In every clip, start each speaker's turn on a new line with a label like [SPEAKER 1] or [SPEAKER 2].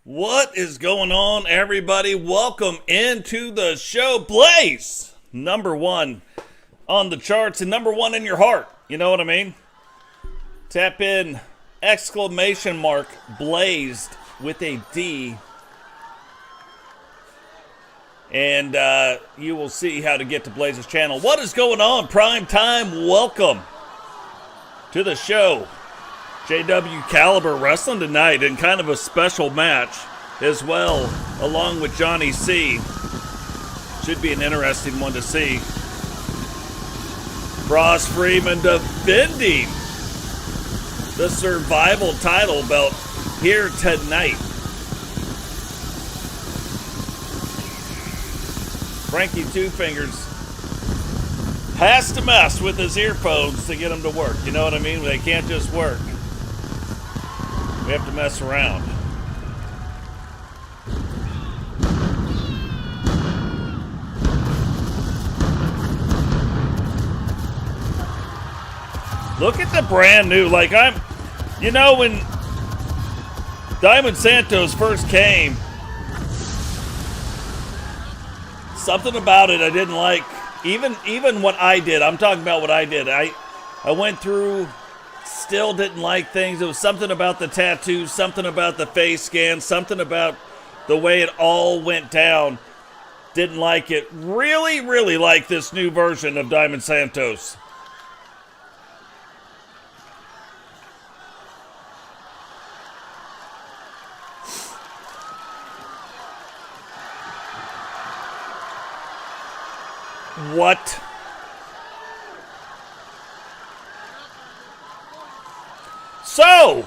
[SPEAKER 1] What is going on, everybody? Welcome into the show. Blaze, number one on the charts and number one in your heart. You know what I mean? Tap in exclamation mark blazed with a D. And you will see how to get to Blaze's channel. What is going on, Prime Time? Welcome to the show. JW Caliber Wrestling tonight in kind of a special match as well, along with Johnny C. Should be an interesting one to see. Ross Freeman defending the Survival title belt here tonight. Frankie Two Fingers has to mess with his earphones to get them to work. You know what I mean? They can't just work. We have to mess around. Look at the brand new, when Diamond Santos first came, something about it I didn't like. Even what I did, I'm talking about what I did. I went through, still didn't like things. It was something about the tattoos, something about the face scan, something about the way it all went down. Didn't like it. Really, really like this new version of Diamond Santos. What? So,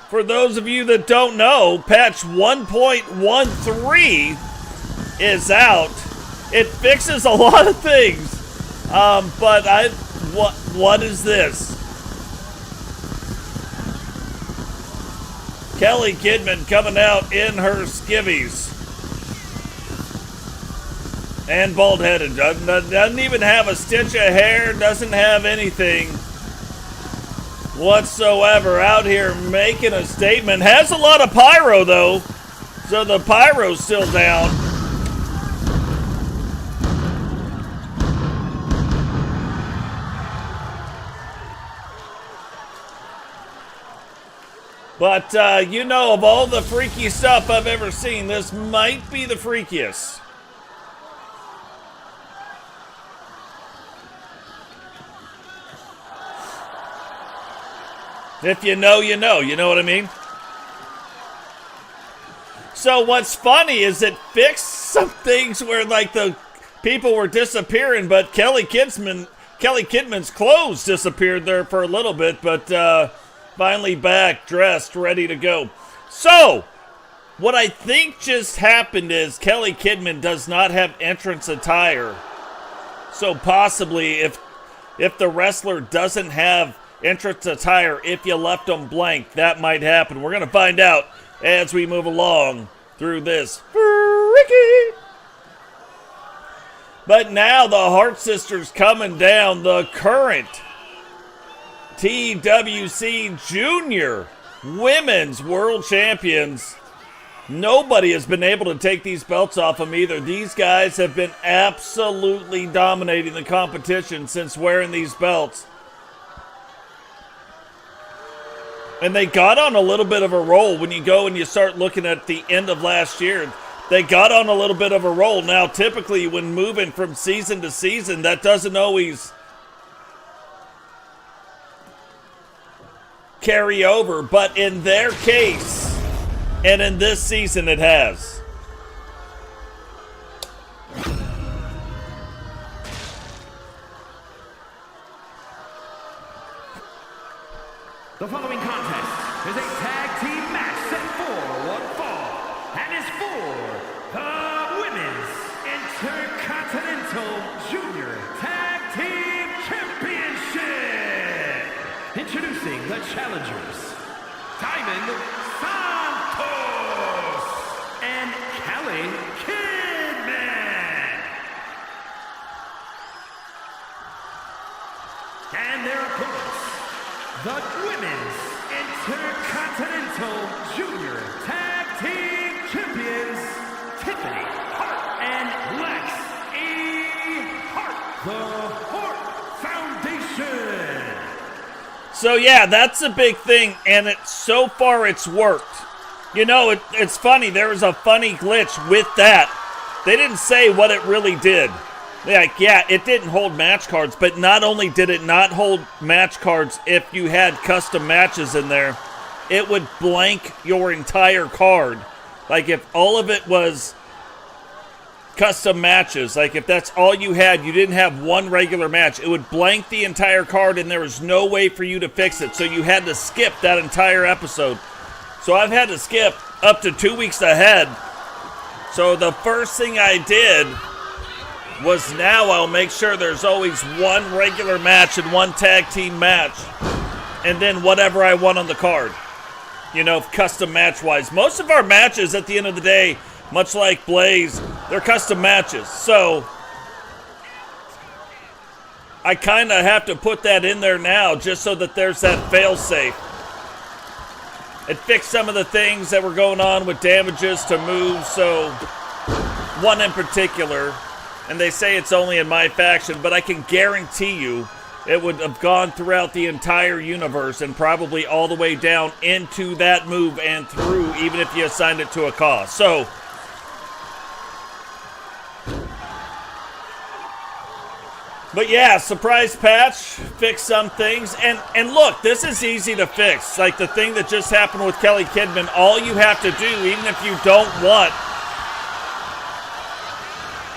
[SPEAKER 1] for those of you that don't know, patch 1.13 is out. It fixes a lot of things. What is this? Kelly Kidman coming out in her skivvies. And bald-headed. Doesn't even have a stitch of hair. Doesn't have anything whatsoever. Out here making a statement. Has a lot of pyro, though. So the pyro's still down. But, of all the freaky stuff I've ever seen, this might be the freakiest. If you know, you know. You know what I mean? So what's funny is it fixed some things where, the people were disappearing, but Kelly Kidman's clothes disappeared there for a little bit, but finally back, dressed, ready to go. So, what I think just happened is Kelly Kidman does not have entrance attire. So possibly if the wrestler doesn't have entrance attire, if you left them blank, that might happen. We're going to find out as we move along through this freaky. But now the Hart Sisters coming down, the current TWC Junior Women's World Champions. Nobody has been able to take these belts off them either. These guys have been absolutely dominating the competition since wearing these belts. And they got on a little bit of a roll when you go and you start looking at the end of last year. They got on a little bit of a roll. Now, typically, when moving from season to season, that doesn't always carry over. But in their case, and in this season, it has.
[SPEAKER 2] The following contest is a tag team match set for one fall and is for the Women's Intercontinental Junior Tag Team Championship. Introducing the challengers, Diamond Santos and Kelly Kidman. And their opponents, the Women's Intercontinental Junior Tag Team champions, Tiffany Hart and Lex E. Hart, the Hart Foundation.
[SPEAKER 1] So yeah, that's a big thing, and so far it's worked. You know, it's funny, there was a funny glitch with that. They didn't say what it really did. Like, yeah, it didn't hold match cards, but not only did it not hold match cards if you had custom matches in there, it would blank your entire card. Like, if all of it was custom matches, like if that's all you had, you didn't have one regular match, it would blank the entire card and there was no way for you to fix it. So you had to skip that entire episode. So I've had to skip up to 2 weeks ahead. So the first thing I did was now I'll make sure there's always one regular match and one tag team match, and then whatever I want on the card, you know, custom match wise. Most of our matches at the end of the day, much like Blaze, they're custom matches. So I kind of have to put that in there now just so that there's that fail safe. It fixed some of the things that were going on with damages to moves. So one in particular, and they say it's only in my faction, but I can guarantee you it would have gone throughout the entire universe and probably all the way down into that move and through, even if you assigned it to a cause. So but yeah, surprise patch, fix some things, and look, this is easy to fix. Like the thing that just happened with Kelly Kidman, all you have to do, even if you don't want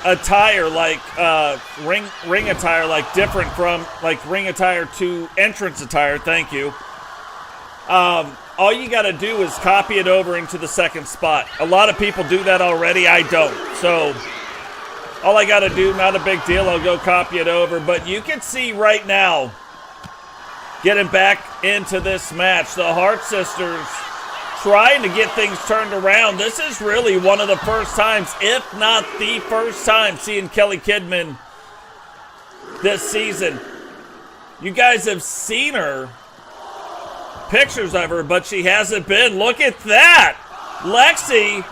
[SPEAKER 1] attire like ring attire, like different from like ring attire to entrance attire, thank you. All you got to do is copy it over into the second spot. A lot of people do that already, I don't. So all I got to do, not a big deal, I'll go copy it over. But you can see right now, getting back into this match, the Hart Sisters trying to get things turned around. This is really one of the first times, if not the first time, seeing Kelly Kidman this season. You guys have seen her, pictures of her, but she hasn't been. Look at that! Lexi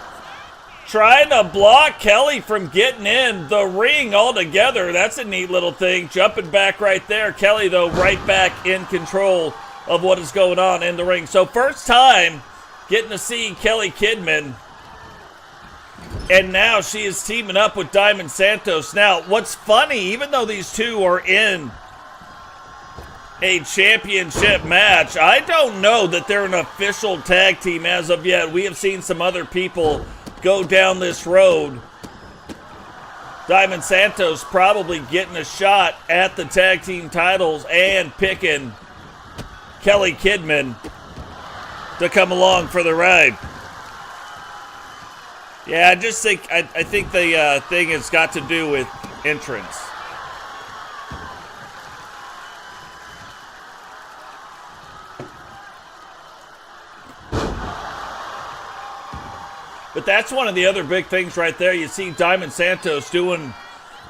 [SPEAKER 1] trying to block Kelly from getting in the ring altogether. That's a neat little thing. Jumping back right there. Kelly, though, right back in control of what is going on in the ring. So first time getting to see Kelly Kidman. And now she is teaming up with Diamond Santos. Now, what's funny, even though these two are in a championship match, I don't know that they're an official tag team as of yet. We have seen some other people go down this road. Diamond Santos probably getting a shot at the tag team titles and picking Kelly Kidman to come along for the ride. Yeah, I just think I think the thing has got to do with entrance. But that's one of the other big things right there. You see Diamond Santos doing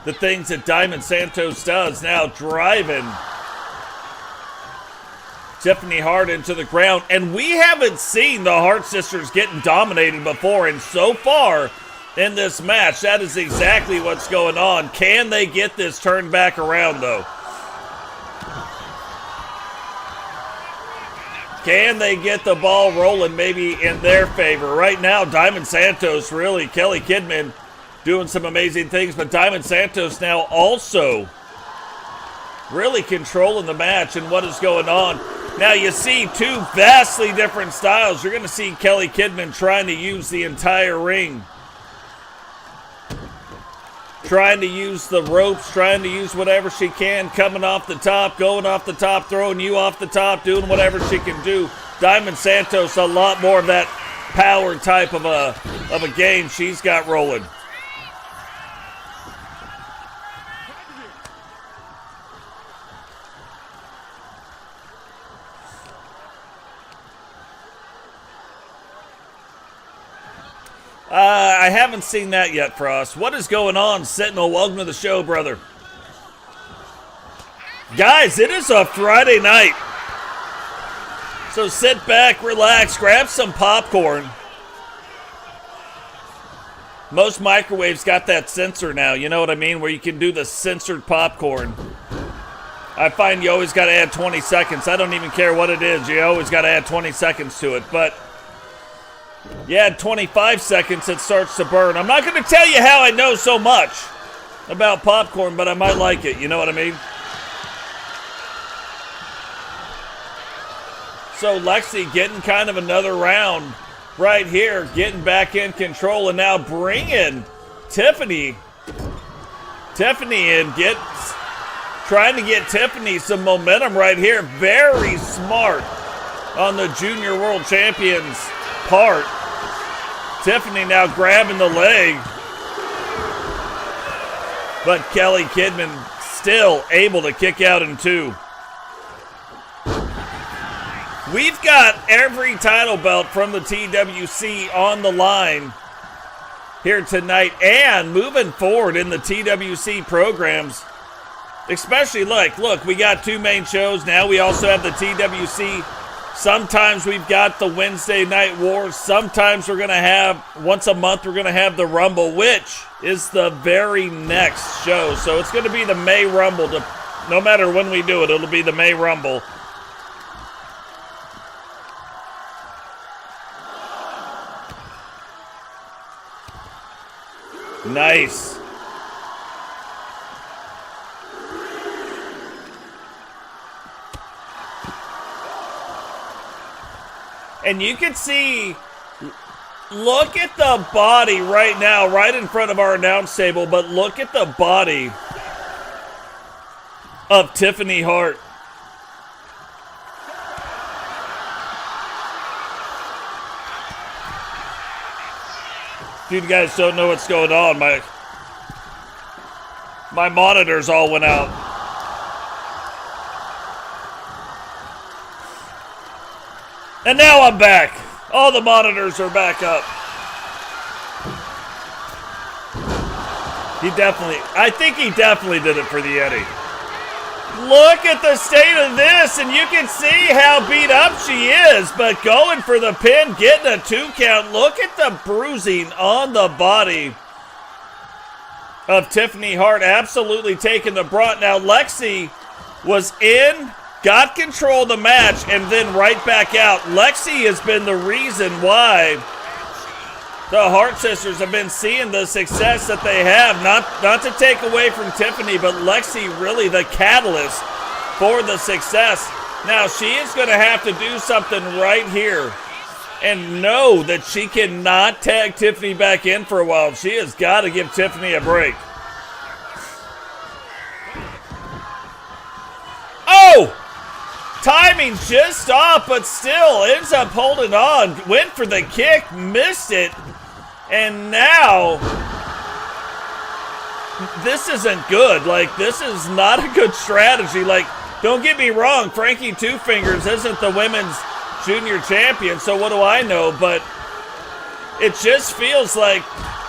[SPEAKER 1] the things that Diamond Santos does now, driving Tiffany Hart into the ground. And we haven't seen the Hart Sisters getting dominated before. And so far in this match, that is exactly what's going on. Can they get this turned back around, though? Can they get the ball rolling maybe in their favor? Right now, Diamond Santos, really, Kelly Kidman doing some amazing things, but Diamond Santos now also really controlling the match and what is going on. Now you see two vastly different styles. You're going to see Kelly Kidman trying to use the entire ring. Trying to use the ropes, trying to use whatever she can, coming off the top, going off the top, throwing you off the top, doing whatever she can do. Diamond Santos, a lot more of that power type of a game she's got rolling. I haven't seen that yet, Frost. What is going on, Sentinel? Welcome to the show, brother. Guys, it is a Friday night. So sit back, relax, grab some popcorn. Most microwaves got that sensor now, you know what I mean? Where you can do the censored popcorn. I find you always got to add 20 seconds. I don't even care what it is. You always got to add 20 seconds to it. But you add 25 seconds, it starts to burn. I'm not going to tell you how I know so much about popcorn, but I might like it. You know what I mean? So Lexi getting kind of another round right here, getting back in control, and now bringing Tiffany in, trying to get Tiffany some momentum right here. Very smart on the Junior World Champions part. Tiffany now grabbing the leg, but Kelly Kidman still able to kick out in 2. We've got every title belt from the TWC on the line here tonight and moving forward in the TWC programs. Especially, look, we got 2 main shows. Now we also have the TWC. Sometimes we've got the Wednesday Night Wars. Sometimes we're going to have, once a month, we're going to have the Rumble, which is the very next show. So it's going to be the May Rumble. No matter when we do it, it'll be the May Rumble. Nice. And you can see, look at the body right now, right in front of our announce table, but look at the body of Tiffany Hart. If you guys don't know what's going on, my monitors all went out. And now I'm back. All the monitors are back up. I think he definitely did it for the Yeti. Look at the state of this, and you can see how beat up she is, but going for the pin, getting a 2 count. Look at the bruising on the body of Tiffany Hart, absolutely taking the brunt. Now Lexi was in, got control of the match, and then right back out. Lexi has been the reason why the Hart sisters have been seeing the success that they have. Not to take away from Tiffany, but Lexi really the catalyst for the success. Now she is going to have to do something right here and know that she cannot tag Tiffany back in for a while. She has got to give Tiffany a break. Oh! Timing just off, but still ends up holding on. Went for the kick, missed it. And now, this isn't good. This is not a good strategy. Don't get me wrong, Frankie Two Fingers isn't the women's junior champion, so what do I know? But it just feels like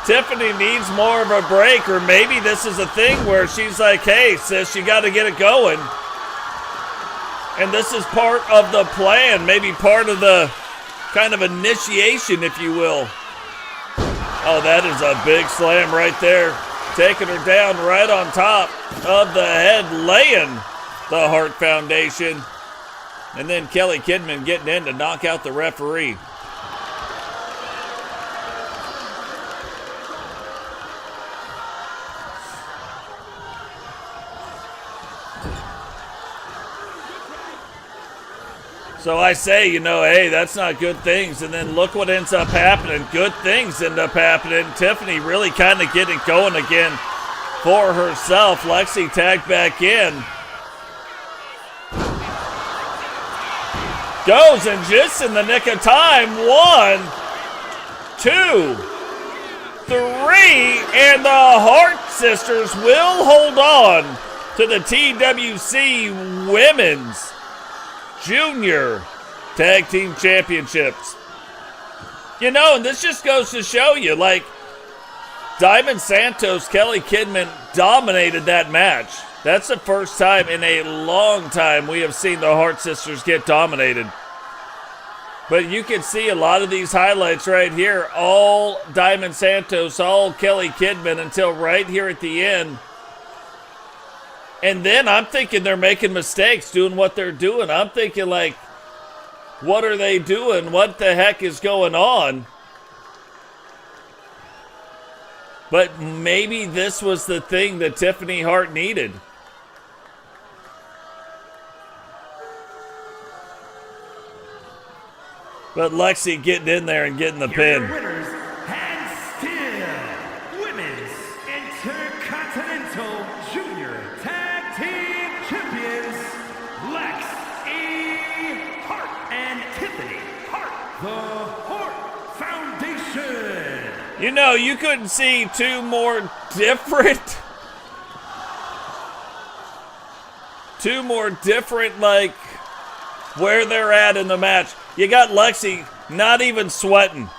[SPEAKER 1] Tiffany needs more of a break, or maybe this is a thing where she's like, hey, sis, you got to get it going. And this is part of the plan, maybe part of the kind of initiation, if you will. Oh, that is a big slam right there. Taking her down right on top of the head, laying the Hart Foundation. And then Kelly Kidman getting in to knock out the referee. So I say, hey, that's not good things. And then look what ends up happening. Good things end up happening. Tiffany really kind of getting going again for herself. Lexi tagged back in. Goes, and just in the nick of time. 1, 2, 3. And the Hart sisters will hold on to the TWC Women's Junior Tag Team Championships. And this just goes to show you, Diamond Santos, Kelly Kidman dominated that match. That's the first time in a long time we have seen the Hart sisters get dominated. But you can see a lot of these highlights right here, all Diamond Santos, all Kelly Kidman until right here at the end. And then I'm thinking they're making mistakes doing what they're doing. I'm thinking like, what are they doing? What the heck is going on? But maybe this was the thing that Tiffany Hart needed. But Lexi getting in there and getting the pin.
[SPEAKER 2] Winners and still Women's Intercontinental Junior Tag Team Champions, Lex E. Hart and Tiffany Hart, the Hart Foundation.
[SPEAKER 1] You know, you couldn't see two more different, like, where they're at in the match. You got Lexi not even sweating.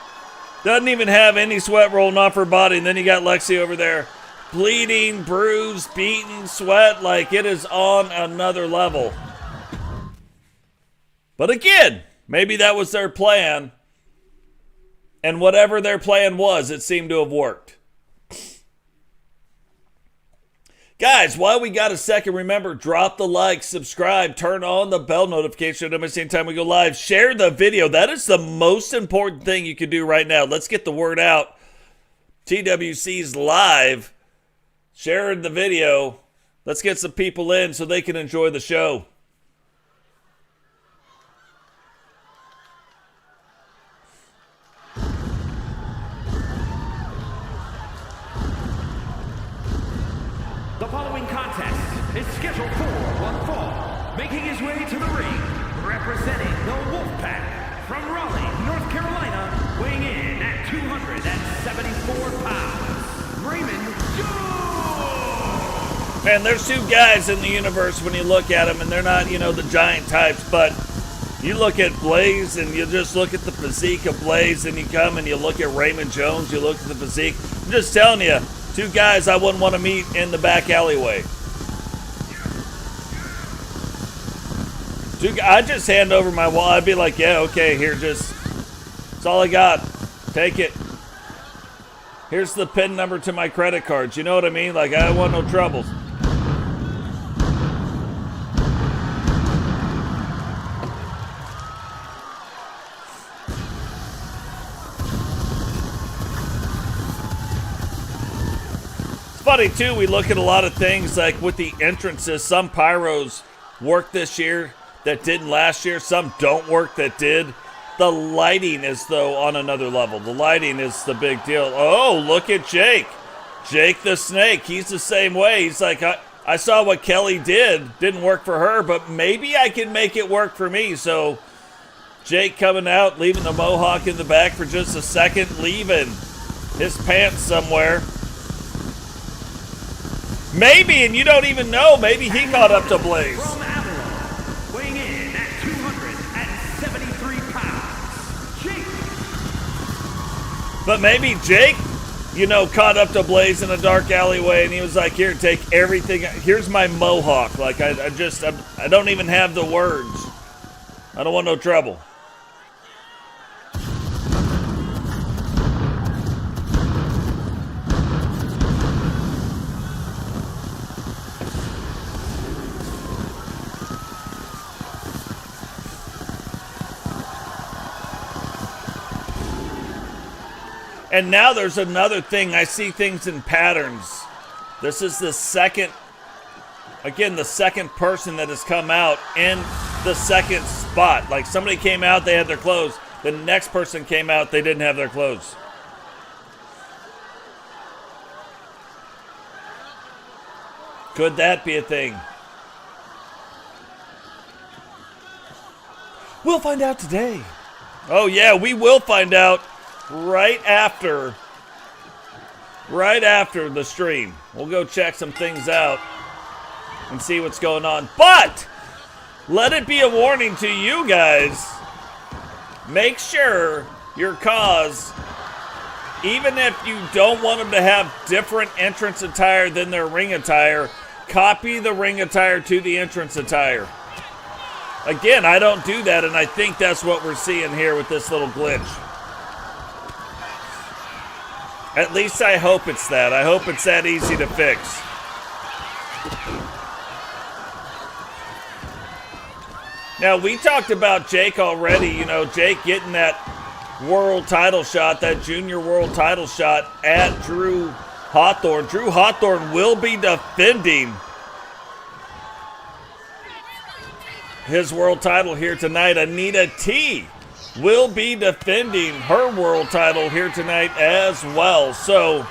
[SPEAKER 1] Doesn't even have any sweat rolling off her body. And then you got Lexi over there bleeding, bruised, beaten, sweat. Like it is on another level. But again, maybe that was their plan. And whatever their plan was, it seemed to have worked. Guys, while we got a second, remember, drop the like, subscribe, turn on the bell notification to miss any time we go live. Share the video. That is the most important thing you can do right now. Let's get the word out. TWC's live. Share the video. Let's get some people in so they can enjoy the show.
[SPEAKER 2] The following contest is scheduled for one fall. Making his way to the ring, representing the Wolfpack from Raleigh, North Carolina, weighing in at 274 pounds, Raymond Jones!
[SPEAKER 1] Man, there's two guys in the universe when you look at them, and they're not, you know, the giant types, but you look at Blaze and you just look at the physique of Blaze, and you come and you look at Raymond Jones, you look at the physique. I'm just telling you, two guys I wouldn't want to meet in the back alleyway. I'd just hand over my wallet. I'd be like, yeah, okay, here, that's all I got. Take it. Here's the PIN number to my credit cards. You know what I mean? Like, I don't want no troubles. Funny too, we look at a lot of things like with the entrances. Some pyros work this year that didn't last year. Some don't work that did. The lighting is, though, on another level. The lighting is the big deal. Oh, look at Jake. Jake the Snake. He's the same way. He's like, I saw what Kelly did. Didn't work for her, but maybe I can make it work for me. So Jake coming out, leaving the mohawk in the back for just a second, leaving his pants somewhere. Maybe, and you don't even know, maybe he caught up to Blaze.
[SPEAKER 2] From Avalon, weighing in at 273 pounds, Jake.
[SPEAKER 1] But maybe Jake, you know, caught up to Blaze in a dark alleyway, and he was like, here, take everything. Here's my mohawk. Like, I don't even have the words. I don't want no trouble. And now there's another thing. I see things in patterns. This is the second person that has come out in the second spot. Like somebody came out, they had their clothes. The next person came out, they didn't have their clothes. Could that be a thing? We'll find out today. Oh yeah, we will find out. Right after the stream. We'll go check some things out and see what's going on. But let it be a warning to you guys. Make sure your cause, even if you don't want them to have different entrance attire than their ring attire, copy the ring attire to the entrance attire. Again, I don't do that, and I think that's what we're seeing here with this little glitch. At least I hope it's that. I hope it's that easy to fix. Now, we talked about Jake already. You know, Jake getting that world title shot, that junior world title shot at Drew Hawthorne. Drew Hawthorne will be defending his world title here tonight. Anita T will be defending her world title here tonight as well. So,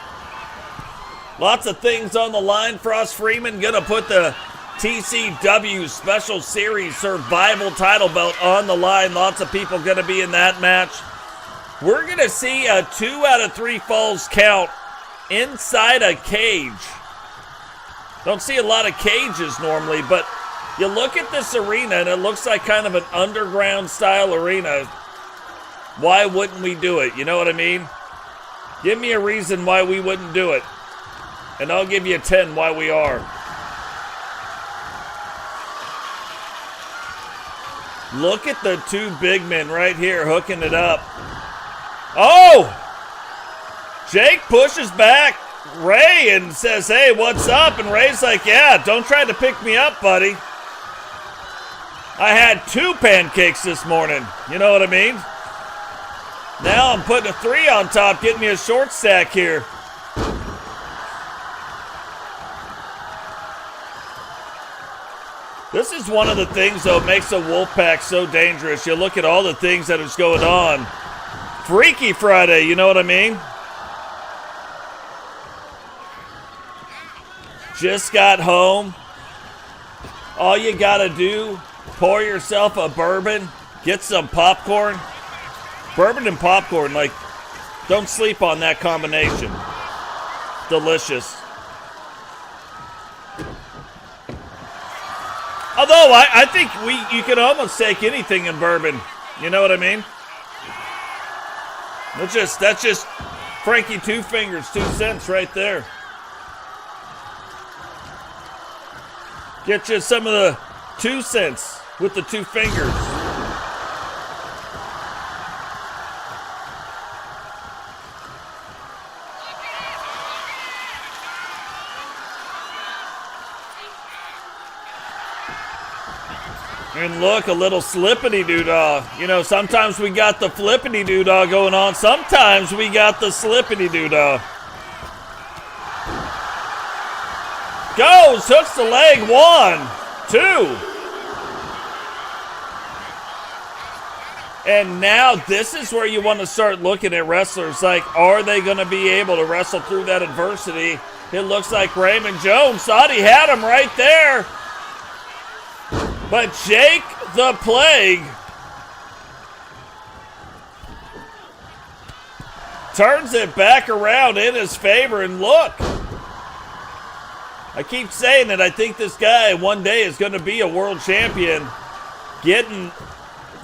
[SPEAKER 1] lots of things on the line. Frost Freeman gonna put the TCW Special Series Survival title belt on the line. Lots of people gonna be in that match. We're gonna see a 2 out of 3 falls count inside a cage. Don't see a lot of cages normally, but you look at this arena and it looks like kind of an underground style arena. Why wouldn't we do it? You know what I mean? Give me a reason why we wouldn't do it, and I'll give you 10 why we are. Look at the 2 big men right here hooking it up. Oh! Jake pushes back Ray and says, hey, what's up? And Ray's like, yeah, don't try to pick me up, buddy. I had 2 pancakes this morning. You know what I mean? Now I'm putting a 3 on top, getting me a short stack here. This is one of the things, though, makes the Wolfpack so dangerous. You look at all the things that is going on. Freaky Friday, you know what I mean? Just got home. All you gotta do, pour yourself a bourbon, get some popcorn. Bourbon and popcorn, like, don't sleep on that combination. Delicious. Although, I think you could almost take anything in bourbon. You know what I mean? That's just Frankie Two Fingers, 2 cents right there. Get you some of the 2 cents with the 2 fingers. And look, a little slippity-doo-dah. You know, sometimes we got the flippity-doo-dah going on. Sometimes we got the slippity-doo-dah. Goes, hooks the leg, 1, 2. And now this is where you want to start looking at wrestlers. Like, are they going to be able to wrestle through that adversity? It looks like Raymond Jones thought he had him right there. But Jake the Plague turns it back around in his favor, and look. I keep saying it, I think this guy one day is going to be a world champion, getting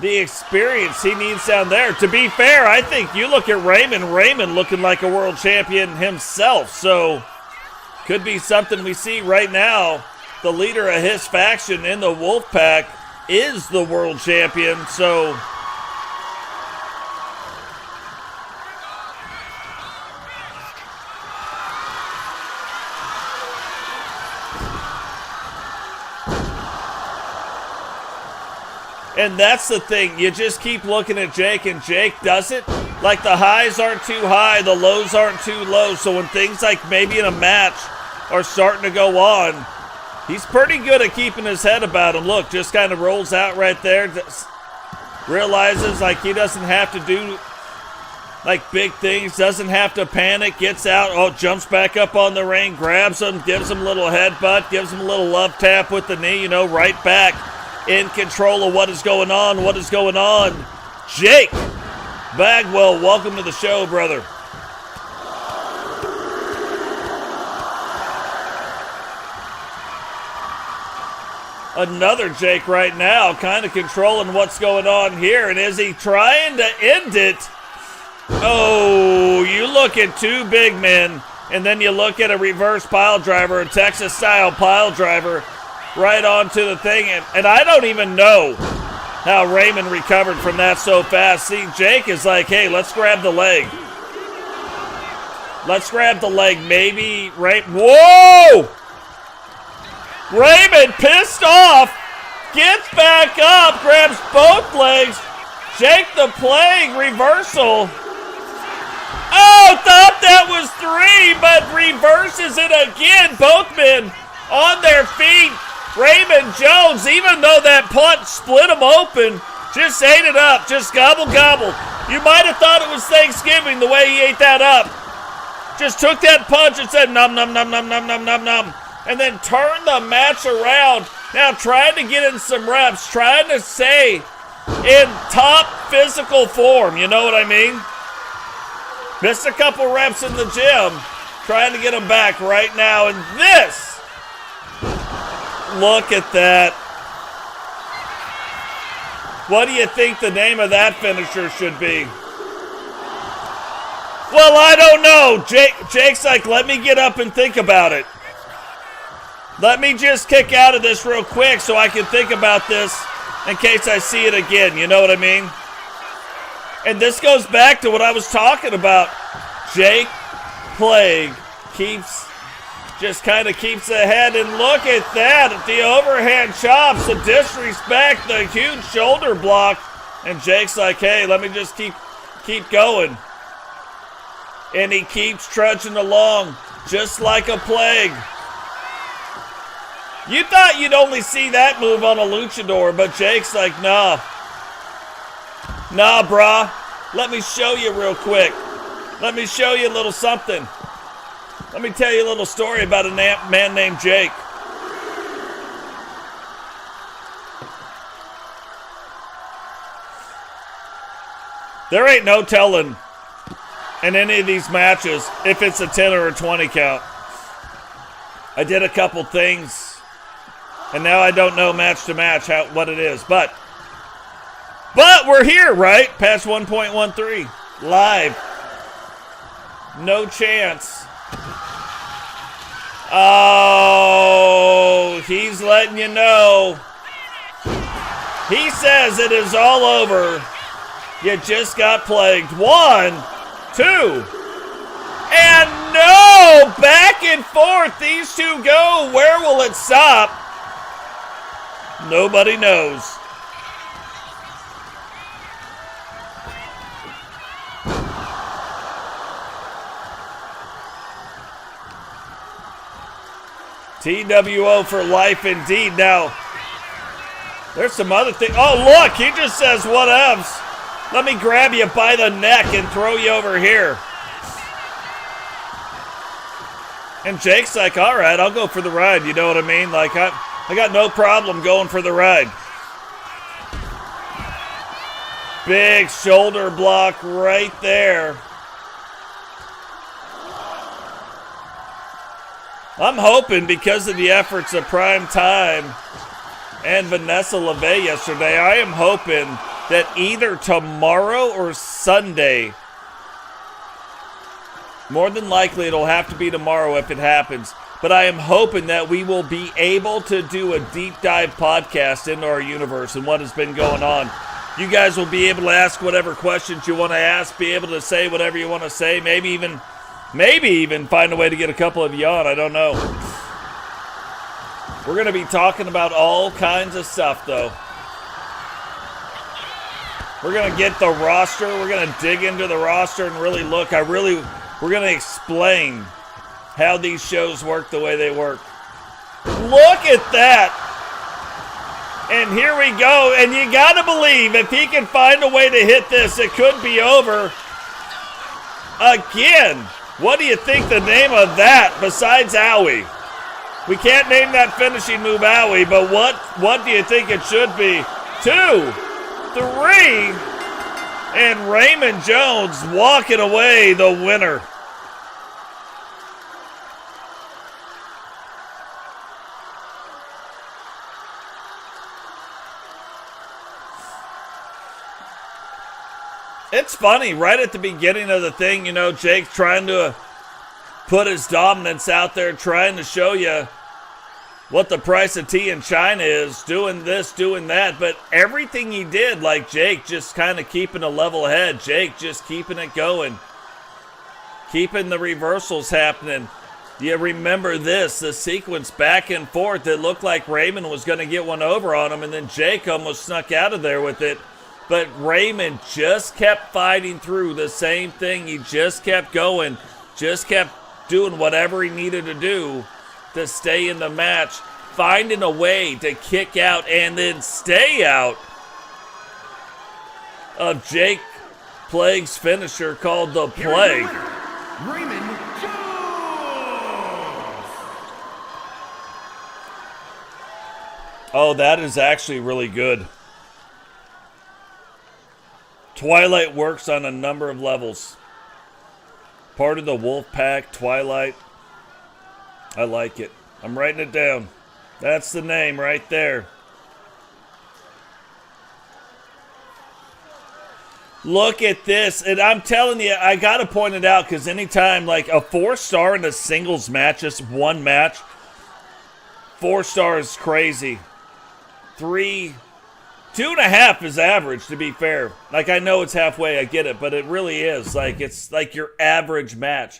[SPEAKER 1] the experience he needs down there. To be fair, I think you look at Raymond looking like a world champion himself, so could be something we see right now. The leader of his faction in the Wolfpack is the world champion, so and that's the thing. You just keep looking at Jake, and Jake does it. Like, the highs aren't too high, the lows aren't too low, so when things like maybe in a match are starting to go on, he's pretty good at keeping his head about him. Look, just kind of rolls out right there. Realizes like he doesn't have to do like big things. Doesn't have to panic. Gets out. Oh, jumps back up on the ring. Grabs him. Gives him a little headbutt. Gives him a little love tap with the knee. You know, right back in control of what is going on. What is going on? Jake Bagwell, welcome to the show, brother. Another Jake right now, kind of controlling what's going on here. And is he trying to end it? Oh, you look at 2 big men, and then you look at a reverse pile driver, a Texas-style pile driver, right onto the thing. And I don't even know how Raymond recovered from that so fast. See, Jake is like, hey, let's grab the leg. Let's grab the leg. Maybe whoa! Raymond, pissed off, gets back up, grabs both legs. Jake the Plague, reversal. Oh, thought that was 3, but reverses it again. Both men on their feet. Raymond Jones, even though that punch split him open, just ate it up. Just gobble, gobble. You might have thought it was Thanksgiving the way he ate that up. Just took that punch and said nom, nom, nom, nom, nom, nom, nom, nom. And then turned the match around. Now trying to get in some reps. Trying to stay in top physical form. You know what I mean? Missed a couple reps in the gym, trying to get him back right now. And this, look at that. What do you think the name of that finisher should be? Well, I don't know. Jake's like, let me get up and think about it. Let me just kick out of this real quick so I can think about this in case I see it again. You know what I mean? And this goes back to what I was talking about. Jake Plague just kind of keeps ahead. And look at that. The overhand chops, the disrespect, the huge shoulder block. And Jake's like, hey, let me just keep going. And he keeps trudging along just like a plague. You thought you'd only see that move on a luchador, but Jake's like, nah. Nah, brah. Let me show you real quick. Let me show you a little something. Let me tell you a little story about a man named Jake. There ain't no telling in any of these matches if it's a 10 or a 20 count. I did a couple things, and now I don't know match to match what it is, but we're here, right? Patch 1.13. Live. No chance. Oh, he's letting you know. He says it is all over. You just got plagued. 1, 2. And no! Back and forth. These two go. Where will it stop? Nobody knows. TWO for life indeed. Now, there's some other things. Oh, look, he just says, whatevs. Let me grab you by the neck and throw you over here. And Jake's like, all right, I'll go for the ride. You know what I mean? Like, I got no problem going for the ride. Big shoulder block right there. I'm hoping because of the efforts of Prime Time and Vanessa LeVay yesterday, I am hoping that either tomorrow or Sunday, more than likely it'll have to be tomorrow if it happens, but I am hoping that we will be able to do a deep dive podcast into our universe and what has been going on. You guys will be able to ask whatever questions you want to ask, be able to say whatever you want to say, maybe even find a way to get a couple of you on. I don't know. We're going to be talking about all kinds of stuff, though. We're going to get the roster. We're going to dig into the roster and really look. We're going to explain how these shows work the way they work. Look at that. And here we go. And you got to believe if he can find a way to hit this, it could be over. Again, what do you think the name of that besides Owie? We can't name that finishing move Owie, but what do you think it should be? 2, 3, and Raymond Jones walking away the winner. It's funny, right at the beginning of the thing, you know, Jake's trying to put his dominance out there, trying to show you what the price of tea in China is, doing this, doing that, but everything he did, like Jake just kind of keeping a level head, Jake just keeping it going, keeping the reversals happening. You remember this, the sequence back and forth, it looked like Raymond was going to get one over on him, and then Jake almost snuck out of there with it, but Raymond just kept fighting through the same thing. He just kept going, just kept doing whatever he needed to do to stay in the match, finding a way to kick out and then stay out of Jake Plague's finisher called the Plague.
[SPEAKER 2] Raymond Jones.
[SPEAKER 1] Oh, that is actually really good. Twilight works on a number of levels. Part of the Wolf Pack, Twilight. I like it. I'm writing it down. That's the name right there. Look at this. And I'm telling you, I got to point it out because anytime, like a 4-star in a singles match, just one match, 4-star is crazy. 2.5 is average, to be fair. Like, I know it's halfway, I get it, but it really is. Like, it's like your average match.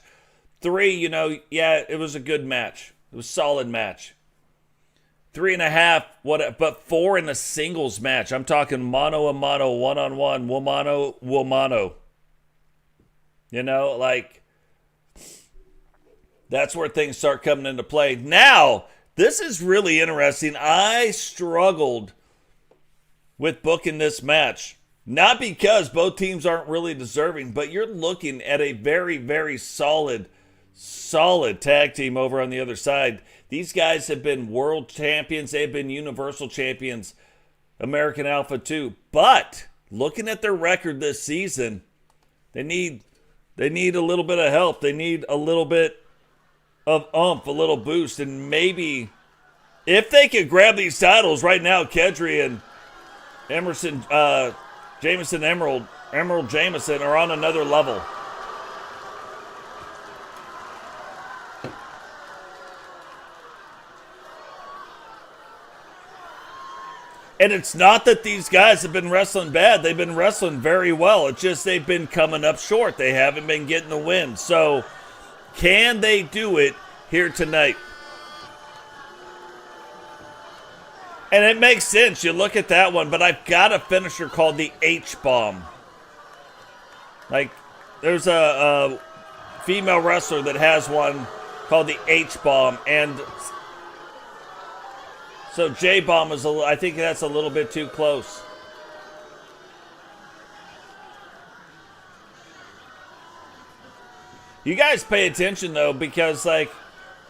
[SPEAKER 1] 3, you know, yeah, it was a good match. It was a solid match. 3.5, but 4 in a singles match. I'm talking mano a mano, one-on-one, womano. You know, like, that's where things start coming into play. Now, this is really interesting. I struggled with booking this match. Not because both teams aren't really deserving, but you're looking at a very, very solid tag team over on the other side. These guys have been world champions. They've been universal champions. American Alpha 2. But looking at their record this season, they need a little bit of help. They need a little bit of oomph, a little boost. And maybe if they could grab these titles right now, Kedry and Jameson Emerald Jameson are on another level. And it's not that these guys have been wrestling bad. They've been wrestling very well. It's just they've been coming up short. They haven't been getting the win. So, can they do it here tonight? And it makes sense. You look at that one, but I've got a finisher called the H-Bomb. Like, there's a female wrestler that has one called the H-Bomb, and so J-Bomb is I think that's a little bit too close. You guys pay attention, though, because, like,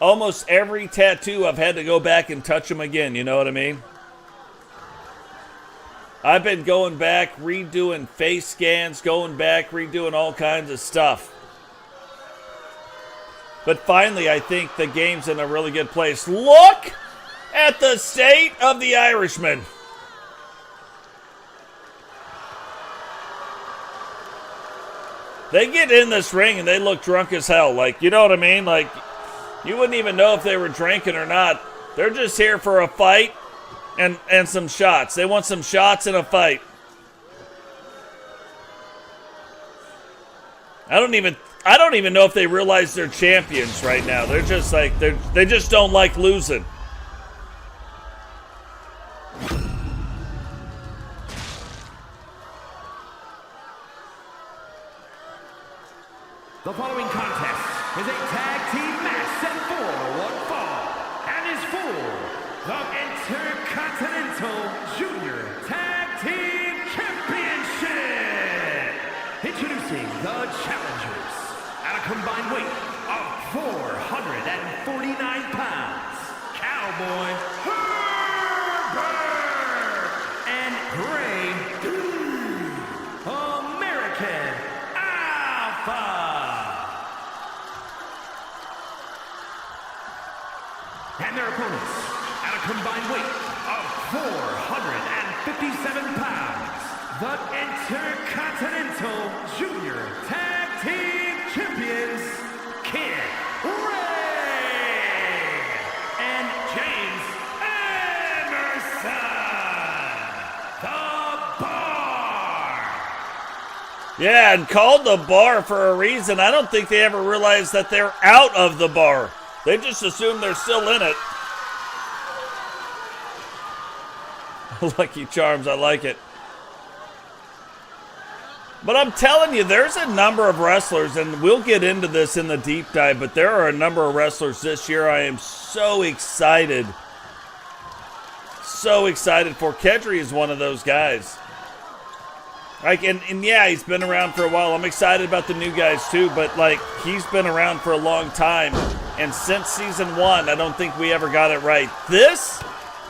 [SPEAKER 1] almost every tattoo I've had to go back and touch them again, you know what I mean? I've been going back, redoing face scans, going back, redoing all kinds of stuff. But finally, I think the game's in a really good place. Look at the state of the Irishman. They get in this ring and they look drunk as hell. Like, you know what I mean? Like, you wouldn't even know if they were drinking or not. They're just here for a fight and some shots. They want some shots and a fight. I don't even know if they realize they're champions right now. They're just like they just don't like losing.
[SPEAKER 2] The following contest is a tag team match set for one fall and is for the Intercontinental Junior Tag Team Championship. Introducing the challengers at a combined weight of 449 pounds, Cowboy Herbert and Gray American Alpha. And their opponents, at a combined weight of 457 pounds, the Intercontinental Junior Tag Team Champions, Kid Ray and James
[SPEAKER 1] Yeah, and called the bar for a reason. I don't think they ever realized that they're out of the bar. They just assume they're still in it. Lucky Charms, I like it. But I'm telling you, there's a number of wrestlers, and we'll get into this in the deep dive, but there are a number of wrestlers this year I am so excited. So excited for. Kedry is one of those guys. Like, and yeah, he's been around for a while. I'm excited about the new guys too, but like, he's been around for a long time. And since season 1, I don't think we ever got it right. This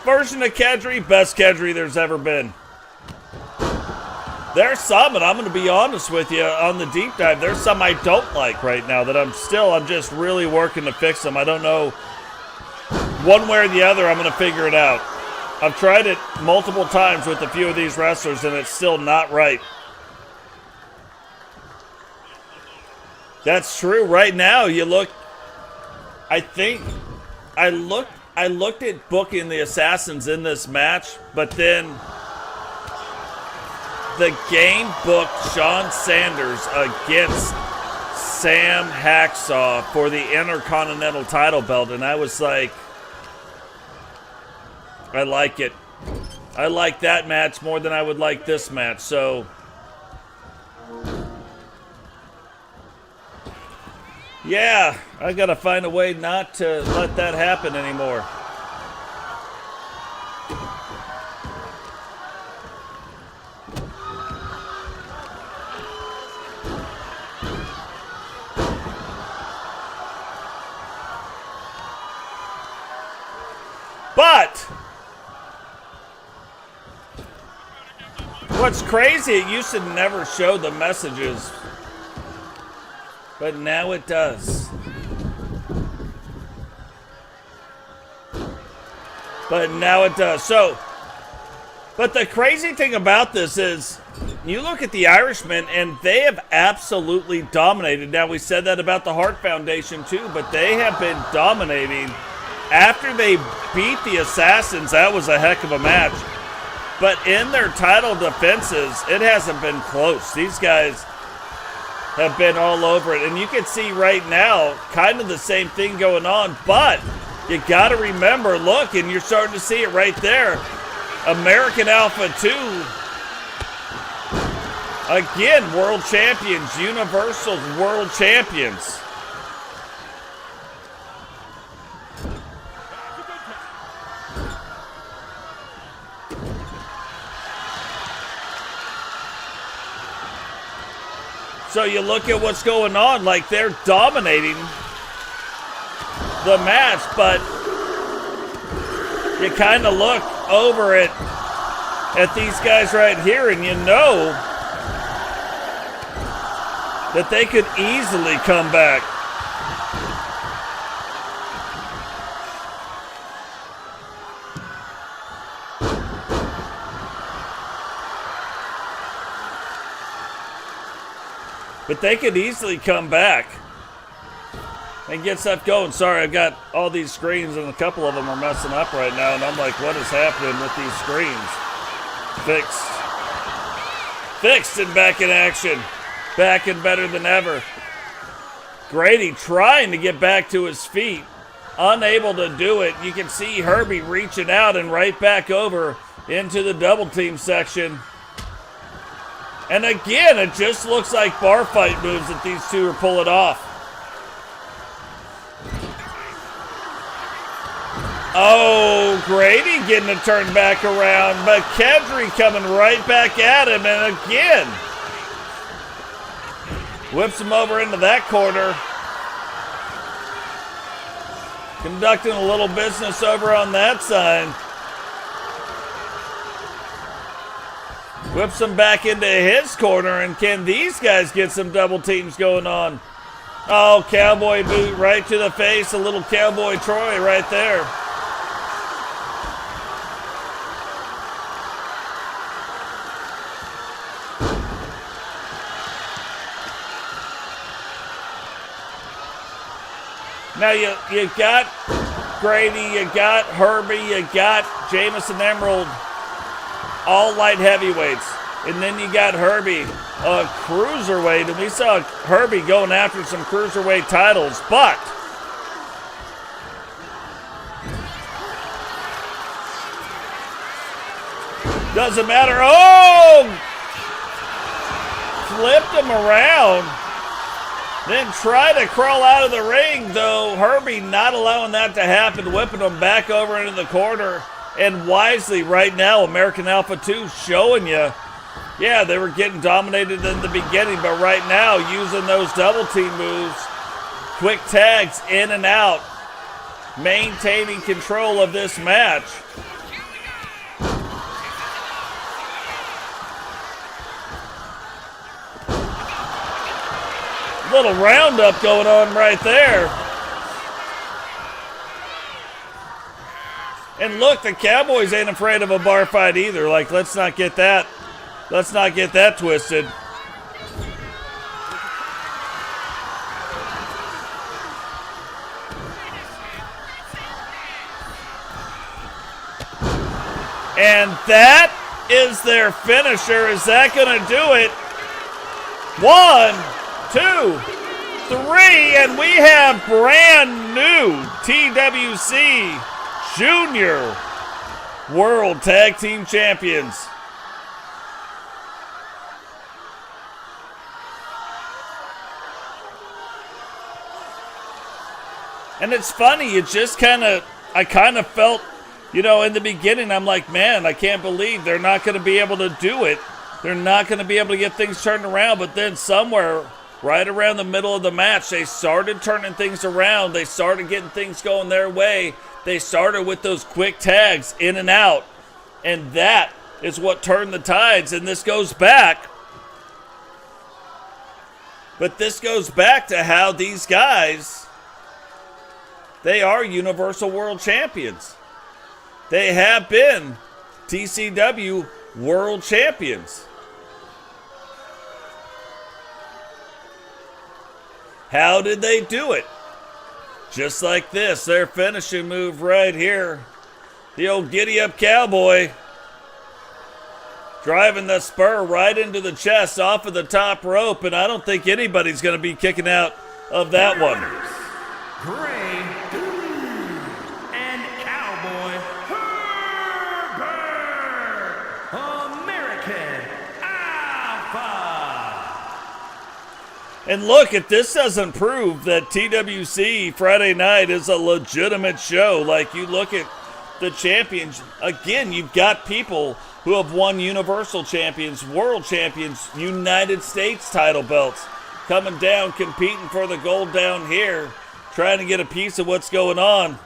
[SPEAKER 1] version of Kedry, best Kedry there's ever been. There's some, and I'm going to be honest with you on the deep dive, there's some I don't like right now that I'm just really working to fix them. I don't know, one way or the other, I'm going to figure it out. I've tried it multiple times with a few of these wrestlers, and it's still not right. That's true. Right now, you look, I think, I looked at booking the Assassins in this match, but then the game booked Shawn Sanders against Sam Hacksaw for the Intercontinental title belt, and I was like, I like it. I like that match more than I would like this match, so yeah, I gotta find a way not to let that happen anymore. But what's crazy, it used to never show the messages, but now it does. So, but the crazy thing about this is, you look at the Irishmen, and they have absolutely dominated. Now, we said that about the Hart Foundation too, but they have been dominating. After they beat the Assassins, that was a heck of a match. But in their title defenses, it hasn't been close. These guys have been all over it. And you can see right now, kind of the same thing going on. But you got to remember, look, and you're starting to see it right there. American Alpha 2, again, world champions, Universal world champions. So you look at what's going on, like they're dominating the match, but you kind of look over at these guys right here, and you know that they could easily come back. But they could easily come back and get stuff going. Sorry, I've got all these screens, and a couple of them are messing up right now, and I'm like, what is happening with these screens? Fixed and back in action. Back and better than ever. Grady trying to get back to his feet. Unable to do it. You can see Herbie reaching out and right back over into the double team section. And again, it just looks like bar fight moves that these two are pulling off. Oh, Grady getting it turned back around, but Kedry coming right back at him, and again, whips him over into that corner. Conducting a little business over on that side. Whips him back into his corner, and can these guys get some double teams going on? Oh, cowboy boot right to the face. A little cowboy Troy right there. Now you got Grady, you got Herbie, you got Jamison Emerald, all light heavyweights. And then you got Herbie a cruiserweight, and we saw Herbie going after some cruiserweight titles, but doesn't matter. Oh! Flipped him around. Then tried to crawl out of the ring, though Herbie not allowing that to happen, whipping him back over into the corner. And wisely right now, American Alpha 2 showing you, yeah, they were getting dominated in the beginning, but right now, using those double team moves, quick tags in and out, maintaining control of this match. Little roundup going on right there. And look, the Cowboys ain't afraid of a bar fight either. Like, let's not get that twisted. And that is their finisher. Is that gonna do it? 1, 2, 3, and we have brand new TWC Junior World Tag Team Champions. And it's funny, I kind of felt, in the beginning, I'm like, man, I can't believe they're not going to be able to do it. They're not going to be able to get things turned around, but then somewhere right around the middle of the match, they started turning things around. They started getting things going their way. They started with those quick tags in and out. And that is what turned the tides. And this goes back. But this goes back to how these guys, they are Universal World Champions. They have been TCW World Champions. How did they do it? Just like this, their finishing move right here. The old giddy-up cowboy. Driving the spur right into the chest off of the top rope, and I don't think anybody's going to be kicking out of that one.
[SPEAKER 2] Gray and Cowboy Herbert, American Alpha.
[SPEAKER 1] And look, if this doesn't prove that TWC Friday night is a legitimate show, like you look at the champions, again, you've got people who have won Universal Champions, World Champions, United States title belts, coming down, competing for the gold down here, trying to get a piece of what's going on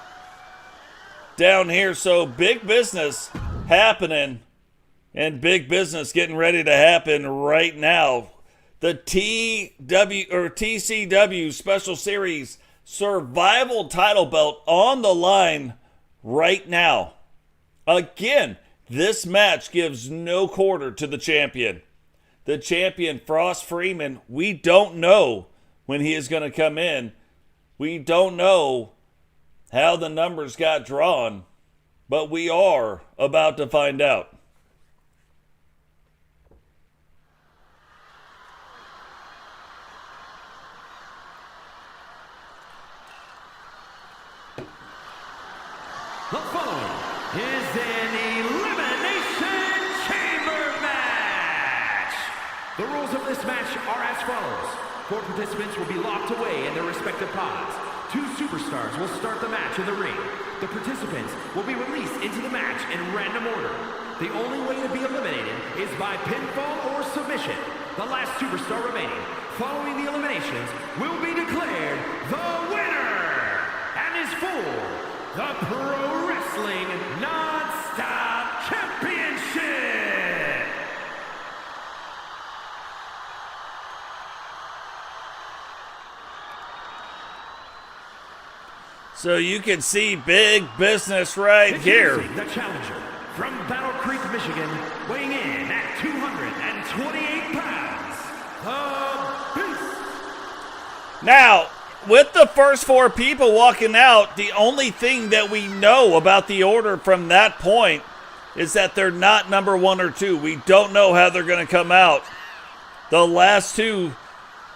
[SPEAKER 1] down here. So big business happening, and big business getting ready to happen right now. The TCW Special Series Survival title belt on the line right now. Again, this match gives no quarter to the champion. The champion, Frost Freeman, we don't know when he is going to come in. We don't know how the numbers got drawn, but we are about to find out.
[SPEAKER 2] The following is an Elimination Chamber match. The rules of this match are as follows. 4 participants will be locked away in their respective pods. 2 superstars will start the match in the ring. The participants will be released into the match in random order. The only way to be eliminated is by pinfall or submission. The last superstar remaining following the eliminations will be declared the winner and is for the Pro Wrestling Non-Stop Championship!
[SPEAKER 1] So you can see big business right here.
[SPEAKER 2] The challenger from Battle Creek, Michigan, weighing in at 228 pounds, the Beast!
[SPEAKER 1] Now, with the first 4 people walking out, the only thing that we know about the order from that point is that they're not number 1 or 2. We don't know how they're going to come out. The last two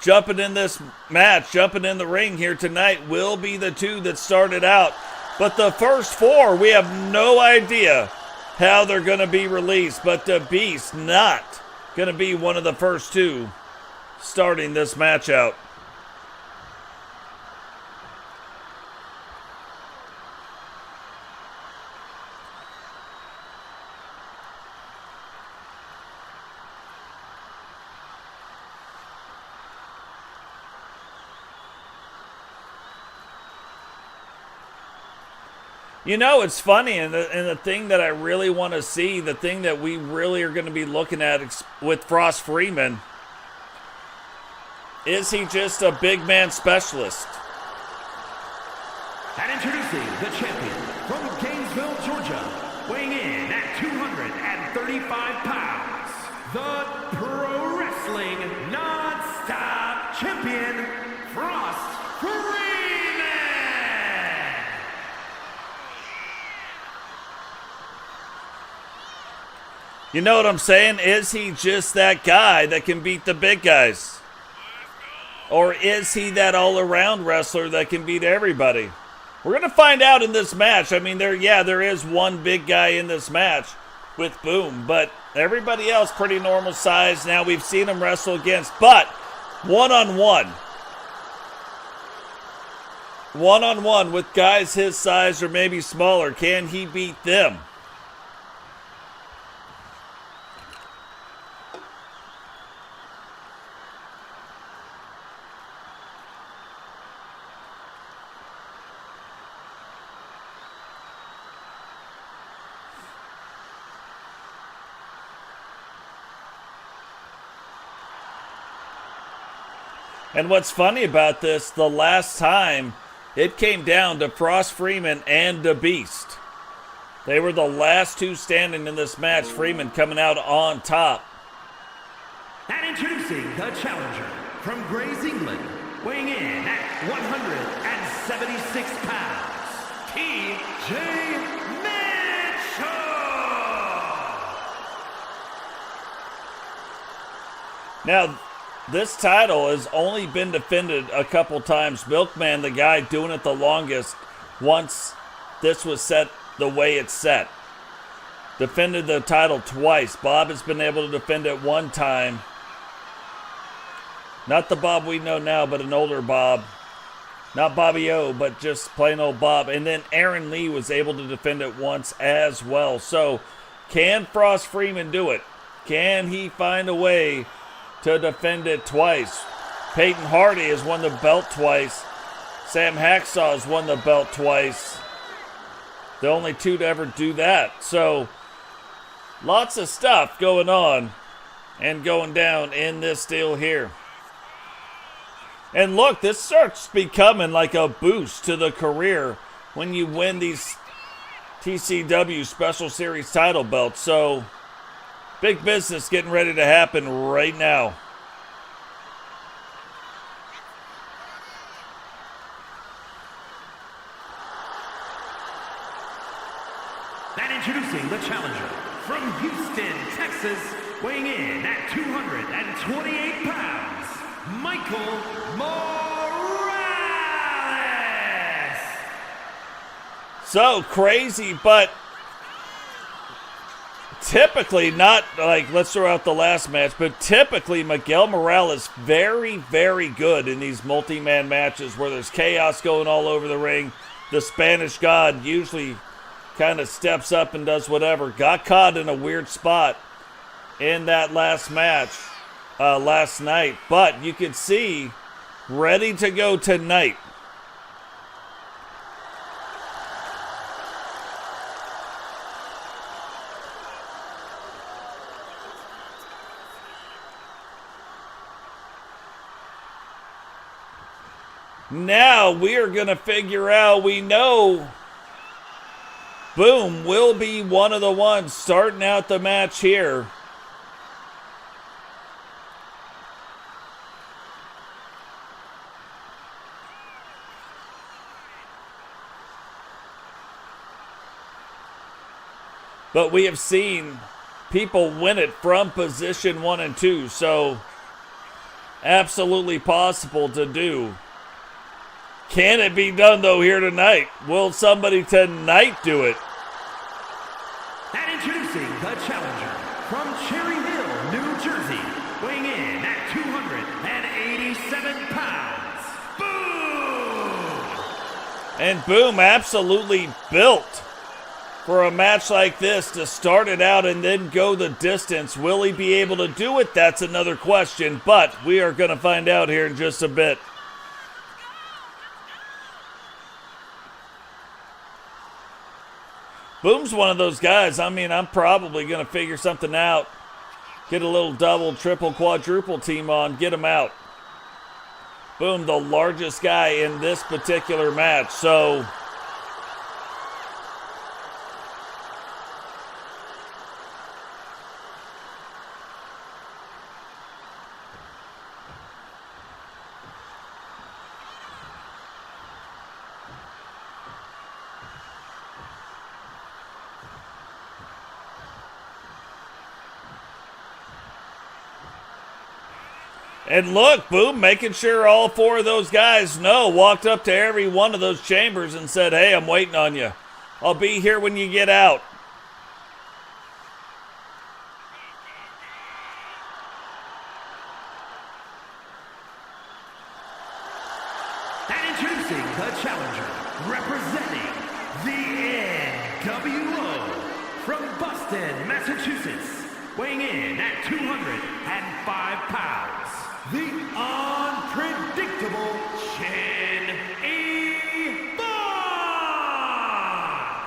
[SPEAKER 1] jumping in this match, jumping in the ring here tonight, will be the two that started out. But the first four, we have no idea how they're going to be released. But the Beast not going to be one of the first two starting this match out. You know, it's funny, and the thing that I really want to see, the thing that we really are going to be looking at with Frost Freeman, is he just a big man specialist?
[SPEAKER 2] And introducing the champion from Gainesville, Georgia, weighing in at 235 pounds, the Pro Wrestling Non-Stop Champion, Frost Freeman!
[SPEAKER 1] You know what I'm saying? Is he just that guy that can beat the big guys? Or is he that all-around wrestler that can beat everybody? We're going to find out in this match. I mean, there is one big guy in this match with Boom, but everybody else pretty normal size. Now we've seen him wrestle against, but one-on-one. One-on-one with guys his size or maybe smaller. Can he beat them? And what's funny about this, the last time it came down to Frost Freeman and the Beast. They were the last two standing in this match, Freeman coming out on top.
[SPEAKER 2] And introducing the challenger from Grays, England, weighing in at 176 pounds, TJ Mitchell!
[SPEAKER 1] Now, this title has only been defended a couple times. Milkman, the guy doing it the longest, once this was set the way it's set. Defended the title twice. Bob has been able to defend it one time. Not the Bob we know now, but an older Bob. Not Bobby O, but just plain old Bob. And then Aaron Lee was able to defend it once as well. So, can Frost Freeman do it? Can he find a way to defend it twice? Peyton Hardy has won the belt twice. Sam Hacksaw has won the belt twice. The only two to ever do that. So, lots of stuff going on and going down in this deal here. And look, this starts becoming like a boost to the career when you win these TCW Special Series title belts. So, big business getting ready to happen right now.
[SPEAKER 2] And introducing the challenger from Houston, Texas, weighing in at 228 pounds, Michael Morales!
[SPEAKER 1] So crazy, but typically, not like, let's throw out the last match, but typically Miguel Morales very, very good in these multi-man matches where there's chaos going all over the ring. The Spanish God usually kind of steps up and does whatever. Got caught in a weird spot in that last match last night, but you can see ready to go tonight. Now we are going to figure out, we know Boom will be one of the ones starting out the match here. But we have seen people win it from position 1 and 2. So absolutely possible to do. Can it be done, though, here tonight? Will somebody tonight do it?
[SPEAKER 2] And introducing the challenger from Cherry Hill, New Jersey, weighing in at 287 pounds, Boom!
[SPEAKER 1] And Boom absolutely built for a match like this to start it out and then go the distance. Will he be able to do it? That's another question, but we are going to find out here in just a bit. Boom's one of those guys, I mean, I'm probably going to figure something out. Get a little double, triple, quadruple team on, get him out. Boom, the largest guy in this particular match, so... And look, Boom making sure all four of those guys know, walked up to every one of those chambers and said, hey, I'm waiting on you. I'll be here when you get out.
[SPEAKER 2] And introducing the challenger, representing the NWO from Boston, Massachusetts, weighing in at 205 pounds. The unpredictable Shin-E-Bond!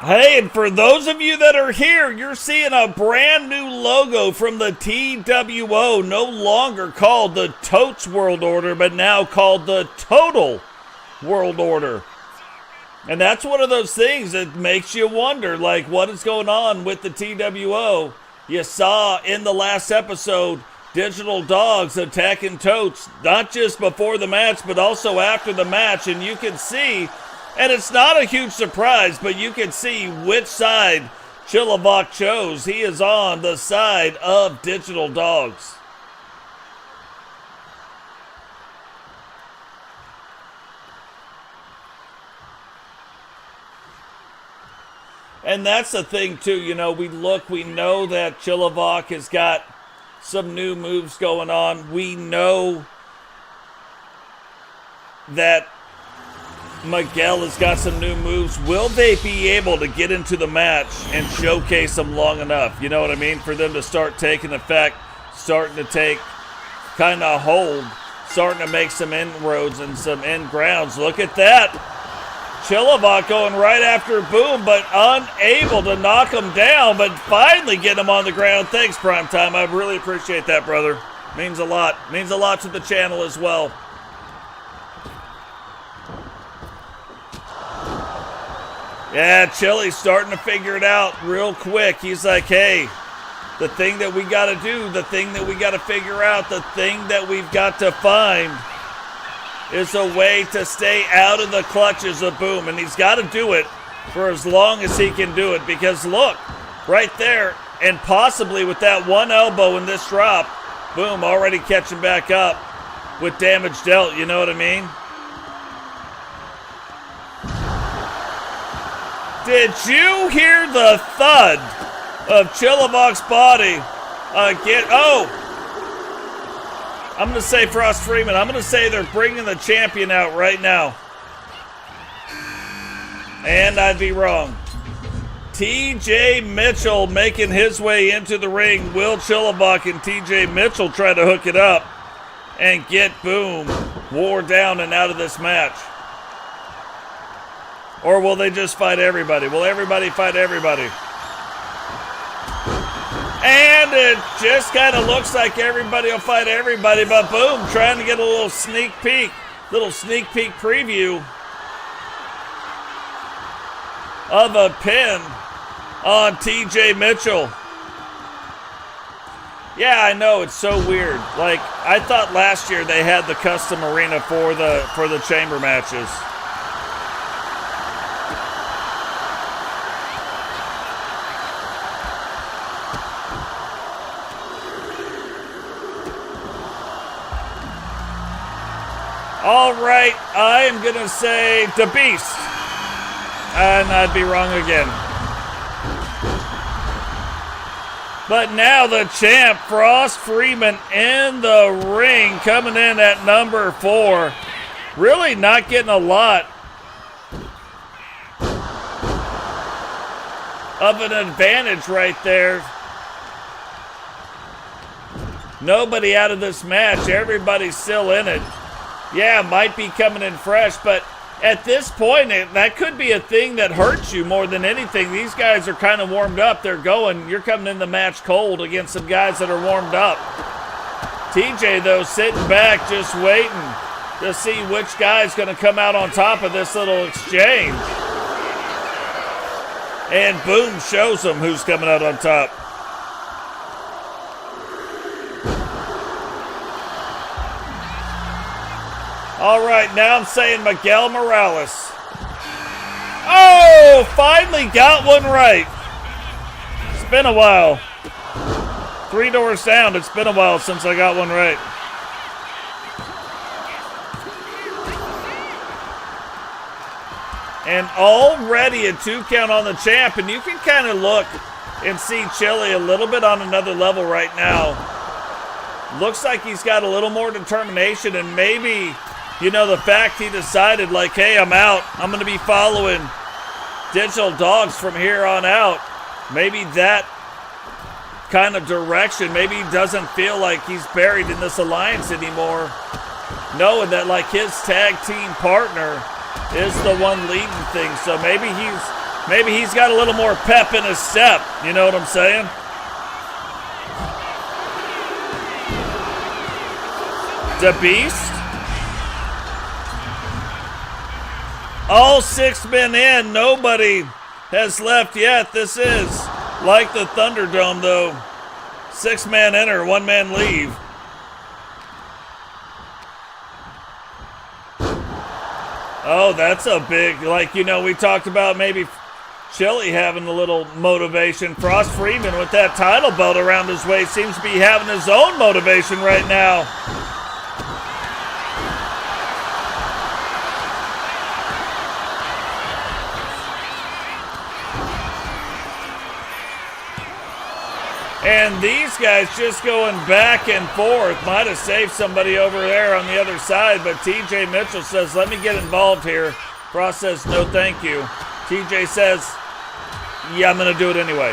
[SPEAKER 1] Hey, and for those of you that are here, you're seeing a brand new logo from the TWO, no longer called the Totes World Order, but now called the Total World Order. And that's one of those things that makes you wonder, like, what is going on with the TWO? You saw in the last episode Digital Dogs attacking Totes, not just before the match, but also after the match. And you can see, and it's not a huge surprise, but you can see which side Chilliwack chose. He is on the side of Digital Dogs. And that's the thing, too. You know, we know that Chilliwack has got some new moves going on. We know that Miguel has got some new moves. Will they be able to get into the match and showcase them long enough? You know what I mean? For them to start taking effect, starting to take kind of hold, starting to make some inroads and some end grounds. Look at that. Chilliwack going right after Boom, but unable to knock him down, but finally get him on the ground. Thanks, Primetime. I really appreciate that, brother. Means a lot. Means a lot to the channel as well. Yeah, Chili's starting to figure it out real quick. He's like, hey, the thing that we got to do, the thing that we got to figure out, the thing that we've got to find is a way to stay out of the clutches of Boom. And he's got to do it for as long as he can do it. Because look, right there, and possibly with that one elbow in this drop, Boom already catching back up with damage dealt, you know what I mean? Did you hear the thud of Chilliwack's body again? Oh! I'm going to say Frost Freeman. I'm going to say they're bringing the champion out right now. And I'd be wrong. TJ Mitchell making his way into the ring. Will Chilliwack and TJ Mitchell try to hook it up and get Boom wore down and out of this match? Or will they just fight everybody? Will everybody fight everybody? And it just kind of looks like everybody will fight everybody, but Boom trying to get a little sneak peek preview of a pin on TJ Mitchell. Yeah, I know, it's so weird. Like, I thought last year they had the custom arena for the chamber matches. All right, I am going to say the Beast. And I'd be wrong again. But now the champ, Frost Freeman, in the ring, coming in at number 4. Really not getting a lot of an advantage right there. Nobody out of this match. Everybody's still in it. Yeah, might be coming in fresh, but at this point, that could be a thing that hurts you more than anything. These guys are kind of warmed up. They're going. You're coming in the match cold against some guys that are warmed up. TJ, though, sitting back, just waiting to see which guy's going to come out on top of this little exchange. And boom, shows them who's coming out on top. All right, now I'm saying Miguel Morales. Oh, finally got one right. It's been a while. 3 doors down, it's been a while since I got one right. And already a 2 count on the champ, and you can kind of look and see Chili a little bit on another level right now. Looks like he's got a little more determination, and maybe, you know, the fact he decided, like, hey, I'm out. I'm going to be following Digital Dogs from here on out. Maybe that kind of direction. Maybe he doesn't feel like he's buried in this alliance anymore, knowing that, like, his tag team partner is the one leading things. So maybe he's got a little more pep in his step. You know what I'm saying? The Beast. All 6 men in. Nobody has left yet. This is like the Thunderdome, though. 6 man enter, 1 man leave. Oh, that's a big, like, you know, we talked about maybe Chili having a little motivation. Frost Freeman with that title belt around his waist seems to be having his own motivation right now. And these guys just going back and forth. Might have saved somebody over there on the other side, but TJ Mitchell says, let me get involved here. Frost says, no thank you. TJ says, yeah, I'm going to do it anyway.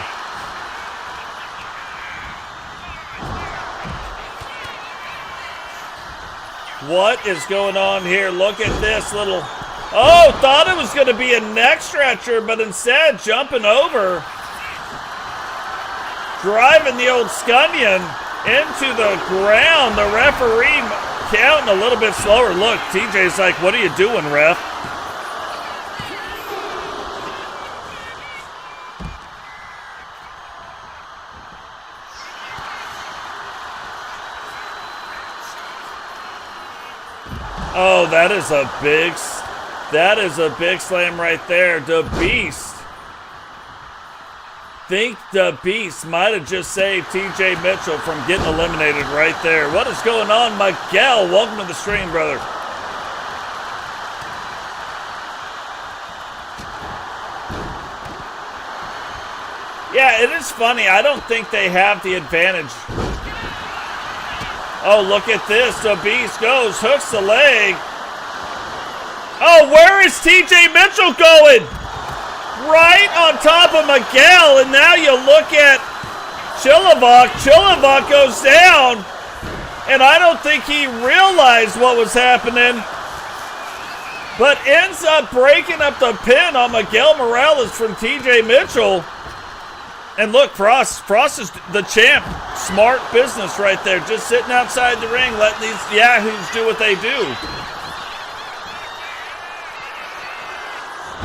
[SPEAKER 1] What is going on here? Look at this little... Oh, thought it was going to be a neck stretcher, but instead jumping over... Driving the old Scunion into the ground. The referee counting a little bit slower. Look, TJ's like, what are you doing, ref? Oh, that is a big slam right there. The Beast. Think the Beast might have just saved TJ Mitchell from getting eliminated right there. What is going on, Miguel? Welcome to the stream, brother. Yeah, it is funny. I don't think they have the advantage. Oh, look at this. The Beast goes, hooks the leg. Oh, where is TJ Mitchell going? Right on top of Miguel, and now you look at Chilivok. Chilivok goes down, and I don't think he realized what was happening, but ends up breaking up the pin on Miguel Morales from TJ Mitchell. And look, Frost is the champ. Smart business right there, just sitting outside the ring, letting these yahoos do what they do.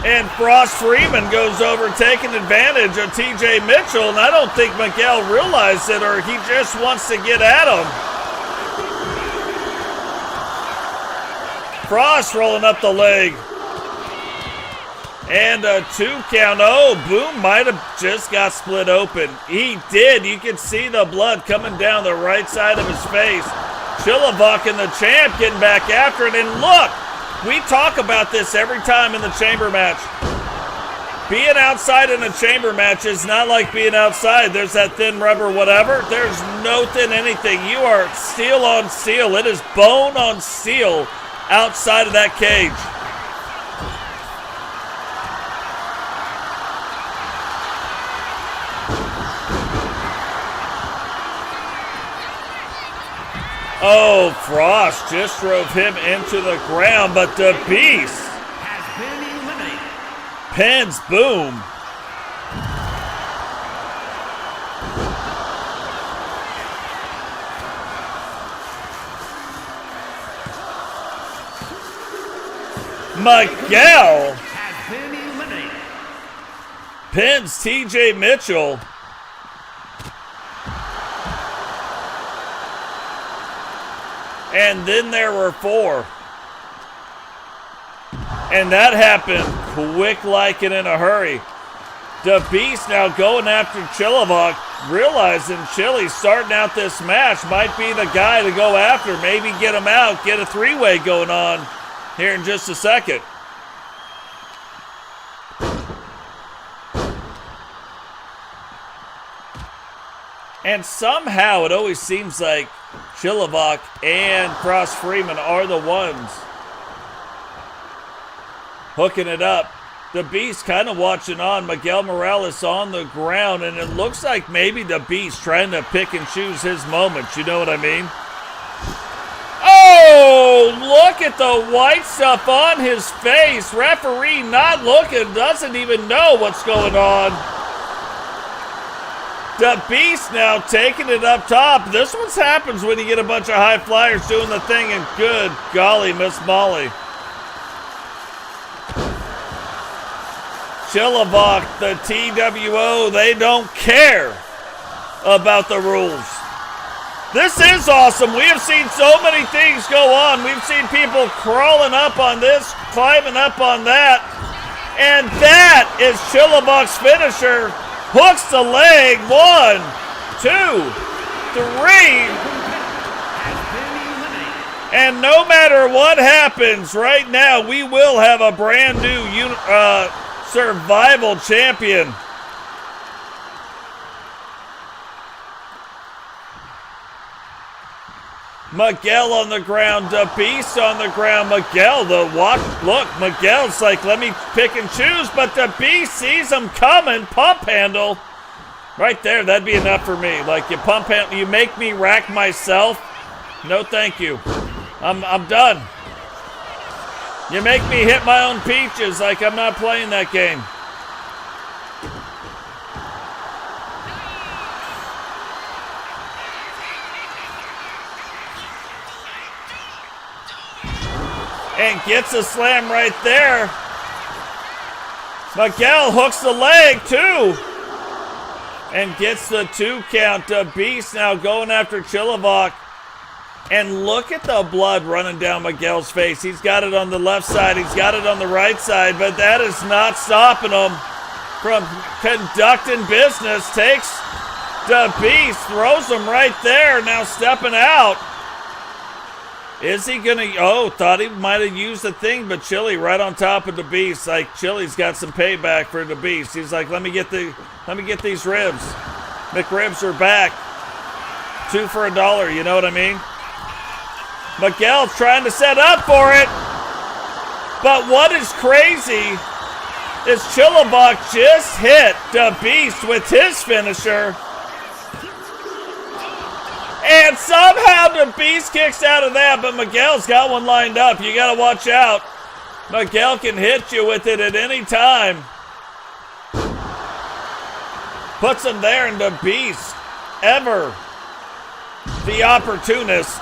[SPEAKER 1] And Frost Freeman goes over taking advantage of TJ Mitchell, and I don't think Miguel realized it, or he just wants to get at him. Frost rolling up the leg. And a 2 count. Oh, Boom might have just got split open. He did. You can see the blood coming down the right side of his face. Chilliwack and the champ getting back after it. And look, we talk about this every time in the chamber match. Being outside in a chamber match is not like being outside. There's that thin rubber whatever. There's no thin anything. You are steel on steel. It is bone on steel outside of that cage. Oh, Frost just drove him into the ground, but the Beast
[SPEAKER 2] Has been eliminated.
[SPEAKER 1] pins Boom. Miguel
[SPEAKER 2] Has been eliminated.
[SPEAKER 1] pins TJ Mitchell. And then there were 4. And that happened quick like and in a hurry. The Beast now going after Chilliwack, realizing Chili starting out this match might be the guy to go after. Maybe get him out, get a 3-way going on here in just a second. And somehow it always seems like Chilliwack and Cross Freeman are the ones hooking it up. The Beast kind of watching on. Miguel Morales on the ground, and it looks like maybe the Beast trying to pick and choose his moments. You know what I mean? Oh, look at the white stuff on his face. Referee not looking, doesn't even know what's going on. The Beast now taking it up top. This one happens when you get a bunch of high flyers doing the thing, and good golly, Miss Molly. Chilliwack, the TWO, they don't care about the rules. This is awesome. We have seen so many things go on. We've seen people crawling up on this, climbing up on that. And that is Chilliwack's finisher. Hooks the leg. 1, 2, 3. And no matter what happens right now, we will have a brand new survival champion. Miguel on the ground, the Beast on the ground. Miguel, look, Miguel's like, let me pick and choose, but the Beast sees him coming. Pump handle. Right there, that'd be enough for me. Like, you pump handle, you make me rack myself. No, thank you. I'm done. You make me hit my own peaches, like I'm not playing that game. And gets a slam right there. Miguel hooks the leg too. And gets the 2 count. The Beast now going after Chilliwack. And look at the blood running down Miguel's face. He's got it on the left side. He's got it on the right side. But that is not stopping him from conducting business. Takes the Beast. Throws him right there. Now stepping out. Is he gonna? Oh, thought he might have used the thing, but Chili right on top of the Beast. Like Chili's got some payback for the Beast. He's like, let me get these ribs. McRibs are back. 2 for $1. You know what I mean? Miguel's trying to set up for it. But what is crazy is Chilliwack just hit the Beast with his finisher. And somehow the Beast kicks out of that, but Miguel's got one lined up. You got to watch out. Miguel can hit you with it at any time. Puts him there, and the Beast, ever the opportunist.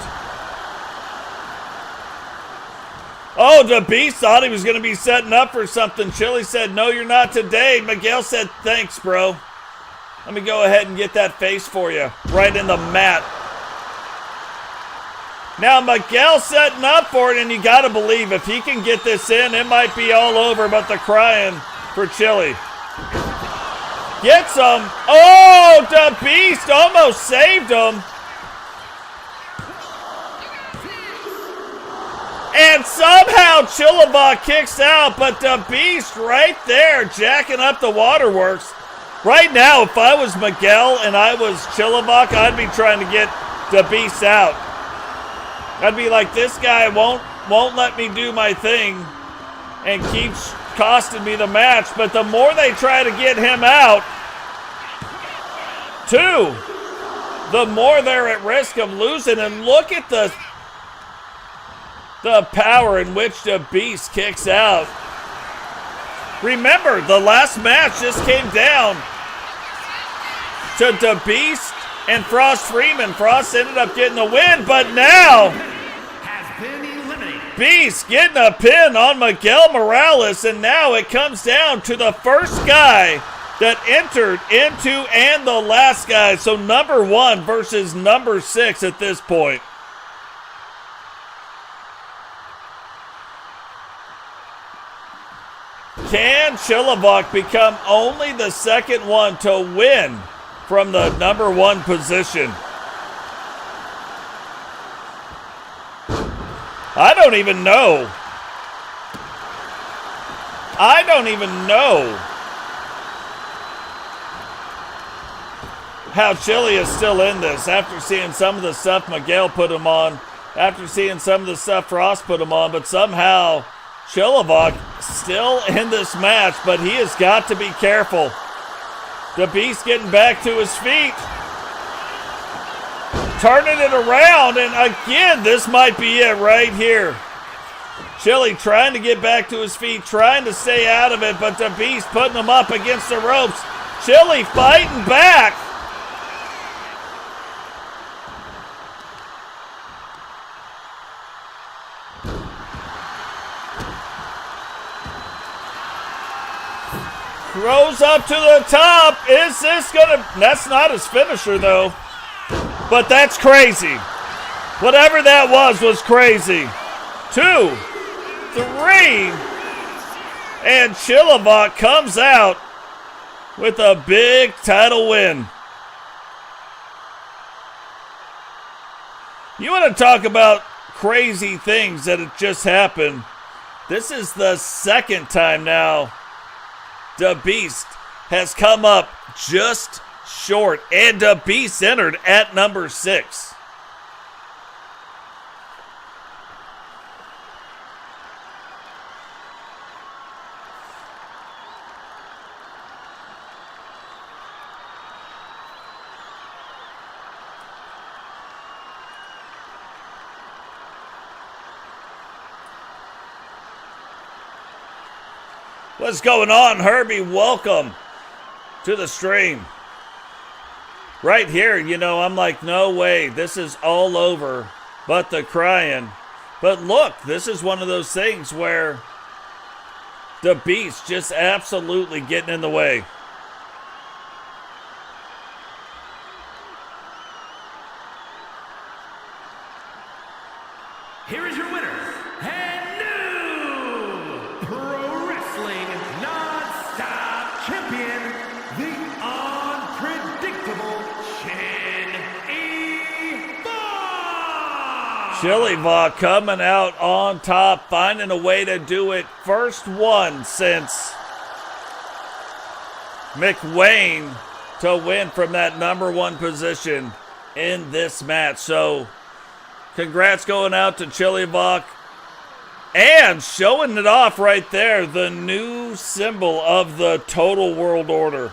[SPEAKER 1] Oh, the Beast thought he was going to be setting up for something. Chili said, no, you're not today. Miguel said, thanks, bro. Let me go ahead and get that face for you. Right in the mat. Now Miguel setting up for it, and you got to believe if he can get this in, it might be all over but the crying for Chili. Gets him. Oh, the Beast almost saved him. And somehow Chilliwack kicks out, but the Beast right there jacking up the waterworks. Right now, if I was Miguel and I was Chilliwack, I'd be trying to get the Beast out. I'd be like, this guy won't let me do my thing and keeps costing me the match. But the more they try to get him out, too, the more they're at risk of losing. And look at the power in which the Beast kicks out. Remember, the last match just came down to the Beast and Frost Freeman. Frost ended up getting the win, but now Beast getting a pin on Miguel Morales, and now it comes down to the first guy that entered into and the last guy. So number 1 versus number 6 at this point. Can Chilliwack become only the second one to win from the number 1 position? I don't even know. How Chili is still in this after seeing some of the stuff Miguel put him on, after seeing some of the stuff Frost put him on, but somehow Chilliwack still in this match, but he has got to be careful. The Beast getting back to his feet, turning it around, and again, this might be it right here. Chili trying to get back to his feet, trying to stay out of it, but the Beast putting him up against the ropes. Chili fighting back. Throws up to the top. Is this gonna... That's not his finisher, though. But that's crazy. Whatever that was crazy. 2, 3. And Chilliwack comes out with a big title win. You want to talk about crazy things that have just happened. This is the second time now the Beast has come up just short, and the Beast entered at number 6. What's going on, Herbie? Welcome to the stream. Right here, you know, I'm like, no way, this is all over but the crying. But look, this is one of those things where the Beast just absolutely getting in the way.
[SPEAKER 2] Here is your winner, and new Pro Wrestling Non-Stop Champion, the unpredictable
[SPEAKER 1] Chilliwack coming out on top, finding a way to do it. First one since McWayne to win from that number 1 position in this match. So congrats going out to Chilliwack, and showing it off right there, the new symbol of the Total World Order.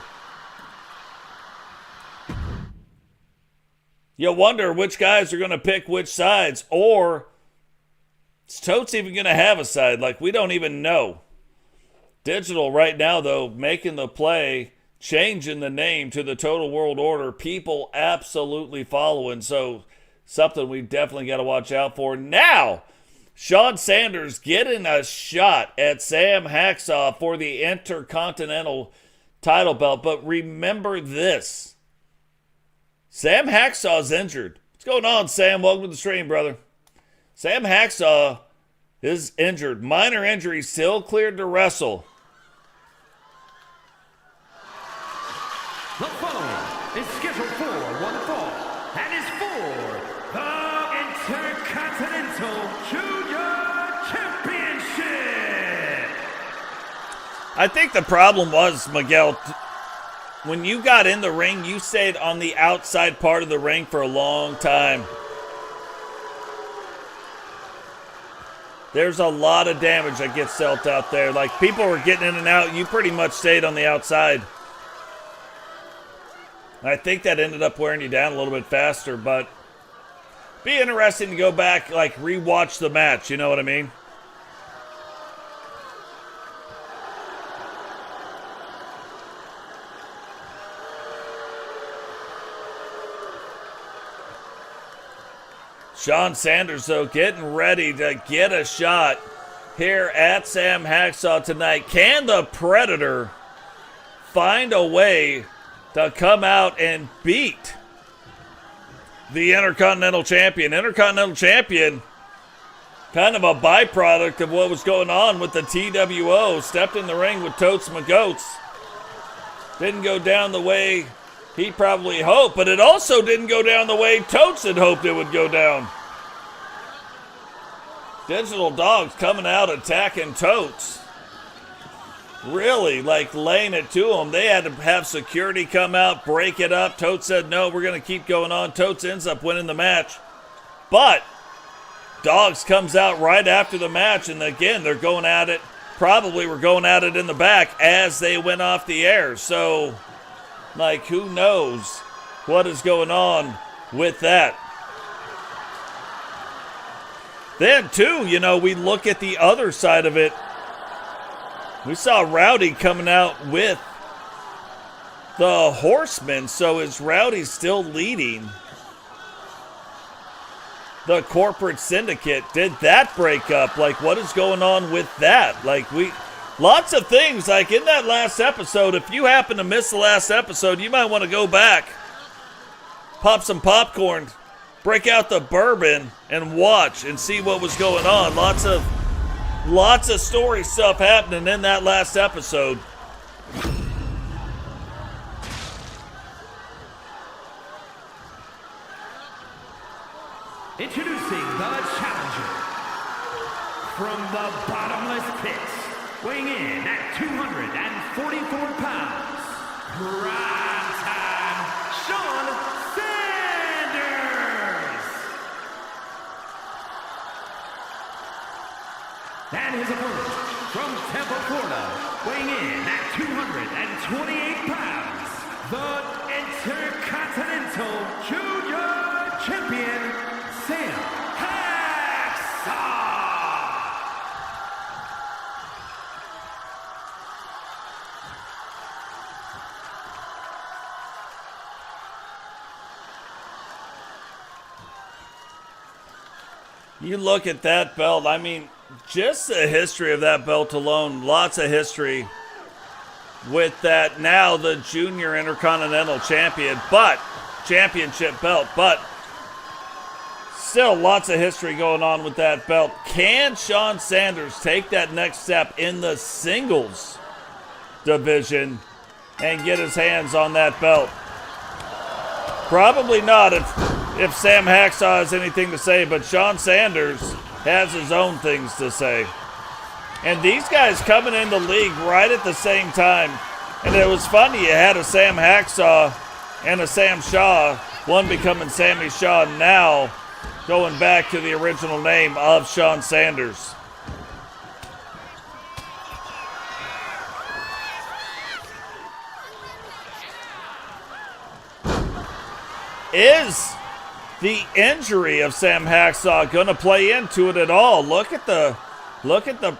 [SPEAKER 1] You wonder which guys are going to pick which sides, or is Totes even going to have a side? Like, we don't even know. Digital right now, though, making the play, changing the name to the Total World Order. People absolutely following, so something we definitely got to watch out for. Now, Sean Sanders getting a shot at Sam Hacksaw for the Intercontinental title belt. But remember this. Sam Hacksaw's injured. What's going on, Sam? Welcome to the stream, brother. Sam Hacksaw is injured. Minor injury, still cleared to wrestle.
[SPEAKER 2] The following is scheduled for one fall and is for the Intercontinental Junior
[SPEAKER 1] I think the problem was, Miguel, when you got in the ring, you stayed on the outside part of the ring for a long time. There's a lot of damage that gets dealt out there. Like, people were getting in and out. You pretty much stayed on the outside. I think that ended up wearing you down a little bit faster, but be interesting to go back, like, rewatch the match. You know what I mean? Shawn Sanders, though, getting ready to get a shot here at Sam Hacksaw tonight. Can the Predator find a way to come out and beat the Intercontinental Champion? Intercontinental Champion, kind of a byproduct of what was going on with the TWO. Stepped in the ring with Totes McGoats. Didn't go down the way he probably hoped, but it also didn't go down the way Totes had hoped it would go down. Digital Dogs coming out attacking Totes. Really, like, laying it to him. They had to have security come out, break it up. Totes said, no, we're going to keep going on. Totes ends up winning the match. But Dogs comes out right after the match, and again, they're going at it. Probably were going at it in the back as they went off the air. So, like, who knows what is going on with that. Then, too, you know, we look at the other side of it. We saw Rowdy coming out with the Horsemen. So is Rowdy still leading the corporate syndicate? Did that break up? Like, what is going on with that? Like, lots of things. Like, in that last episode, if you happen to miss the last episode, you might want to go back, pop some popcorn, break out the bourbon, and watch and see what was going on. Lots of story stuff happening in that last episode.
[SPEAKER 2] Introducing the challenger from the bottomless pits, weighing in at 244 pounds, prime time, Shawn Sanders. And his opponent from Tampa, Florida, weighing in at 228 pounds, the Intercontinental Junior Champion, Sam Hacksaw.
[SPEAKER 1] You look at that belt, I mean, just the history of that belt alone, lots of history with that. Now the Junior Intercontinental Champion, but championship belt, but still lots of history going on with that belt. Can Shawn Sanders take that next step in the singles division and get his hands on that belt? Probably not if Sam Hacksaw has anything to say, but Shawn Sanders has his own things to say. And these guys coming in the league right at the same time. And it was funny, you had a Sam Hacksaw and a Sam Shaw, one becoming Sammy Shaw, now going back to the original name of Shawn Sanders. Is the injury of Sam Hacksaw going to play into it at all? Look at the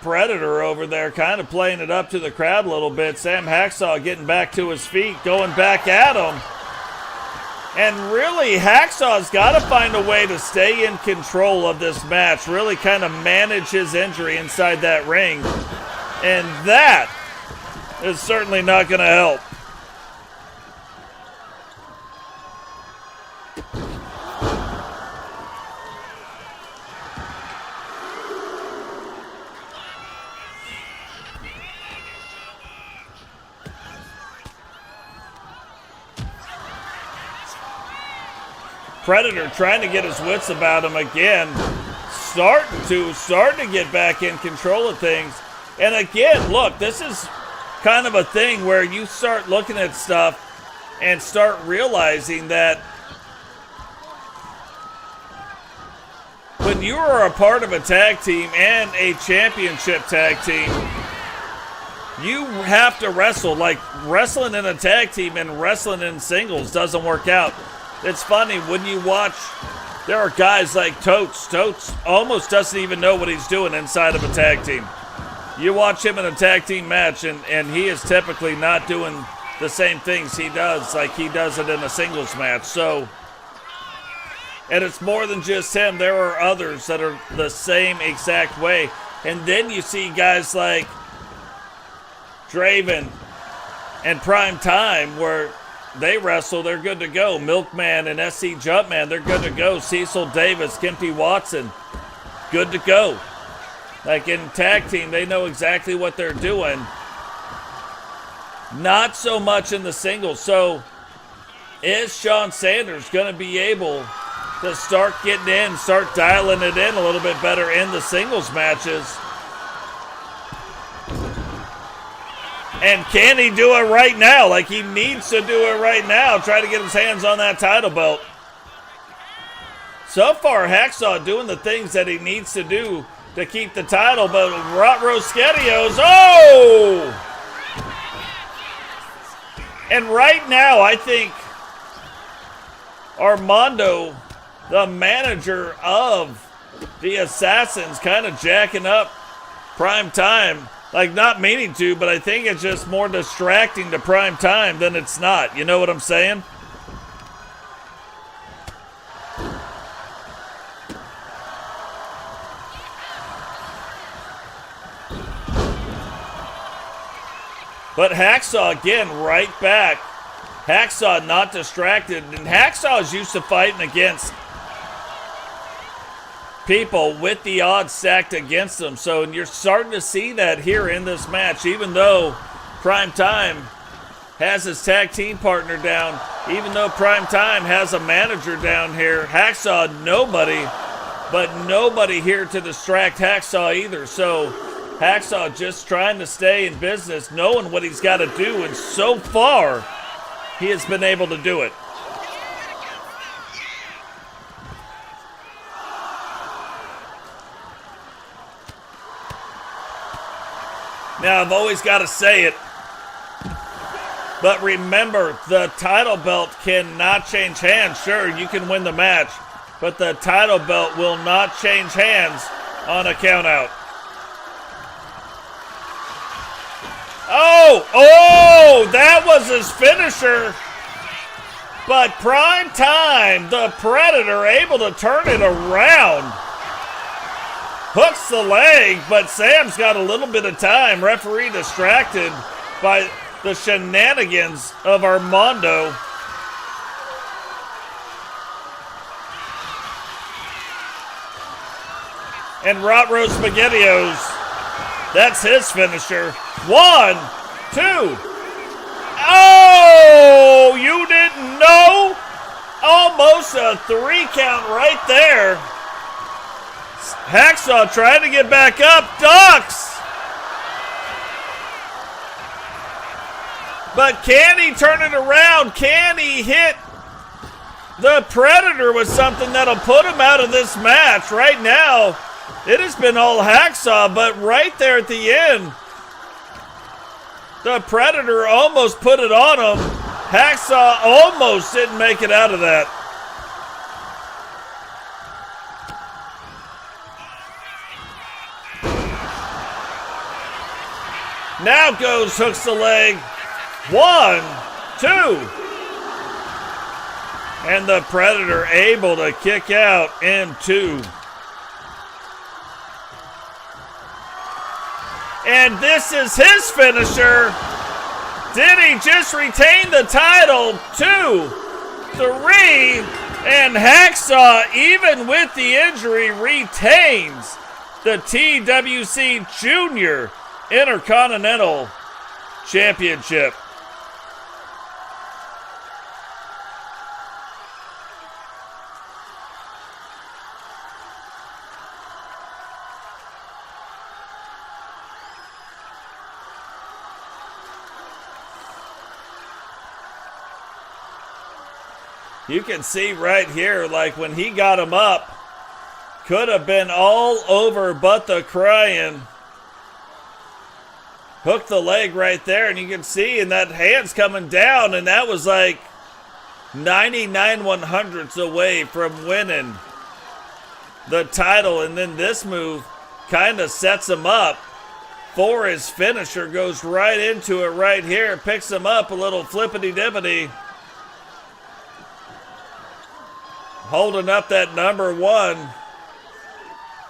[SPEAKER 1] Predator over there, kind of playing it up to the crowd a little bit. Sam Hacksaw getting back to his feet, going back at him. And really, Hacksaw's got to find a way to stay in control of this match, really kind of manage his injury inside that ring. And that is certainly not going to help. Predator trying to get his wits about him again, starting to get back in control of things. And again, look, this is kind of a thing where you start looking at stuff and start realizing that when you are a part of a tag team and a championship tag team, you have to wrestle. Like, wrestling in a tag team and wrestling in singles doesn't work out. It's funny when you watch, there are guys like Totes. Totes almost doesn't even know what he's doing inside of a tag team. You watch him in a tag team match, and he is typically not doing the same things he does like he does it in a singles match. So, and it's more than just him. There are others that are the same exact way. And then you see guys like Draven and Prime Time where they wrestle, they're good to go. Milkman and SC Jumpman, they're good to go. Cecil Davis, Kempy Watson, good to go. Like, in tag team, they know exactly what they're doing. Not so much in the singles. So, is Sean Sanders going to be able to start getting in, start dialing it in a little bit better in the singles matches? And can he do it right now? Like, he needs to do it right now. Try to get his hands on that title belt. So far, Hacksaw doing the things that he needs to do to keep the title, but Rosquetios, oh! And right now, I think Armando, the manager of the Assassins, kind of jacking up Prime Time. Like, not meaning to, but I think it's just more distracting to Prime Time than it's not. You know what I'm saying? But Hacksaw, again, right back. Hacksaw not distracted. And Hacksaw is used to fighting against people with the odds stacked against them. So, and you're starting to see that here in this match. Even though Prime Time has his tag team partner down, even though Prime Time has a manager down here, Hacksaw, nobody here to distract Hacksaw either. So, Hacksaw just trying to stay in business, knowing what he's got to do, and so far, he has been able to do it. Now, I've always got to say it, but remember, the title belt cannot change hands. Sure, you can win the match, but the title belt will not change hands on a countout. Oh, that was his finisher. But Prime Time, the Predator, able to turn it around. Hooks the leg, but Sam's got a little bit of time. Referee distracted by the shenanigans of Armando. And Rotro SpaghettiOs, that's his finisher. 1, 2. Oh, you didn't know? Almost a 3 count right there. Hacksaw trying to get back up, ducks. But can he turn it around? Can he hit the Predator with something that'll put him out of this match? Right now, it has been all Hacksaw, but right there at the end, the Predator almost put it on him. Hacksaw almost didn't make it out of that. Now goes, hooks the leg. 1, 2. And the Predator able to kick out in 2. And this is his finisher. Did he just retain the title? 2, 3, and Hacksaw, even with the injury, retains the TWC Junior Intercontinental Championship. You can see right here, like when he got him up, could have been all over but the crying. Hooked the leg right there, and you can see, and that hand's coming down, and that was like 99/100ths away from winning the title. And then this move kind of sets him up for his finisher. Goes right into it right here, picks him up, a little flippity-dippity. Holding up that number 1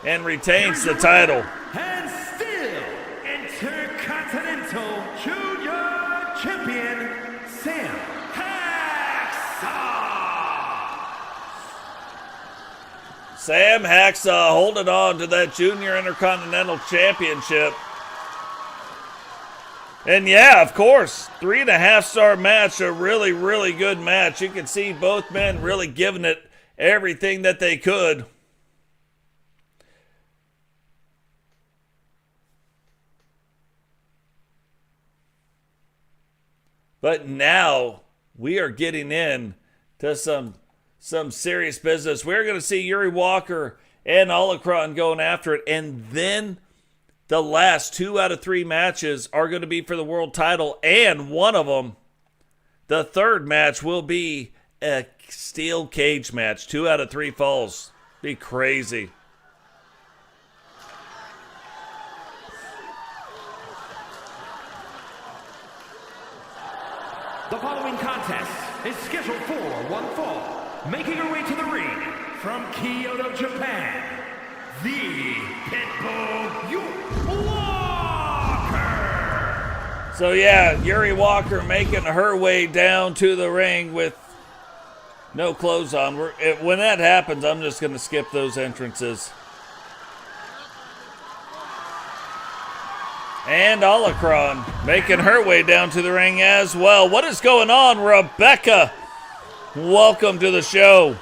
[SPEAKER 1] and retains the title.
[SPEAKER 2] And still Intercontinental Junior Champion, Sam Hacksaw.
[SPEAKER 1] Sam Hacksaw holding on to that Junior Intercontinental Championship. And yeah, of course, 3.5-star match, a really, really good match. You can see both men really giving it everything that they could. But now we are getting in to some serious business. We're going to see Yuri Walker and Olakron going after it. And then the last 2 out of 3 matches are going to be for the world title. And one of them, the third match, will be a steel cage match. 2 out of 3 falls. Be crazy.
[SPEAKER 2] The following contest is scheduled for one fall. Making her way to the ring from Kyoto, Japan, the Pitbull Walker.
[SPEAKER 1] So yeah, Yuri Walker making her way down to the ring with no clothes on. When that happens, I'm just going to skip those entrances. And Olakron making her way down to the ring as well. What is going on, Rebecca? Welcome to the show.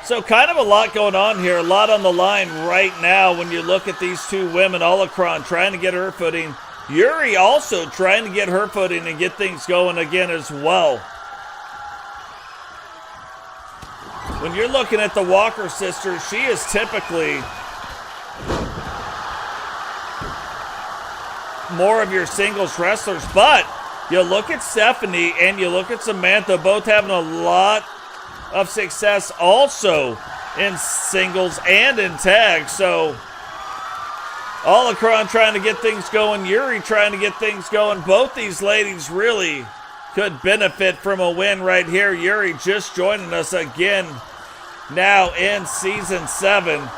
[SPEAKER 1] So kind of a lot going on here, a lot on the line right now when you look at these 2 women. Olakron trying to get her footing. Yuri also trying to get her footing and get things going again as well. When you're looking at the Walker sisters, she is typically more of your singles wrestlers. But you look at Stephanie and you look at Samantha, both having a lot of success also in singles and in tag. So Olakron trying to get things going, Yuri trying to get things going. Both these ladies really could benefit from a win right here. Yuri just joining us again now in season 7.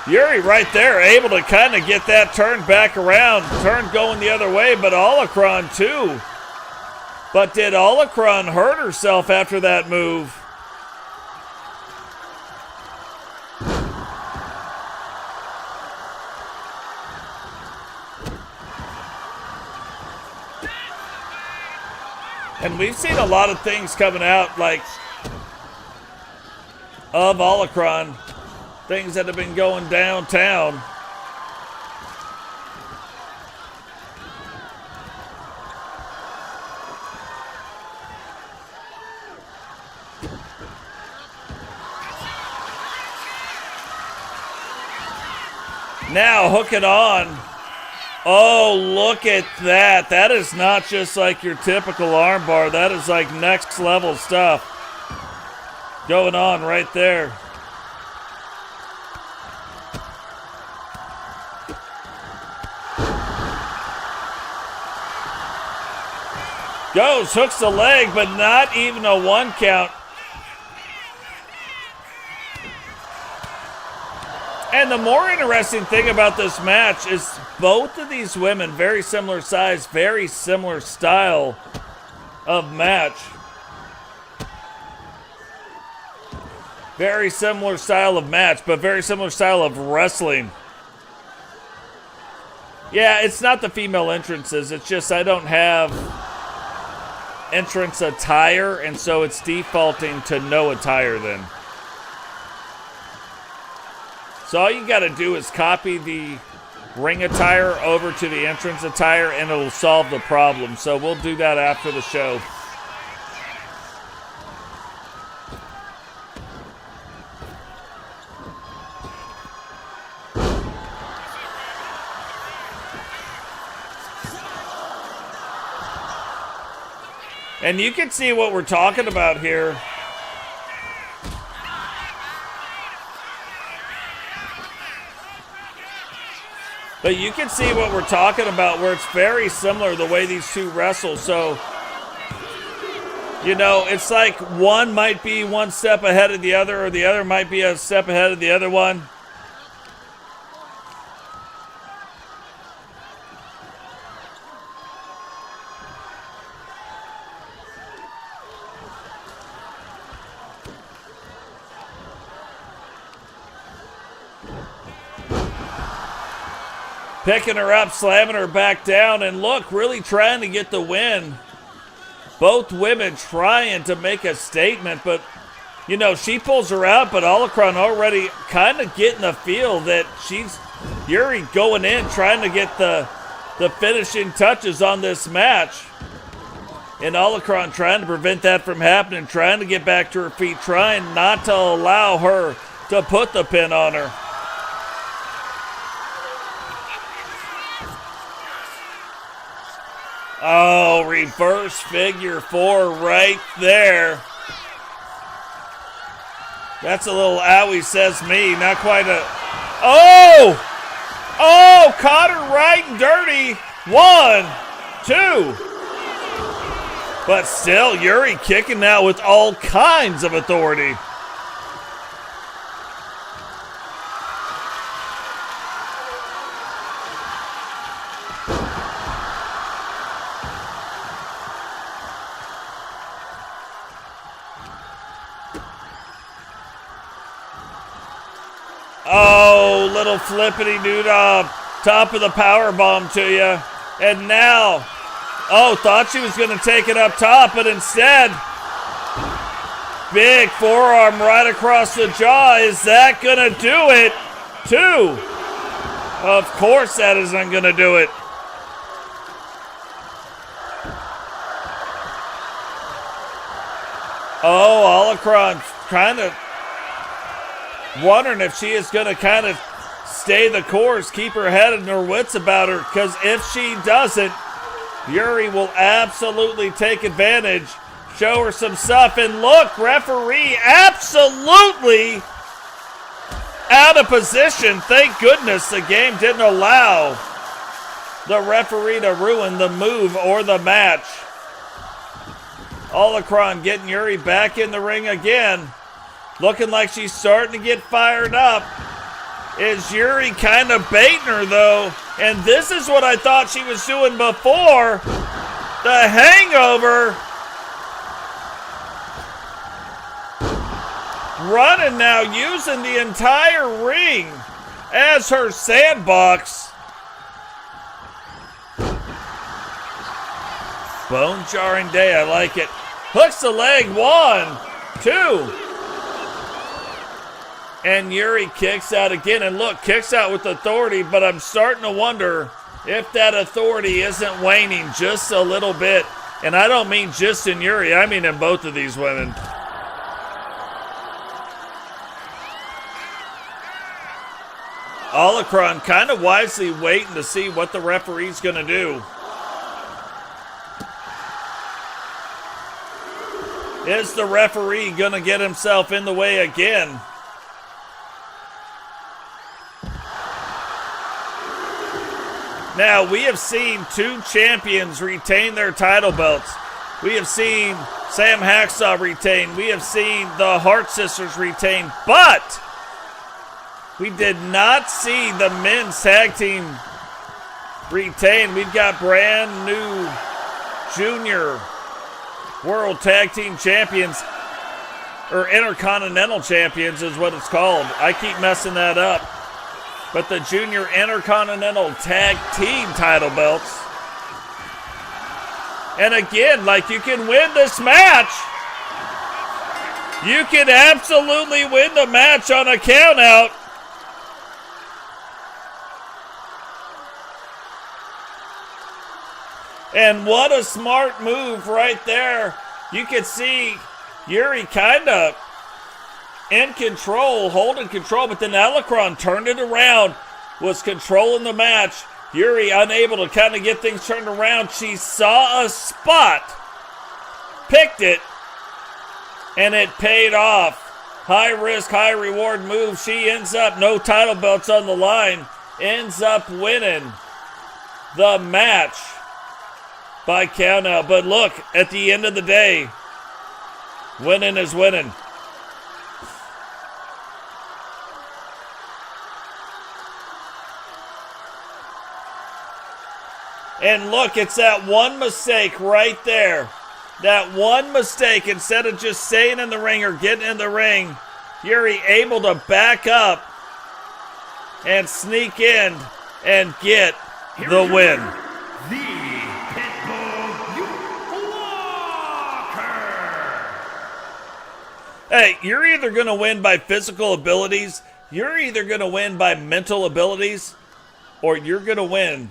[SPEAKER 1] Yuri right there able to kind of get that turned back around, turn going the other way, but Olakron too. But did Olakron hurt herself after that move? And we've seen a lot of things coming out, like, of Olakron. Things that have been going downtown. Now hooking on. Oh, look at that. That is not just like your typical armbar. That is like next level stuff going on right there. Goes, hooks the leg, but not even a 1 count. And the more interesting thing about this match is both of these women, very similar size, very similar style of match. Very similar style of match, but very similar style of wrestling. Yeah, it's not the female entrances. It's just I don't have entrance attire, and so it's defaulting to no attire then. So all you got to do is copy the ring attire over to the entrance attire, and it'll solve the problem. So we'll do that after the show. And you can see what we're talking about here. But you can see what we're talking about, where it's very similar the way these two wrestle. So, you know, it's like one might be one step ahead of the other, or the other might be a step ahead of the other one. Picking her up, slamming her back down, and look, really trying to get the win. Both women trying to make a statement, but, you know, she pulls her out, but Holocron already kind of getting the feel that she's, Yuri going in, trying to get the finishing touches on this match. And Holocron trying to prevent that from happening, trying to get back to her feet, trying not to allow her to put the pin on her. Oh, reverse figure four right there. That's a little owie, says me. Not quite a... Oh! Oh, caught her right and dirty. 1, 2. But still, Yuri kicking out with all kinds of authority. Oh, little flippity-dood top of the power bomb to you. And now, oh, thought she was going to take it up top, but instead, big forearm right across the jaw. Is that going to do it? 2. Of course that isn't going to do it. Oh, Holocron kind of wondering if she is going to kind of stay the course, keep her head and her wits about her, because if she doesn't, Yuri will absolutely take advantage, show her some stuff, and look, referee absolutely out of position. Thank goodness the game didn't allow the referee to ruin the move or the match. Holocron getting Yuri back in the ring again. Looking like she's starting to get fired up. Is Yuri kind of baiting her, though? And this is what I thought she was doing before. The hangover. Running now, using the entire ring as her sandbox. Bone jarring day, I like it. Hooks the leg, 1, 2. And Yuri kicks out again, and look, kicks out with authority, but I'm starting to wonder if that authority isn't waning just a little bit. And I don't mean just in Yuri, I mean in both of these women. Holocron kind of wisely waiting to see what the referee's going to do. Is the referee going to get himself in the way again? Now, we have seen 2 champions retain their title belts. We have seen Sam Hacksaw retain. We have seen the Hart Sisters retain. But we did not see the men's tag team retain. We've got brand new junior world tag team champions, or intercontinental champions is what it's called. I keep messing that up. But the Junior Intercontinental Tag Team title belts. And again, like, you can win this match. You can absolutely win the match on a countout. And what a smart move right there. You could see Yuri kind of in control, holding control, but then Alacron turned it around, was controlling the match. Yuri unable to kind of get things turned around. She saw a spot, picked it, and it paid off. High risk, high reward move. She ends up, no title belts on the line, ends up winning the match by count out. But look, at the end of the day, winning is winning. And look, it's that one mistake right there. That one mistake, instead of just staying in the ring or getting in the ring, Yuri able to back up and sneak in and get the win.
[SPEAKER 2] The Pitbull Walker.
[SPEAKER 1] Hey, you're either going to win by physical abilities, you're either going to win by mental abilities, or you're going to win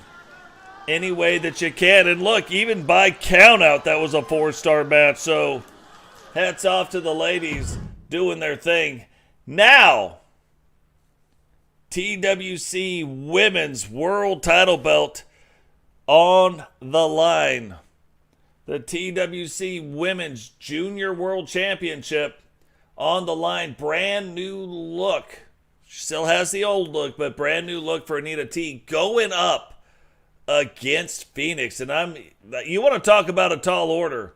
[SPEAKER 1] any way that you can. And look, even by count out, that was a 4-star match. So hats off to the ladies doing their thing. Now, TWC Women's World Title Belt on the line. The TWC Women's Junior World Championship on the line. Brand new look. She still has the old look, but brand new look for Anita T. Going up against Phoenix. And you want to talk about a tall order.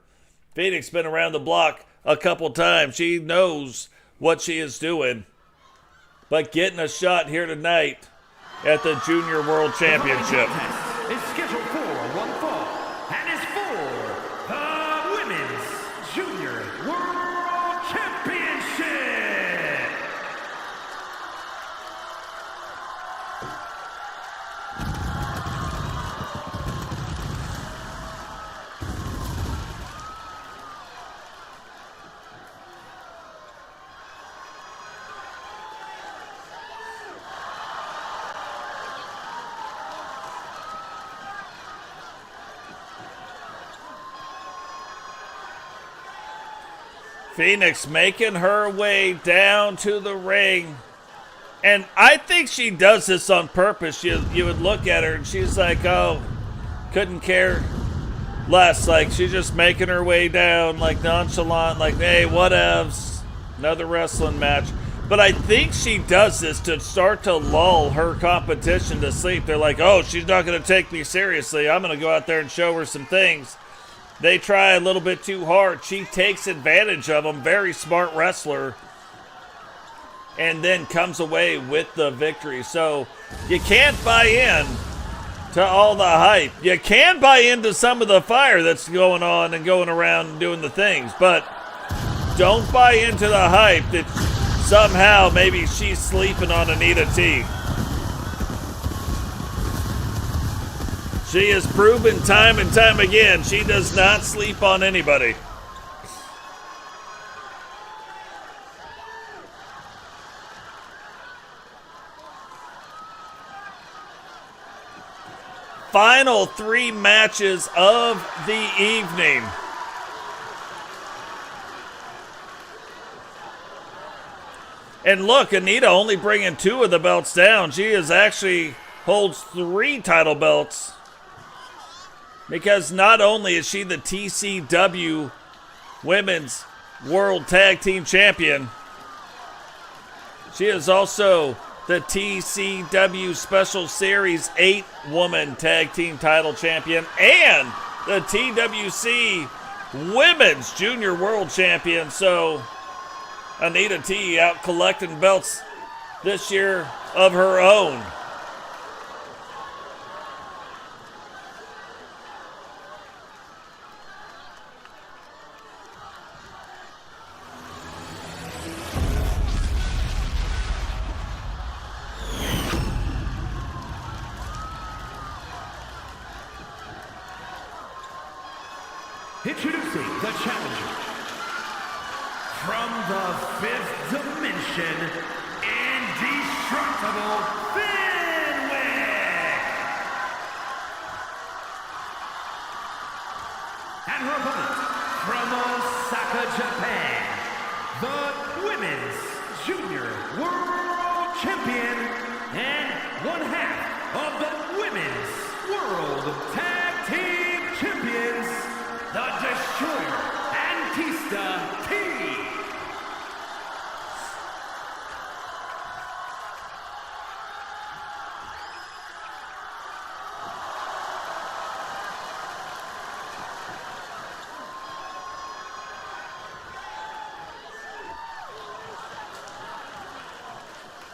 [SPEAKER 1] Phoenix been around the block a couple times. She knows what she is doing. But getting a shot here tonight at the Junior World Championship.
[SPEAKER 2] Is scheduled for one fall and is for the Women's Junior World Championship.
[SPEAKER 1] Phoenix making her way down to the ring. And I think she does this on purpose. You would look at her and she's like, oh, couldn't care less. Like, she's just making her way down, like nonchalant, like, hey, whatevs. Another wrestling match. But I think she does this to start to lull her competition to sleep. They're like, oh, she's not going to take me seriously. I'm going to go out there and show her some things. They try a little bit too hard. She takes advantage of them. Very smart wrestler. And then comes away with the victory. So you can't buy in to all the hype. You can buy into some of the fire that's going on and going around and doing the things. But don't buy into the hype that somehow maybe she's sleeping on Anita T. She has proven time and time again she does not sleep on anybody. Final 3 matches of the evening. And look, Anita only bringing 2 of the belts down. She actually holds 3 title belts. Because not only is she the TCW Women's World Tag Team Champion, she is also the TCW Special Series 8-Woman Tag Team Title Champion and the TWC Women's Junior World Champion. So Anita T out collecting belts this year of her own.
[SPEAKER 2] Introducing the challenger from the 5th dimension, indestructible Fenwick. And her opponent from Osaka, Japan, the Women's Junior World Champion and one half of the Women's World Tag Team Champions, the Destroyer, Antista T.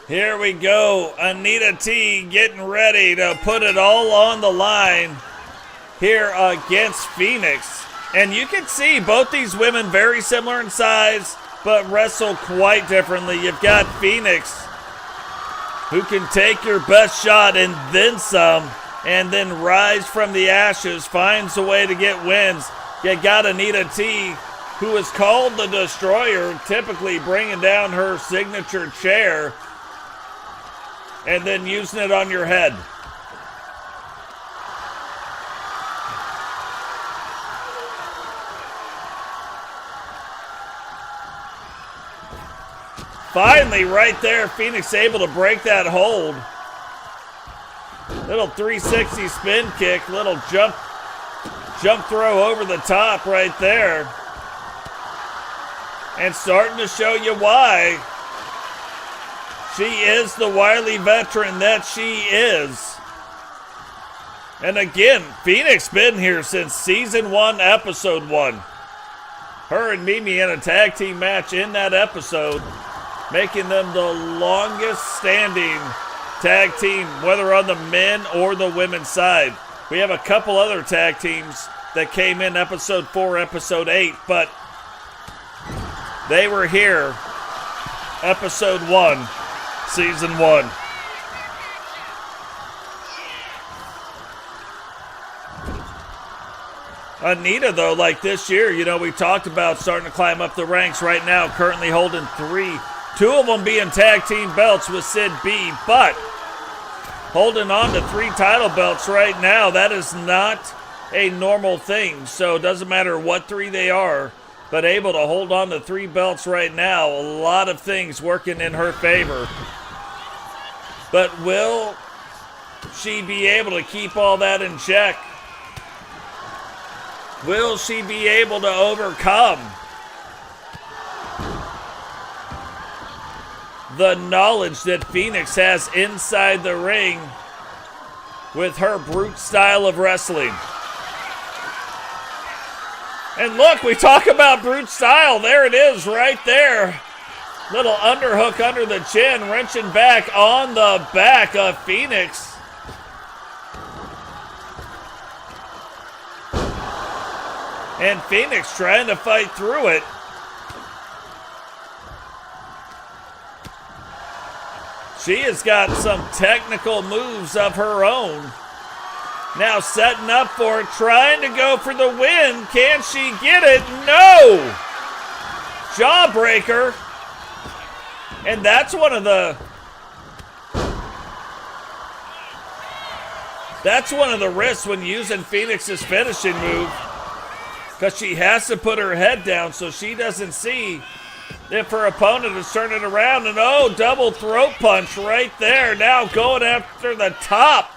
[SPEAKER 1] Here we go. Anita T getting ready to put it all on the line here against Phoenix. And you can see both these women very similar in size, but wrestle quite differently. You've got Phoenix, who can take your best shot and then some, and then rise from the ashes, finds a way to get wins. You got Anita T, who is called the Destroyer, typically bringing down her signature chair and then using it on your head. Finally, right there, Phoenix able to break that hold. Little 360 spin kick, little jump throw over the top right there. And starting to show you why. She is the wily veteran that she is. And again, Phoenix been here since season 1, episode 1. Her and Mimi in a tag team match in that episode, making them the longest standing tag team, whether on the men or the women's side. We have a couple other tag teams that came in episode 4, episode 8, but they were here episode 1. Season 1. Anita, though, like this year, you know, we talked about starting to climb up the ranks right now, currently holding 3. 2 of them being tag team belts with Sid B, but holding on to 3 title belts right now, that is not a normal thing. So it doesn't matter what 3 they are, but able to hold on to 3 belts right now, a lot of things working in her favor. But will she be able to keep all that in check? Will she be able to overcome the knowledge that Phoenix has inside the ring with her brute style of wrestling? And look, we talk about brute style. There it is right there. Little underhook under the chin, wrenching back on the back of Phoenix. And Phoenix trying to fight through it. She has got some technical moves of her own. Now setting up for it, trying to go for the win. Can she get it? No! Jawbreaker. And that's one of the risks when using Phoenix's finishing move, because she has to put her head down so she doesn't see if her opponent is turning around. And oh, double throat punch right there. Now going after the top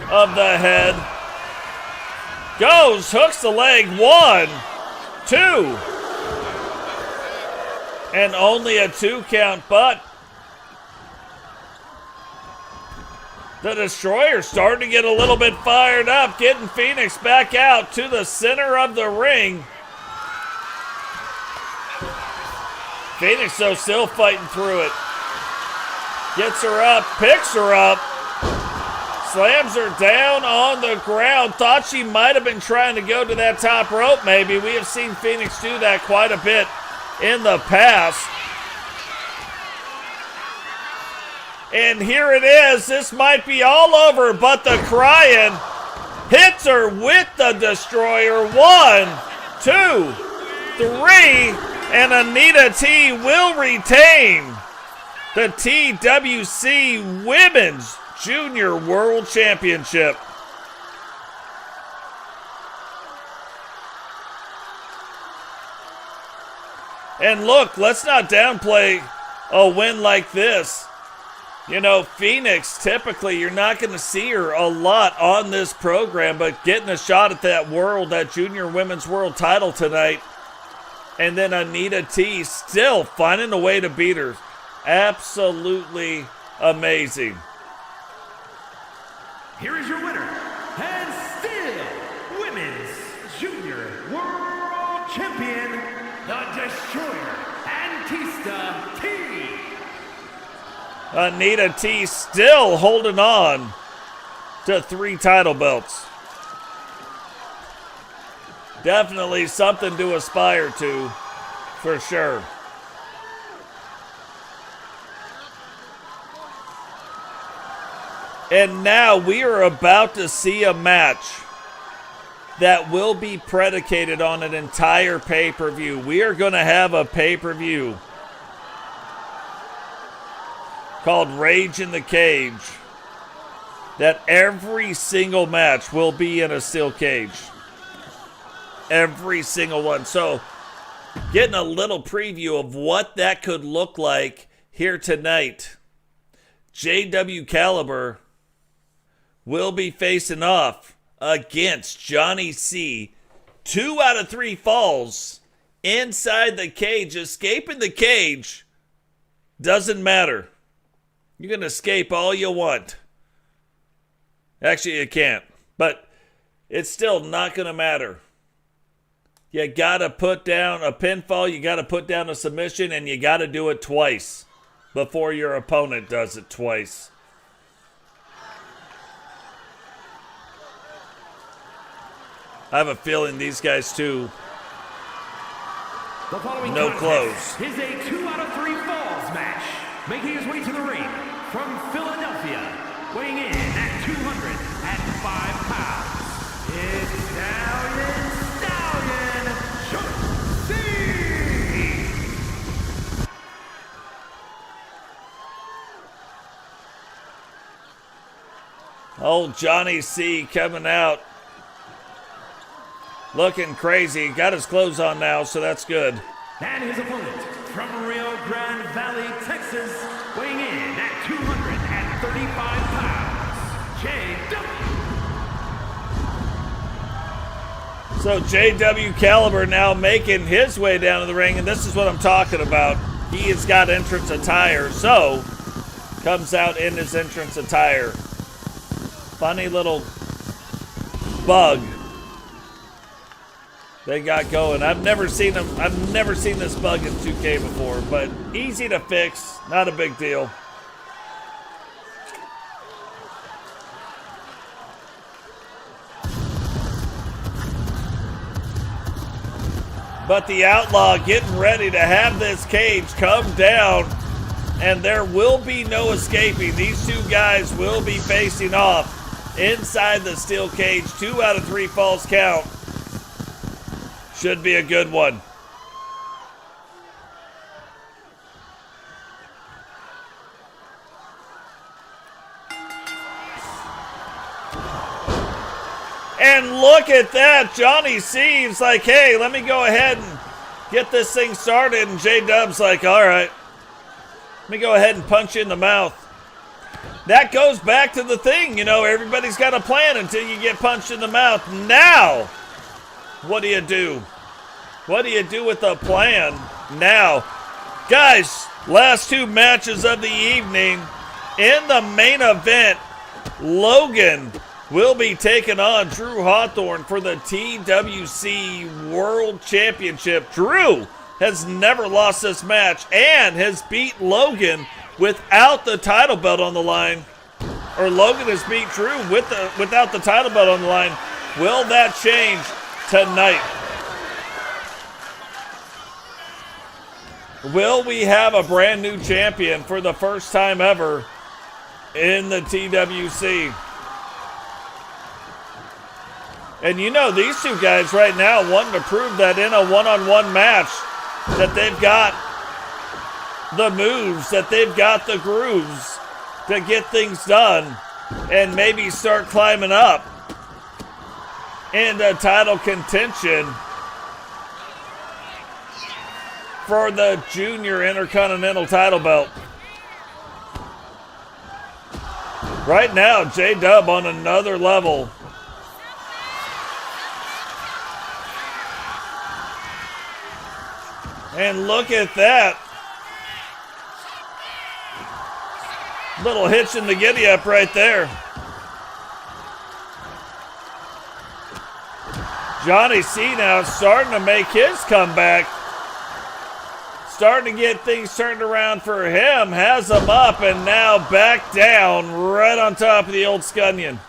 [SPEAKER 1] of the head. Goes, hooks the leg. 1, 2. And only a 2 count, but the Destroyer starting to get a little bit fired up, getting Phoenix back out to the center of the ring. Phoenix, though, still fighting through it. Gets her up, picks her up, slams her down on the ground. Thought she might have been trying to go to that top rope, maybe. We have seen Phoenix do that quite a bit in the past. And here it is. This might be all over, but the crying hits her with the Destroyer. 1, 2, 3, and Anita T will retain the TWC Women's Junior World Championship. And look, let's not downplay a win like this. You know, Phoenix, typically you're not going to see her a lot on this program, but getting a shot at that junior women's world title tonight. And then Anita T still finding a way to beat her. Absolutely amazing.
[SPEAKER 2] Here is your winner, and still Women's Junior World Champion, the Destroyer, Antista T.
[SPEAKER 1] Anita T still holding on to 3 title belts. Definitely something to aspire to, for sure. And now we are about to see a match that will be predicated on an entire pay-per-view. We are going to have a pay-per-view called Rage in the Cage, that every single match will be in a steel cage. Every single one. So, getting a little preview of what that could look like here tonight. JW Caliber will be facing off against Johnny C. 2 out of 3 falls inside the cage. Escaping the cage doesn't matter. You can escape all you want. Actually, you can't. But it's still not going to matter. You got to put down a pinfall, you got to put down a submission, and you got to do it twice before your opponent does it twice. I have a feeling these guys, too,
[SPEAKER 2] The following
[SPEAKER 1] no
[SPEAKER 2] contest
[SPEAKER 1] clothes.
[SPEAKER 2] is a 2 out of 3 falls match. Making his way to the ring from Philadelphia, weighing in at 205 pounds, is Stallion Johnny C.
[SPEAKER 1] Old Johnny C coming out looking crazy. Got his clothes on now, so that's good.
[SPEAKER 2] And his opponent from Rio Grande Valley, Texas, weighing in at 235 pounds, JW.
[SPEAKER 1] So JW Caliber now making his way down to the ring, and this is what I'm talking about. He has got entrance attire, so comes out in his entrance attire. Funny little bug they got going. I've never seen this bug in 2K before, but easy to fix, not a big deal. But the Outlaw getting ready to have this cage come down, and there will be no escaping. These 2 guys will be facing off inside the steel cage. 2 out of 3 falls count. Should be a good one. And look at that. Johnny C's like, hey, let me go ahead and get this thing started. And J-Dub's like, all right, let me go ahead and punch you in the mouth. That goes back to the thing, you know, everybody's got a plan until you get punched in the mouth. Now, what do you do? What do you do with a plan now? Guys, last 2 matches of the evening. In the main event, Logan will be taking on Drew Hawthorne for the TWC World Championship. Drew has never lost this match and has beat Logan without the title belt on the line. Or Logan has beat Drew without the title belt on the line. Will that change tonight? Will we have a brand new champion for the first time ever in the TWC? And you know, these 2 guys right now wanting to prove that in a one-on-one match that they've got the moves, that they've got the grooves to get things done and maybe start climbing up into title contention for the Junior Intercontinental title belt. Right now, J-Dub on another level. And look at that. Little hitch in the giddy up right there. Johnny C now starting to make his comeback. Starting to get things turned around for him. Has him up and now back down right on top of the old Scunion.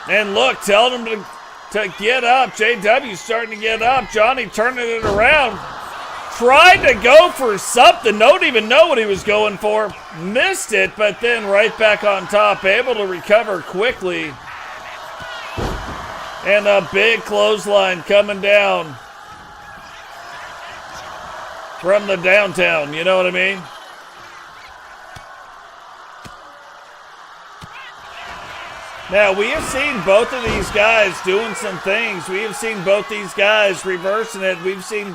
[SPEAKER 1] And look, telling him to get up. JW starting to get up. Johnny turning it around. Tried to go for something. Don't even know what he was going for. Missed it, but then right back on top. Able to recover quickly. And a big clothesline coming down from the downtown. You know what I mean? Now, we have seen both of these guys doing some things. We have seen both these guys reversing it. We've seen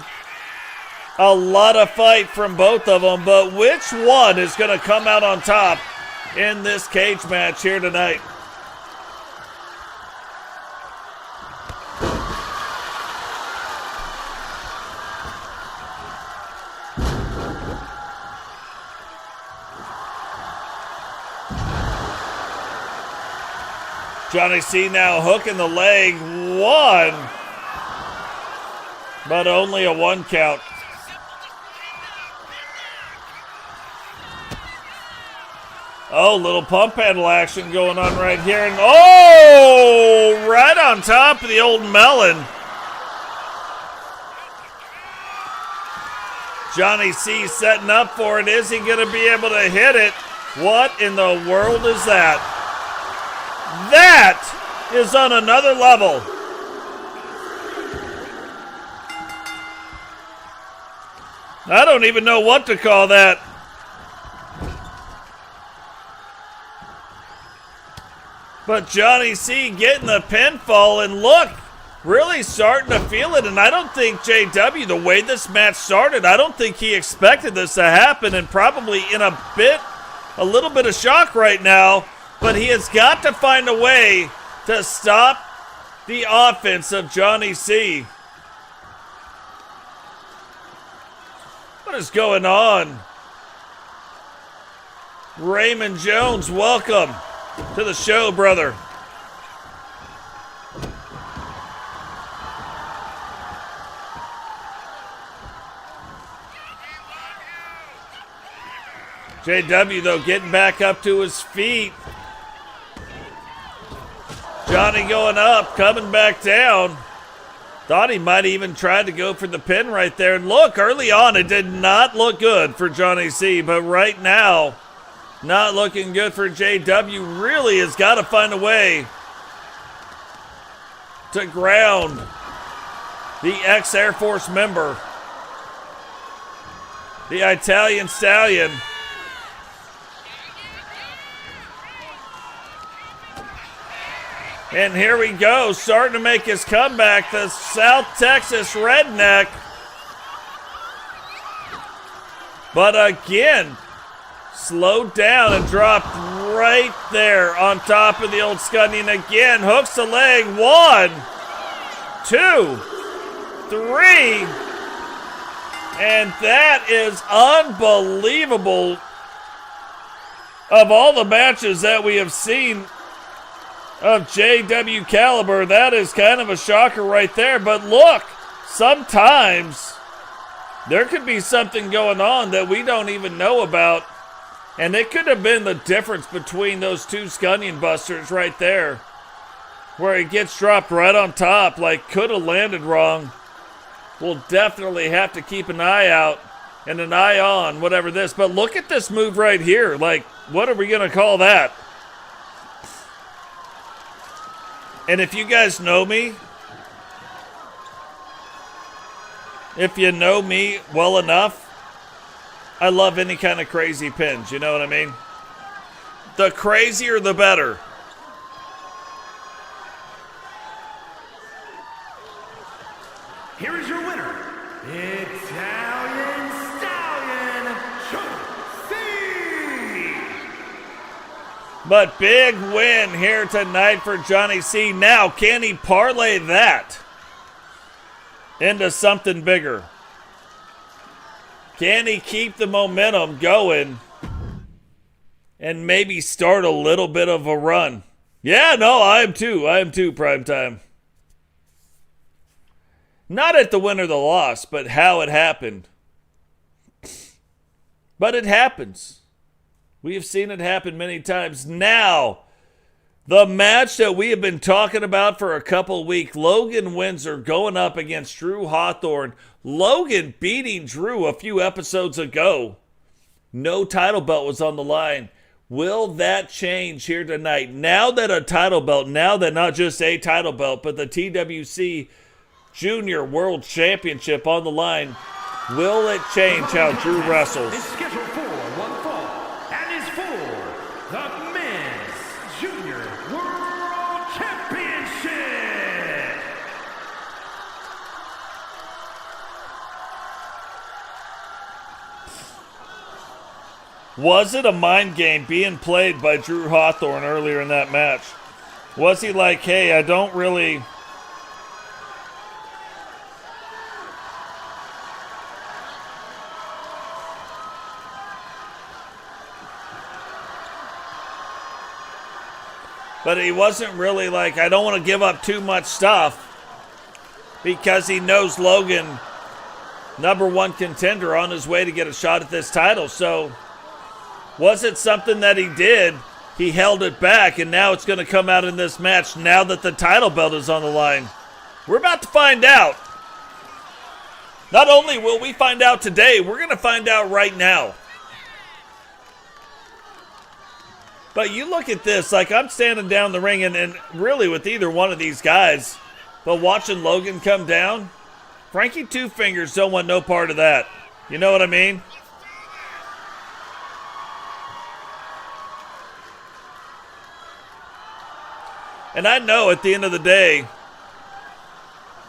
[SPEAKER 1] a lot of fight from both of them. But which one is going to come out on top in this cage match here tonight? Johnny C now hooking the leg. One. But only a 1 count. Oh, little pump handle action going on right here. And oh, right on top of the old melon. Johnny C setting up for it. Is he going to be able to hit it? What in the world is that? That is on another level. I don't even know what to call that. But Johnny C getting the pinfall, and look, really starting to feel it. And I don't think JW, the way this match started, I don't think he expected this to happen, and probably in a little bit of shock right now. But he has got to find a way to stop the offense of Johnny C. What is going on? Raymond Jones, welcome to the show, brother. JW, though, getting back up to his feet. Johnny going up, coming back down. Thought he might even try to go for the pin right there. And look, early on, it did not look good for Johnny C. But right now, not looking good for JW. Really has got to find a way to ground the ex-Air Force member, the Italian Stallion. And here we go, starting to make his comeback, the South Texas Redneck. But again, slowed down and dropped right there on top of the old Scunion again. Hooks the leg, 1, 2, 3. And that is unbelievable. Of all the matches that we have seen of JW caliber, that is kind of a shocker right there. But look, sometimes there could be something going on that we don't even know about, and it could have been the difference between those two Scunion busters right there, where it gets dropped right on top, like could have landed wrong. We'll definitely have to keep an eye out and an eye on whatever this. But look at this move right here. Like, what are we going to call that? And if you guys know me, if you know me well enough, I love any kind of crazy pins. You know what I mean? The crazier, the better.
[SPEAKER 2] Here is your winner, Italian Stallion, Johnny C.
[SPEAKER 1] But big win here tonight for Johnny C. Now, can he parlay that into something bigger? Can he keep the momentum going and maybe start a little bit of a run? Yeah, no, I am too, Primetime. Not at the win or the loss, but how it happened. But it happens. We have seen it happen many times. Now, the match that we have been talking about for a couple weeks, Logan Windsor going up against Drew Hawthorne. Logan beating Drew a few episodes ago. No title belt was on the line. Will that change here tonight? Now that a title belt, now that not just a title belt, but the TWC Junior World Championship on the line, will it change how Drew wrestles?
[SPEAKER 2] Is scheduled for one fall and is for the Men's Junior World Championship.
[SPEAKER 1] Was it a mind game being played by Drew Hawthorne earlier in that match? Was he like, hey, I don't really... But he wasn't really like, I don't want to give up too much stuff, because he knows Logan, #1 contender, on his way to get a shot at this title. So was it something that he did? He held it back, and now it's going to come out in this match now that the title belt is on the line. We're about to find out. Not only will we find out today, we're going to find out right now. But you look at this, like I'm standing down the ring and really with either one of these guys, but watching Logan come down, Frankie Two Fingers don't want no part of that. You know what I mean? And I know at the end of the day,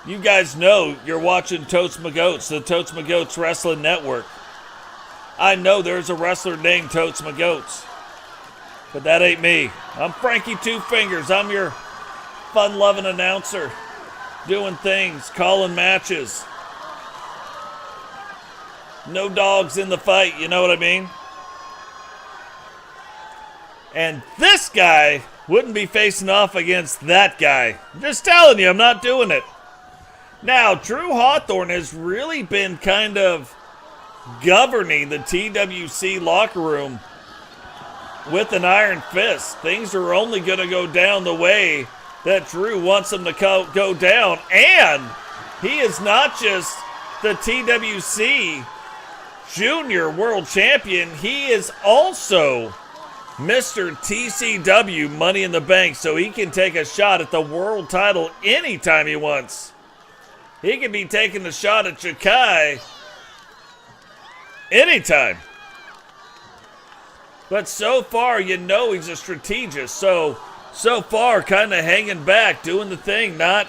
[SPEAKER 1] you guys know you're watching Totes My Goats, the Totes My Goats Wrestling Network. I know there's a wrestler named Totes My Goats. But that ain't me. I'm Frankie Two Fingers. I'm your fun-loving announcer. Doing things, calling matches. No dogs in the fight, you know what I mean? And this guy wouldn't be facing off against that guy. I'm just telling you, I'm not doing it. Now, Drew Hawthorne has really been kind of governing the TWC locker room with an iron fist. Things are only going to go down the way that Drew wants them to go down. And he is not just the TWC Junior World Champion. He is also Mr. TCW Money in the Bank, so he can take a shot at the world title anytime he wants. He can be taking a shot at Jakai anytime. But so far, you know he's a strategist. So far, kind of hanging back, doing the thing, not...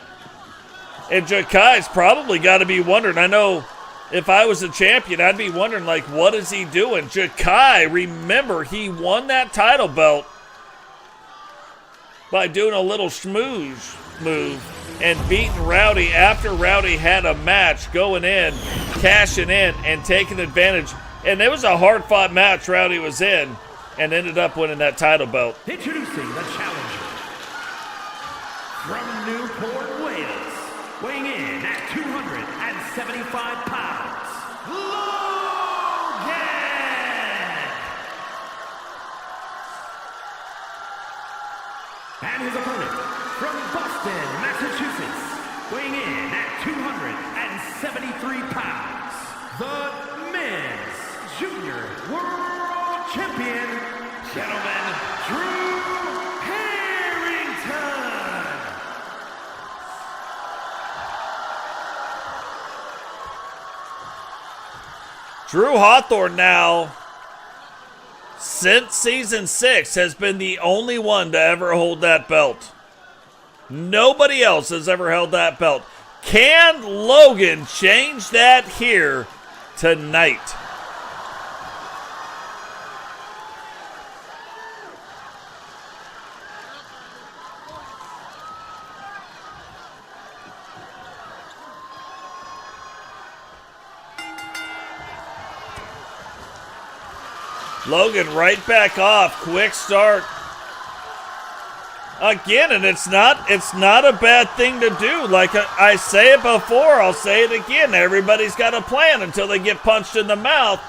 [SPEAKER 1] And Jakai's probably got to be wondering. I know if I was a champion, I'd be wondering, like, what is he doing? Jakai, remember, he won that title belt by doing a little schmooze move and beating Rowdy after Rowdy had a match, going in, cashing in, and taking advantage. And it was a hard-fought match Rowdy was in, and ended up winning that title belt.
[SPEAKER 2] Introducing the challenger from Newport, Wales, weighing in at 275 pounds, Logan! And his opponent from Boston, Massachusetts, weighing in at 273 pounds, the Men's Junior World Champion, gentlemen, Drew Harrington.
[SPEAKER 1] Drew Hawthorne now, since season 6, has been the only one to ever hold that belt. Nobody else has ever held that belt. Can Logan change that here tonight? Logan right back off, quick start. Again, and it's not a bad thing to do. Like I say it before, I'll say it again. Everybody's got a plan until they get punched in the mouth.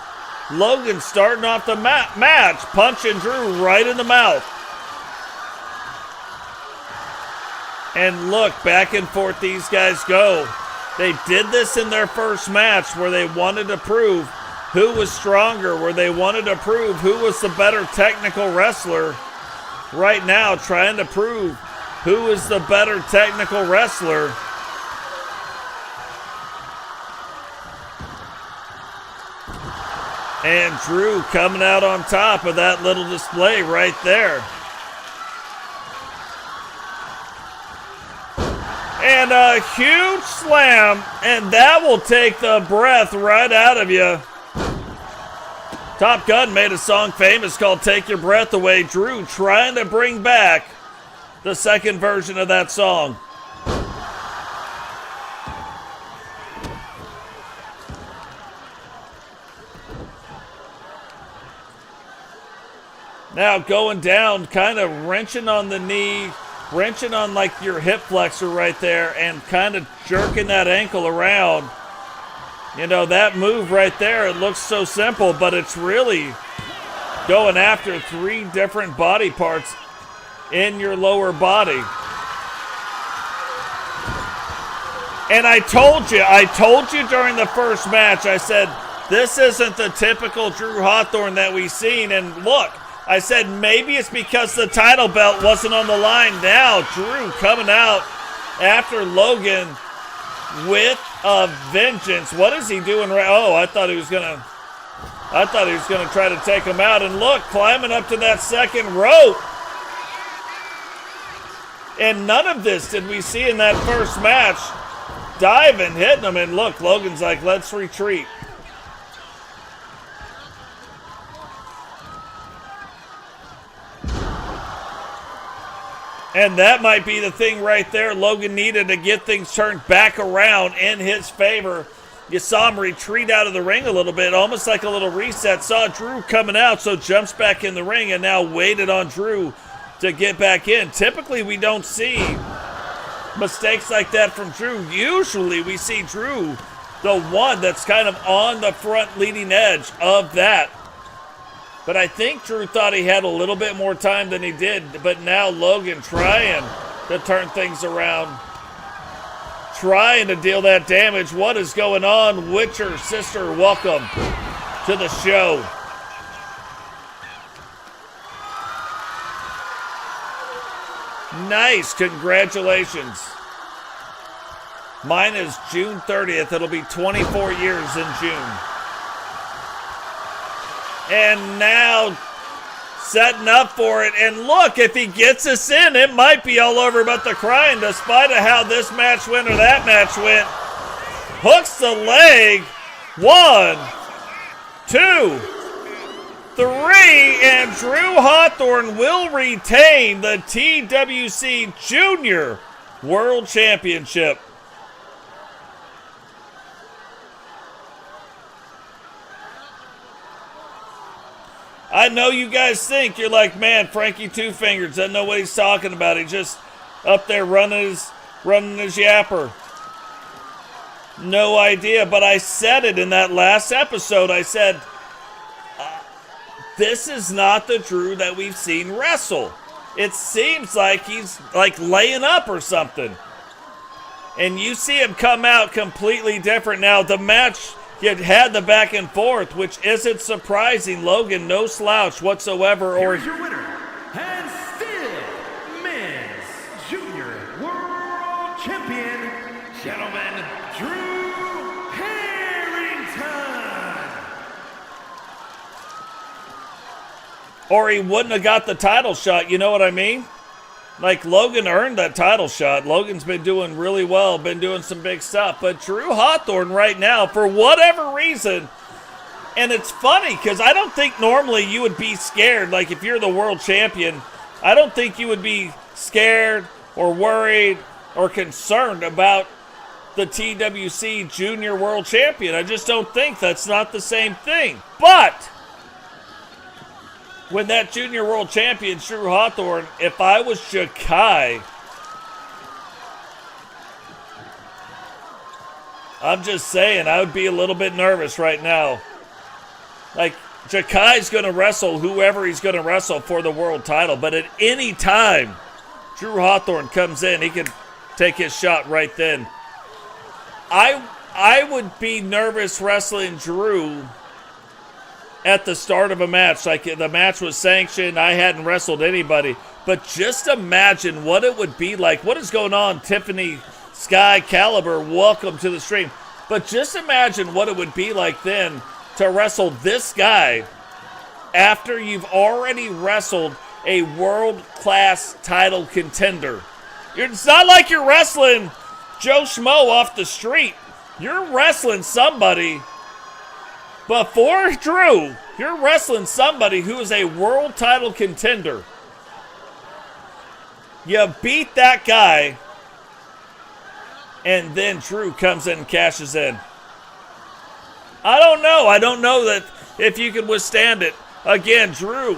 [SPEAKER 1] Logan starting off the match, punching Drew right in the mouth. And look, back and forth these guys go. They did this in their first match where they wanted to prove who was stronger, where they wanted to prove who was the better technical wrestler. Right now, trying to prove who is the better technical wrestler. And Drew coming out on top of that little display right there. And a huge slam, and that will take the breath right out of you. Top Gun made a song famous called Take Your Breath Away. Drew trying to bring back the second version of that song. Now going down, kind of wrenching on the knee, wrenching on like your hip flexor right there, and kind of jerking that ankle around. You know, that move right there, it looks so simple, but it's really going after 3 different body parts in your lower body. And I told you during the first match, I said, this isn't the typical Drew Hawthorne that we've seen. And look, I said maybe it's because the title belt wasn't on the line. Now Drew coming out after Logan with a vengeance. What is he doing? Oh, I thought he was gonna try to take him out. And look, climbing up to that second rope. And none of this did we see in that first match. Diving, hitting him, and look, Logan's like, let's retreat. And that might be the thing right there Logan needed to get things turned back around in his favor. You saw him retreat out of the ring a little bit, almost like a little reset. Saw Drew coming out, so jumps back in the ring and now waited on Drew to get back in. Typically, we don't see mistakes like that from Drew. Usually, we see Drew, the one that's kind of on the front leading edge of that. But I think Drew thought he had a little bit more time than he did. But now Logan trying to turn things around. Trying to deal that damage. What is going on? Witcher, sister, welcome to the show. Nice, congratulations. Mine is June 30th. It'll be 24 years in June. And now setting up for it. And look, if he gets us in, it might be all over but the crying, despite of how this match went or that match went. Hooks the leg. 1, 2, 3, and Drew Hawthorne will retain the TWC Junior World Championship. I know you guys think, you're like, man, Frankie Two Fingers doesn't know what he's talking about. He's just up there running his yapper. No idea, but I said it in that last episode. I said, this is not the Drew that we've seen wrestle. It seems like he's like laying up or something. And you see him come out completely different. Now, the match, you had the back and forth, which isn't surprising. Logan, no slouch whatsoever.
[SPEAKER 2] Here's your winner, and still men's junior world champion, gentlemen, Drew Harrington.
[SPEAKER 1] or he wouldn't have got the title shot. You know what I mean? Like, Logan earned that title shot. Logan's been doing really well, been doing some big stuff. But Drew Hawthorne right now, for whatever reason, and it's funny because I don't think normally you would be scared. Like, if you're the world champion, I don't think you would be scared or worried or concerned about the TWC Junior World Champion. I just don't think that's not the same thing. But when that Junior World Champion, Drew Hawthorne, if I was Jakai, I'm just saying, I would be a little bit nervous right now. Like, Jakai's going to wrestle whoever he's going to wrestle for the world title, but at any time Drew Hawthorne comes in, he can take his shot right then. I would be nervous wrestling Drew at the start of a match. Like, the match was sanctioned, I hadn't wrestled anybody, but just imagine what it would be like. What is going on, Tiffany Sky Caliber? Welcome to the stream. But just imagine what it would be like then to wrestle this guy after you've already wrestled a world-class title contender. It's not like you're wrestling Joe Schmo off the street. You're wrestling somebody. Before Drew, you're wrestling somebody who is a world title contender. You beat that guy, and then Drew comes in and cashes in. I don't know. I don't know that if you can withstand it. Again, Drew,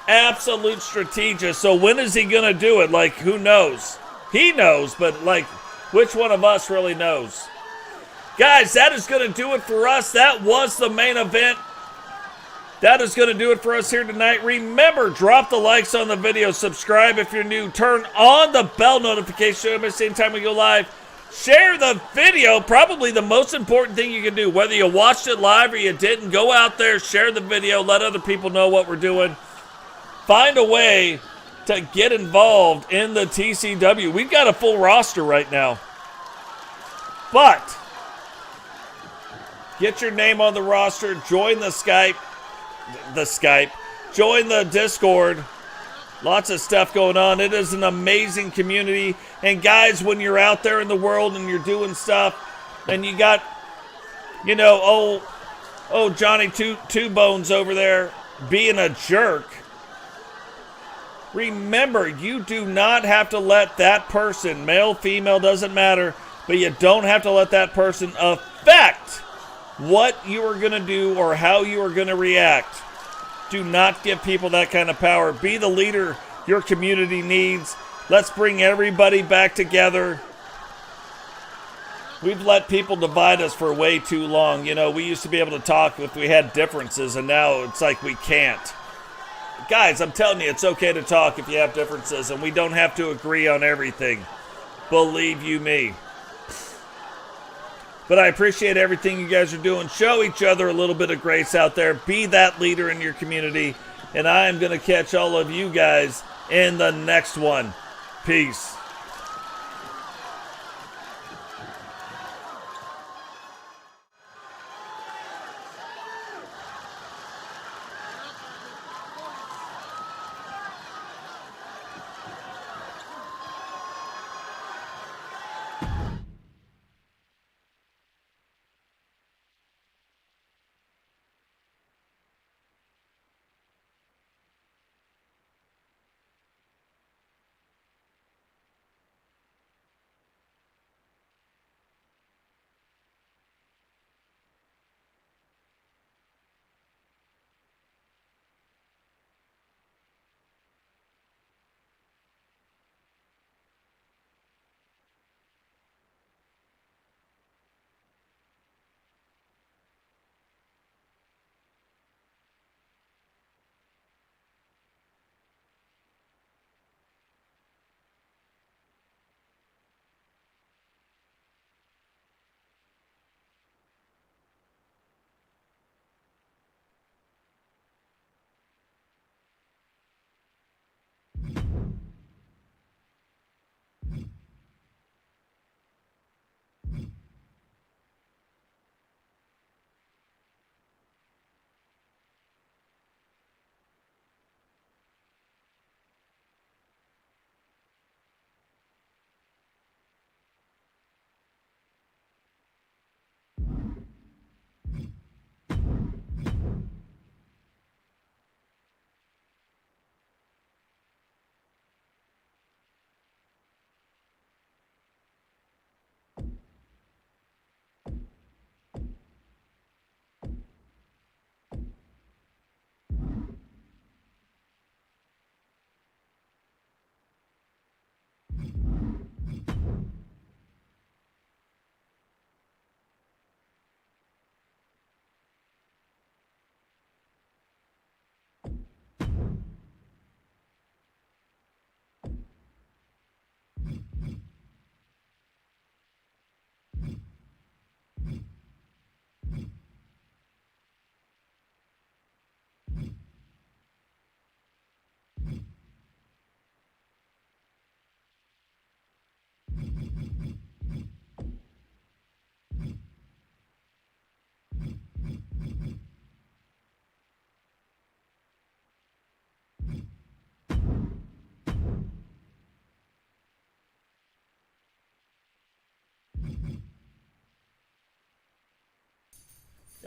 [SPEAKER 1] absolute strategist. So when is he going to do it? Like, who knows? He knows, but, like, which one of us really knows? Guys, that is going to do it for us. That was the main event. That is going to do it for us here tonight. Remember, drop the likes on the video. Subscribe if you're new. Turn on the bell notification so you don't miss any time we go live. Share the video. Probably the most important thing you can do. Whether you watched it live or you didn't, go out there, share the video. Let other people know what we're doing. Find a way to get involved in the TCW. We've got a full roster right now. But get your name on the roster. Join the Skype. Join the Discord. Lots of stuff going on. It is an amazing community. And guys, when you're out there in the world and you're doing stuff, and you got, you know, Johnny Two Bones over there being a jerk, remember, you do not have to let that person, male, female, doesn't matter, but you don't have to let that person affect what you are going to do or how you are going to react. Do not give people that kind of power. Be the leader your community needs. Let's bring everybody back together. We've let people divide us for way too long. You know, we used to be able to talk if we had differences, and now it's like we can't. Guys, I'm telling you, it's okay to talk if you have differences, and we don't have to agree on everything. Believe you me. But I appreciate everything you guys are doing. Show each other a little bit of grace out there. Be that leader in your community. And I am going to catch all of you guys in the next one. Peace.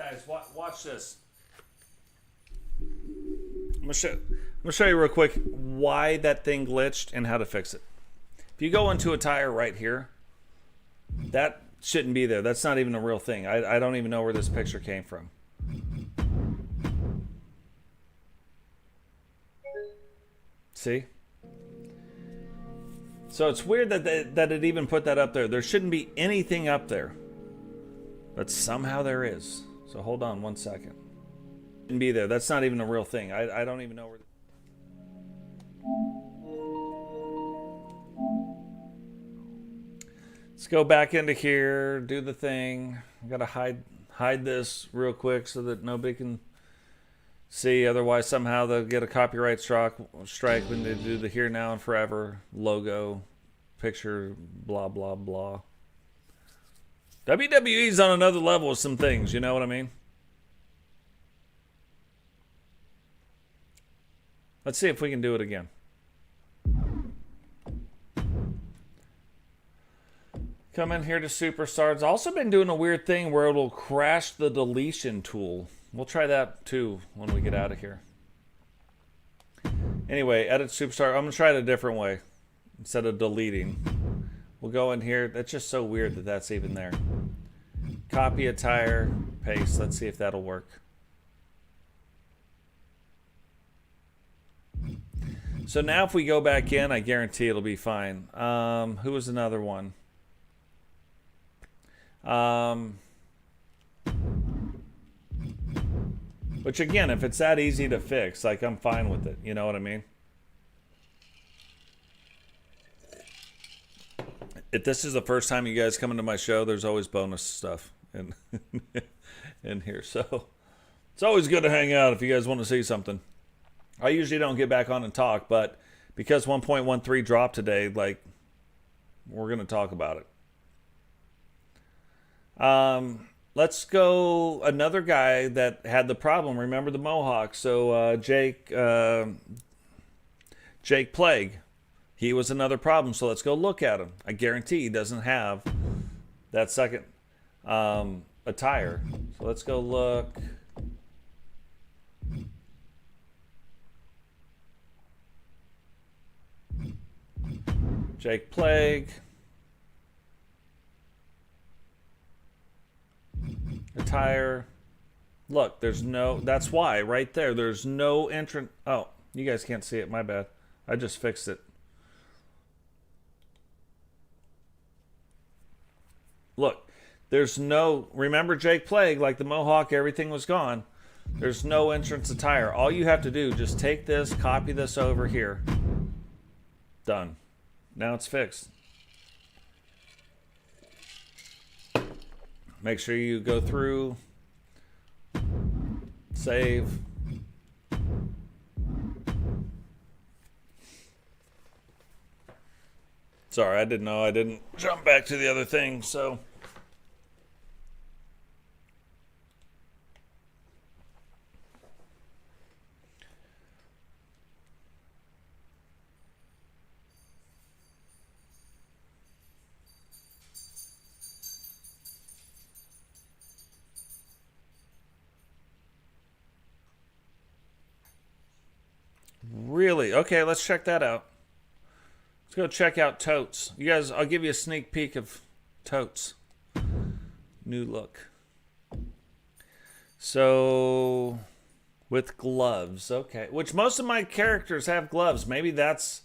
[SPEAKER 1] Guys, watch this. I'm gonna show you real quick why that thing glitched and how to fix it. If you go into a tire right here, that shouldn't be there. That's not even a real thing. I don't even know where this picture came from. See? So it's weird that it even put that up there. There shouldn't be anything up there. But somehow there is. So hold on one second. Shouldn't be there. That's not even a real thing. I don't even know where. Let's go back into here, do the thing. I gotta hide this real quick so that nobody can see. Otherwise, somehow they'll get a copyright strike when they do the here, now, and forever logo, picture, blah, blah, blah. WWE's on another level with some things, you know what I mean? Let's see if we can do it again. Come in here to Superstar. It's also been doing a weird thing where it'll crash the deletion tool. We'll try that too when we get out of here. Anyway, edit Superstar. I'm going to try it a different way instead of deleting. We'll go in here. That's just so weird that that's even there. Copy a tire, paste. Let's see if that'll work. So now if we go back in, I guarantee it'll be fine. Who was another one? Which again, if it's that easy to fix, like I'm fine with it. You know what I mean? If this is the first time you guys come into my show, there's always bonus stuff in here. So it's always good to hang out if you guys want to see something. I usually don't get back on and talk, but because 1.13 dropped today, like, we're going to talk about it. Let's go another guy that had the problem. Remember the Mohawk. So Jake Plague. He was another problem. So let's go look at him. I guarantee he doesn't have that second attire. So let's go look. Jake Plague. Attire. Look, there's no, that's why right there, there's no entrance. Oh, you guys can't see it, my bad. I just fixed it. Look, there's no, remember Jake Plague, like the Mohawk, everything was gone. There's no entrance attire. All you have to do, just take this, copy this over here. Done. Now it's fixed. Make sure you go through, save. Sorry, I didn't know. I didn't jump back to the other thing, so. Really? Okay, let's check that out. Let's go check out Totes. You guys, I'll give you a sneak peek of Totes. New look. So, with gloves. Okay. Which most of my characters have gloves. Maybe that's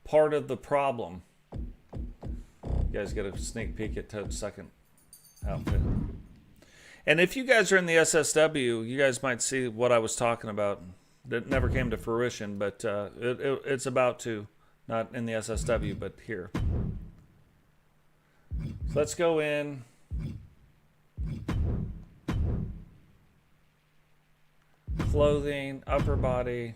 [SPEAKER 1] part of the problem. You guys get a sneak peek at Totes' second outfit. And if you guys are in the SSW, you guys might see what I was talking about. That never came to fruition, but it's about to. Not in the SSW, but here. So let's go in. Clothing, upper body.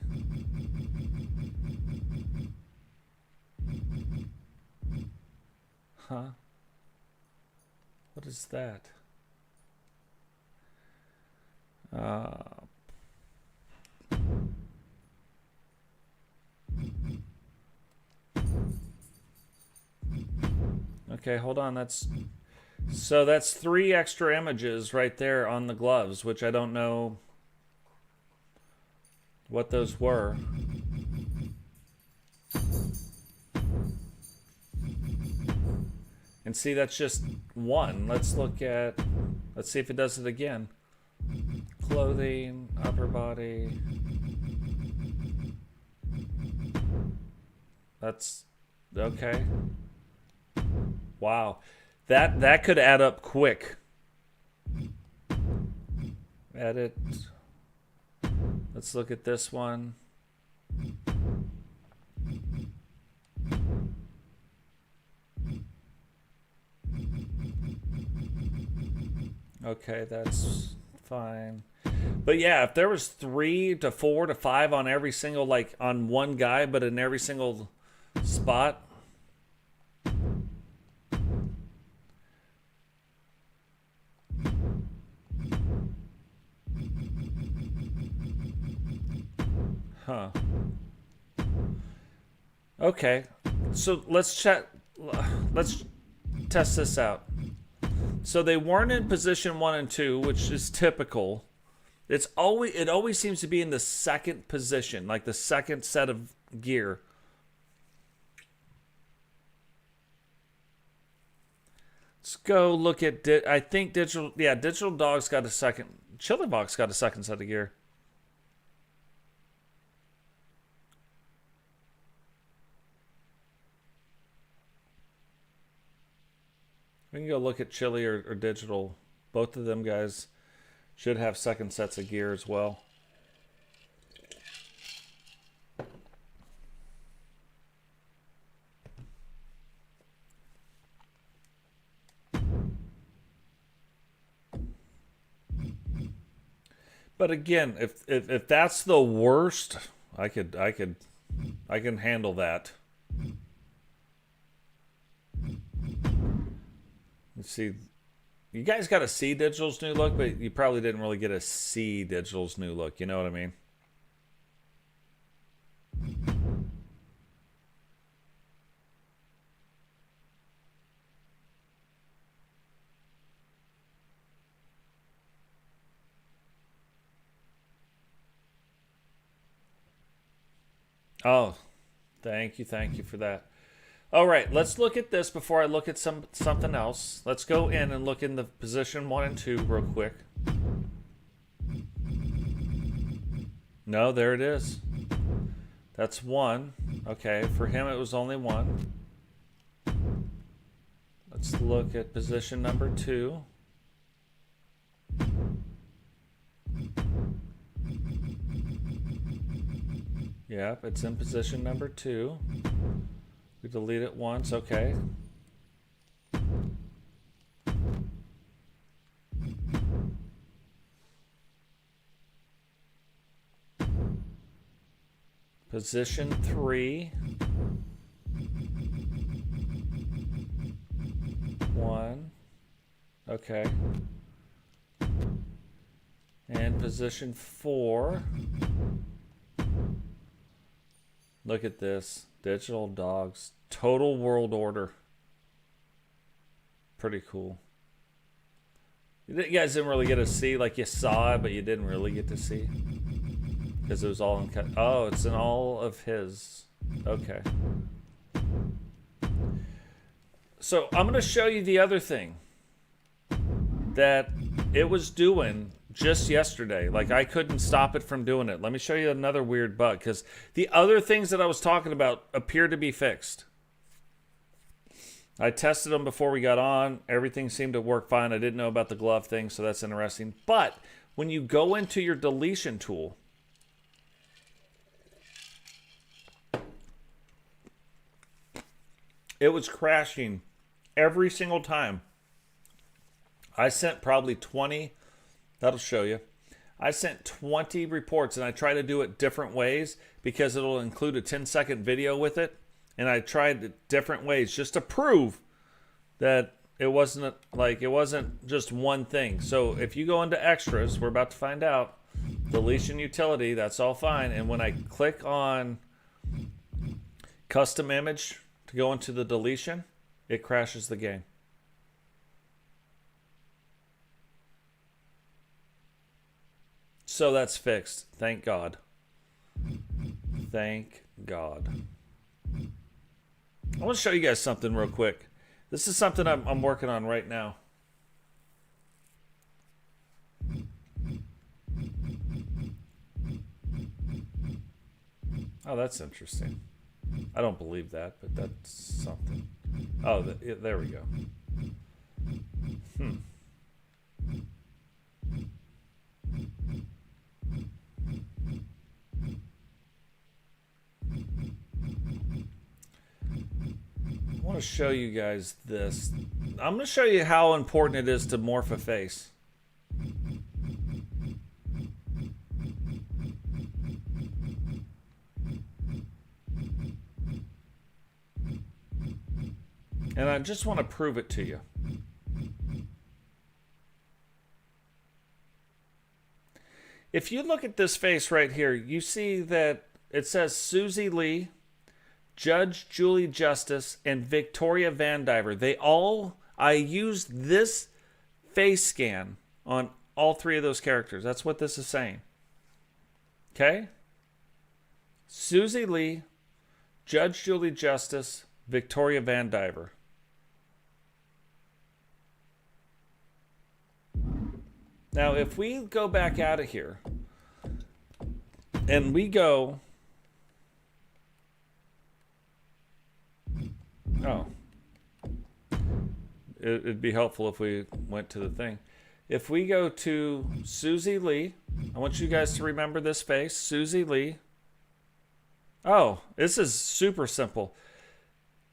[SPEAKER 1] Huh? What is that? Okay, hold on. That's So that's 3 extra images right there on the gloves, which I don't know what those were. And see, that's just 1. Let's see if it does it again. Clothing, upper body. That's okay. Wow. That could add up quick. Edit. Let's look at this one. Okay, that's fine. But yeah, if there was 3 to 4 to 5 on every single, like on one guy, but in every single spot. Huh. Okay. So let's test this out. So they weren't in position 1 and 2, which is typical. It always seems to be in the second position, like the second set of gear. Let's go look at I think Digital Dog's got a second. Chili Box got a second set of gear. We can go look at Chili or Digital. Both of them guys should have second sets of gear as well. But again, if that's the worst, I can handle that. Let's see. You guys got to see Digital's new look, but you probably didn't really get to see Digital's new look. You know what I mean? Oh, thank you for that. All right, let's look at this before I look at something else. Let's go in and look in the position 1 and 2 real quick. No, there it is. That's 1. Okay, for him it was only 1. Let's look at position number 2. Yep, it's in position number 2. We delete it once, okay. Position 3. 1. Okay. And position 4. Look at this. Digital Dogs. Total World Order. Pretty cool. You guys didn't really get to see, like you saw it, but you didn't really get to see. Because it was all in cut. Oh, it's in all of his. Okay. So I'm going to show you the other thing that it was doing just yesterday. Like I couldn't stop it from doing it. Let me show you another weird bug, because the other things that I was talking about appear to be fixed. I tested them before we got on. Everything seemed to work fine. I didn't know about the glove thing, so that's interesting. But when you go into your deletion tool, it was crashing every single time. I sent probably 20. That'll show you. I sent 20 reports, and I try to do it different ways because it'll include a 10-second video with it. And I tried it different ways just to prove that it wasn't just one thing. So if you go into extras, we're about to find out, deletion utility, that's all fine. And when I click on custom image to go into the deletion, it crashes the game. So that's fixed. Thank God. Thank God. I want to show you guys something real quick. This is something I'm working on right now. Oh, that's interesting. I don't believe that, but that's something. Oh, there we go. I want to show you guys this. I'm going to show you how important it is to morph a face. And I just want to prove it to you. If you look at this face right here, you see that it says Susie Lee, Judge Julie Justice, and Victoria Vandiver. I used this face scan on all three of those characters. That's what this is saying. Okay? Susie Lee, Judge Julie Justice, Victoria Vandiver. Now, if we go back out of here and we go... Oh. It'd be helpful if we went to the thing. If we go to Susie Lee, I want you guys to remember this face. Susie Lee. Oh, this is super simple.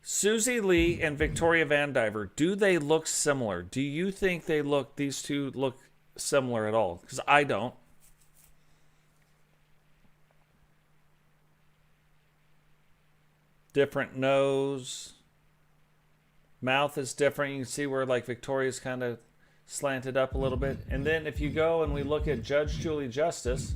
[SPEAKER 1] Susie Lee and Victoria Vandiver, do they look similar? Do you think these two look similar at all? Because I don't. Different nose. Mouth is different. You can see where like Victoria's kind of slanted up a little bit. And then if you go and we look at Judge Julie Justice,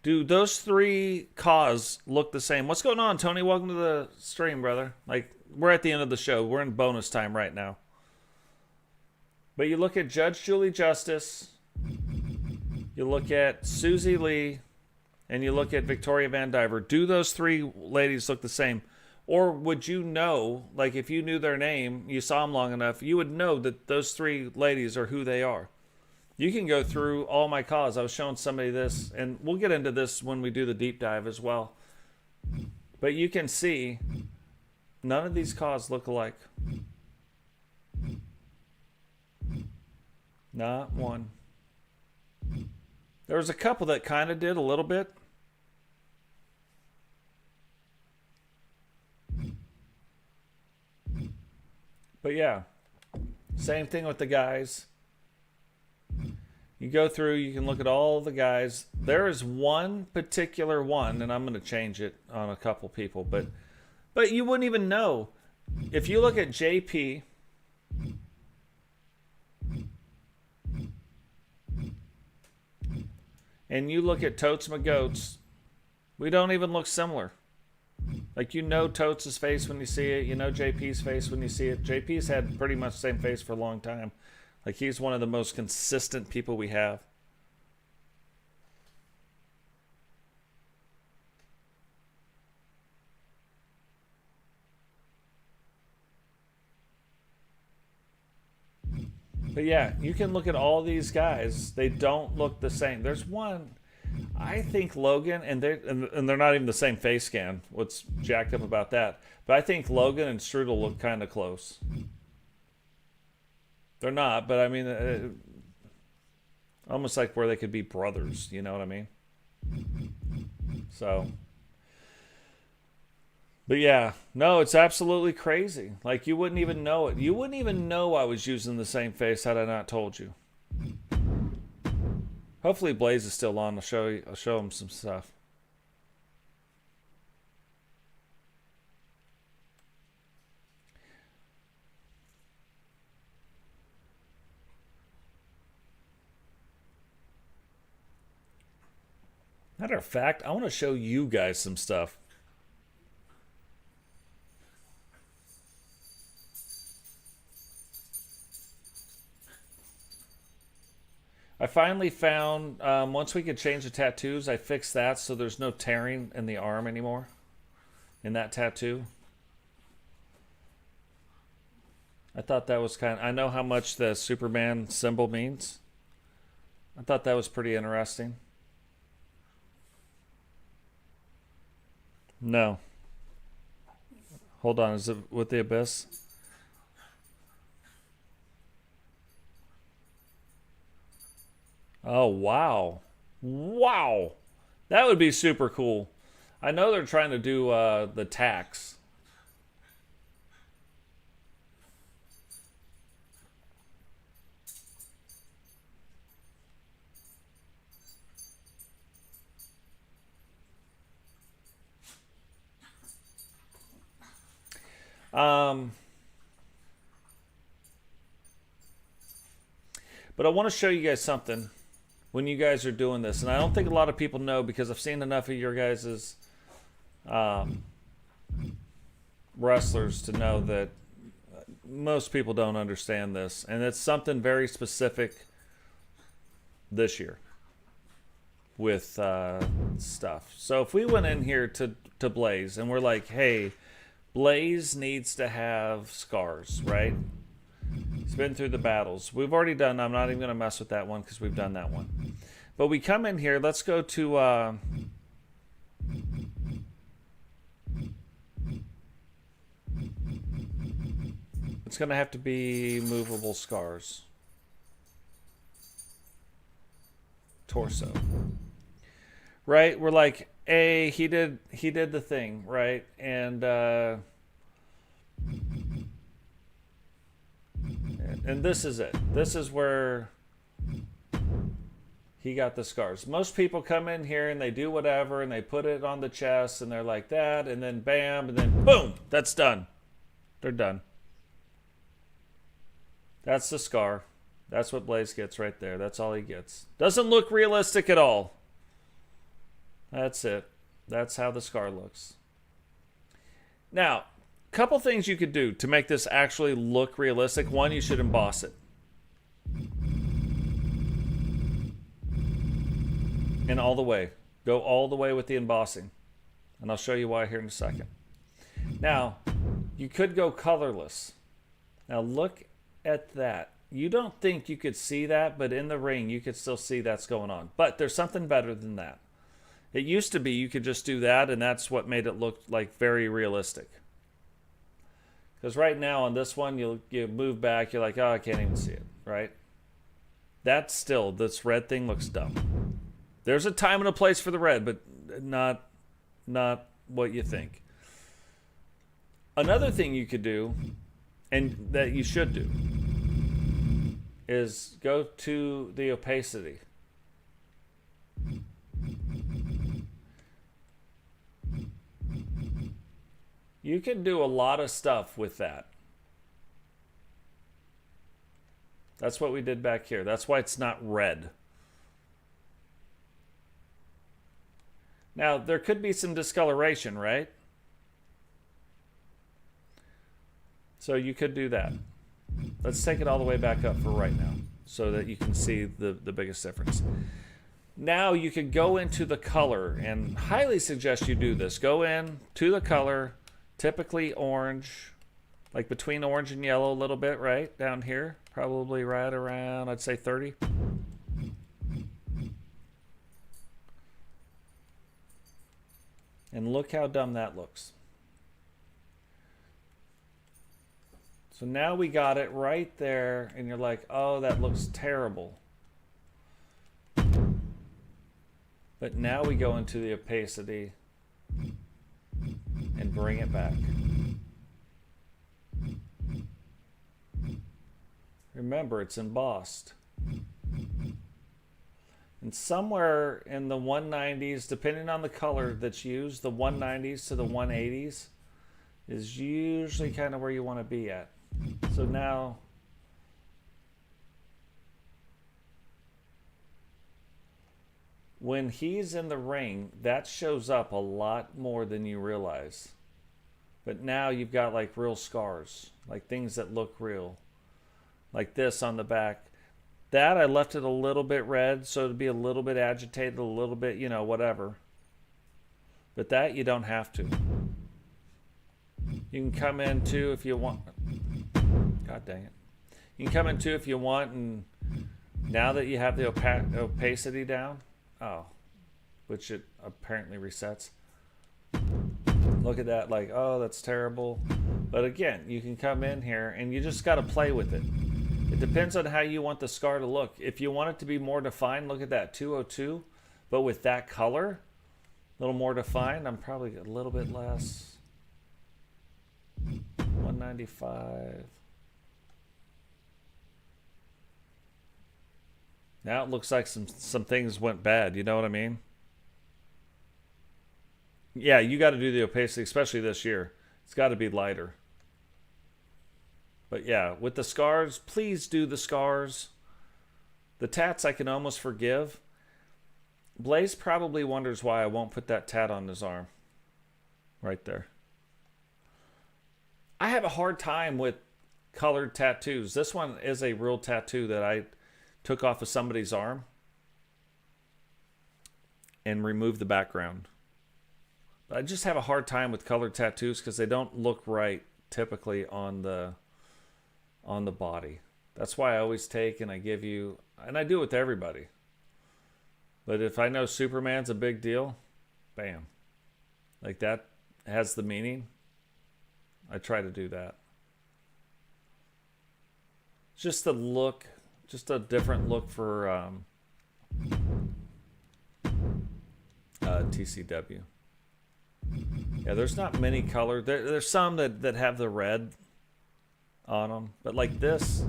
[SPEAKER 1] do those three cause look the same? What's going on, Tony? Welcome to the stream, brother. Like, we're at the end of the show. We're in bonus time right now. But you look at Judge Julie Justice, you look at Susie Lee, and you look at Victoria Vandiver. Do those three ladies look the same? Or would you know, like if you knew their name, you saw them long enough, you would know that those three ladies are who they are. You can go through all my cause. I was showing somebody this, and we'll get into this when we do the deep dive as well. But you can see none of these cause look alike. Not one. There was a couple that kind of did a little bit. But yeah, same thing with the guys. You go through, you can look at all the guys. There is one particular one, and I'm going to change it on a couple people, but you wouldn't even know. If you look at JP, and you look at Totes McGoats, we don't even look similar. Like, you know Totes' face when you see it. You know JP's face when you see it. JP's had pretty much the same face for a long time. Like, he's one of the most consistent people we have. But yeah, you can look at all these guys. They don't look the same. There's one... I think Logan, and they're not even the same face scan. What's jacked up about that? But I think Logan and Strudel look kind of close. They're not, but I mean, almost like where they could be brothers. You know what I mean? So, but yeah, no, it's absolutely crazy. Like, you wouldn't even know it. You wouldn't even know I was using the same face had I not told you. Hopefully Blaze is still on. I'll show him some stuff. Matter of fact, I want to show you guys some stuff. I finally found, once we could change the tattoos, I fixed that so there's no tearing in the arm anymore, in that tattoo. I thought that was I know how much the Superman symbol means. I thought that was pretty interesting. No. Hold on, is it with the Abyss? Oh, wow. Wow. That would be super cool. I know they're trying to do the tax. But I want to show you guys something when you guys are doing this. And I don't think a lot of people know because I've seen enough of your guys' wrestlers to know that most people don't understand this. And it's something very specific this year with stuff. So if we went in here to Blaze and we're like, hey, Blaze needs to have scars, right? He's been through the battles. We've already done, I'm not even going to mess with that one because we've done that one. But we come in here, let's go to... it's going to have to be movable scars. Torso. Right? We're like, hey, he did the thing, right? And this is it. This is where he got the scars. Most people come in here and they do whatever and they put it on the chest and they're like that and then bam and then boom, that's done. They're done. That's the scar. That's what Blaze gets right there. That's all he gets. Doesn't look realistic at all. That's it. That's how the scar looks. Now, couple things you could do to make this actually look realistic. One, you should emboss it. And all the way. Go all the way with the embossing. And I'll show you why here in a second. Now, you could go colorless. Now look at that. You don't think you could see that, but in the ring you could still see that's going on. But there's something better than that. It used to be you could just do that, and that's what made it look like very realistic. Because right now on this one, you move back, you're like, oh, I can't even see it, right? That's still, this red thing looks dumb. There's a time and a place for the red, but not what you think. Another thing you could do, and that you should do, is go to the opacity. You can do a lot of stuff with that. That's what we did back here. That's why it's not red. Now, there could be some discoloration, right? So you could do that. Let's take it all the way back up for right now so that you can see the biggest difference. Now you could go into the color, and highly suggest you do this. Go in to the color, typically orange, like between orange and yellow a little bit, right? Down here, probably right around, I'd say 30. And look how dumb that looks. So now we got it right there, and you're like, oh, that looks terrible. But now we go into the opacity and bring it back. Remember, it's embossed. And somewhere in the 190s, depending on the color that's used, the 190s to the 180s is usually kind of where you want to be at. So now, when he's in the ring, that shows up a lot more than you realize. But now you've got like real scars, like things that look real. Like this on the back. That I left it a little bit red, so it'd be a little bit agitated, a little bit, you know, whatever. But that you don't have to. You can come in too if you want. God dang it. You can come in too if you want, and now that you have the opacity down, which it apparently resets. Look at that, like, oh, that's terrible. But again, you can come in here and you just got to play with it. It depends on how you want the scar to look. If you want it to be more defined, look at that 202. But with that color, a little more defined, I'm probably a little bit less. 195. Now it looks like some things went bad. You know what I mean? Yeah, you got to do the opacity, especially this year. It's got to be lighter. But yeah, with the scars, please do the scars. The tats I can almost forgive. Blaze probably wonders why I won't put that tat on his arm. Right there. I have a hard time with colored tattoos. This one is a real tattoo that I took off of somebody's arm and removed the background. I just have a hard time with colored tattoos because they don't look right typically on the body. That's why I always take and I give you, and I do it with everybody. But if I know Superman's a big deal, bam. Like that has the meaning. I try to do that. Just a look, just a different look for TCW. Yeah, there's not many colors. There's some that have the red on them, but like this,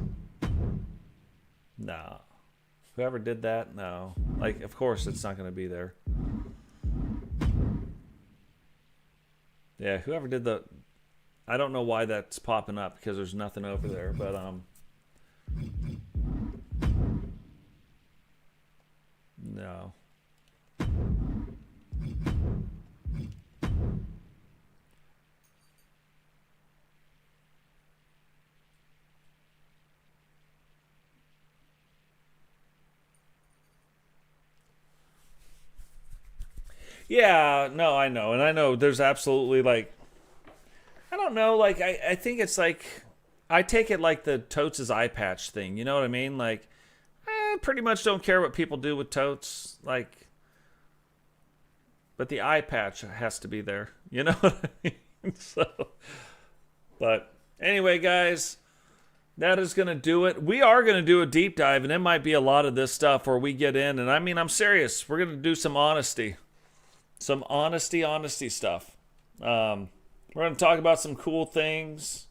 [SPEAKER 1] no. Whoever did that, no. Like, of course, it's not going to be there. Yeah, whoever did the, I don't know why that's popping up because there's nothing over there, but no. Yeah, no, I know. And I know there's absolutely like, I don't know, like, I think it's like, I take it like the Totes' eye patch thing. You know what I mean? Like, I pretty much don't care what people do with Totes. Like, but the eye patch has to be there. You know what I mean? So, but anyway, guys, that is going to do it. We are going to do a deep dive, and it might be a lot of this stuff where we get in. And I mean, I'm serious. We're going to do some honesty. Some honesty stuff. We're going to talk about some cool things.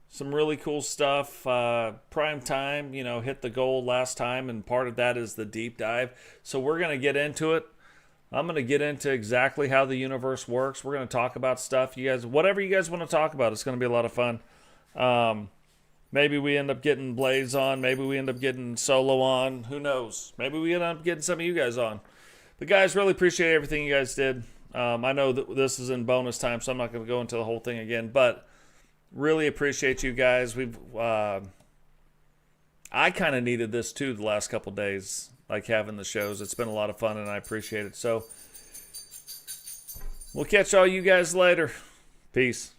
[SPEAKER 1] Some really cool stuff. Prime time, you know, hit the goal last time, and part of that is the deep dive. So we're going to get into it. I'm going to get into exactly how the universe works. We're going to talk about stuff. You guys, whatever you guys want to talk about, it's going to be a lot of fun. Maybe we end up getting Blaze on. Maybe we end up getting Solo on. Who knows? Maybe we end up getting some of you guys on. But guys, really appreciate everything you guys did. I know that this is in bonus time, so I'm not going to go into the whole thing again. But really appreciate you guys. I kind of needed this too the last couple days, like having the shows. It's been a lot of fun, and I appreciate it. So we'll catch all you guys later. Peace.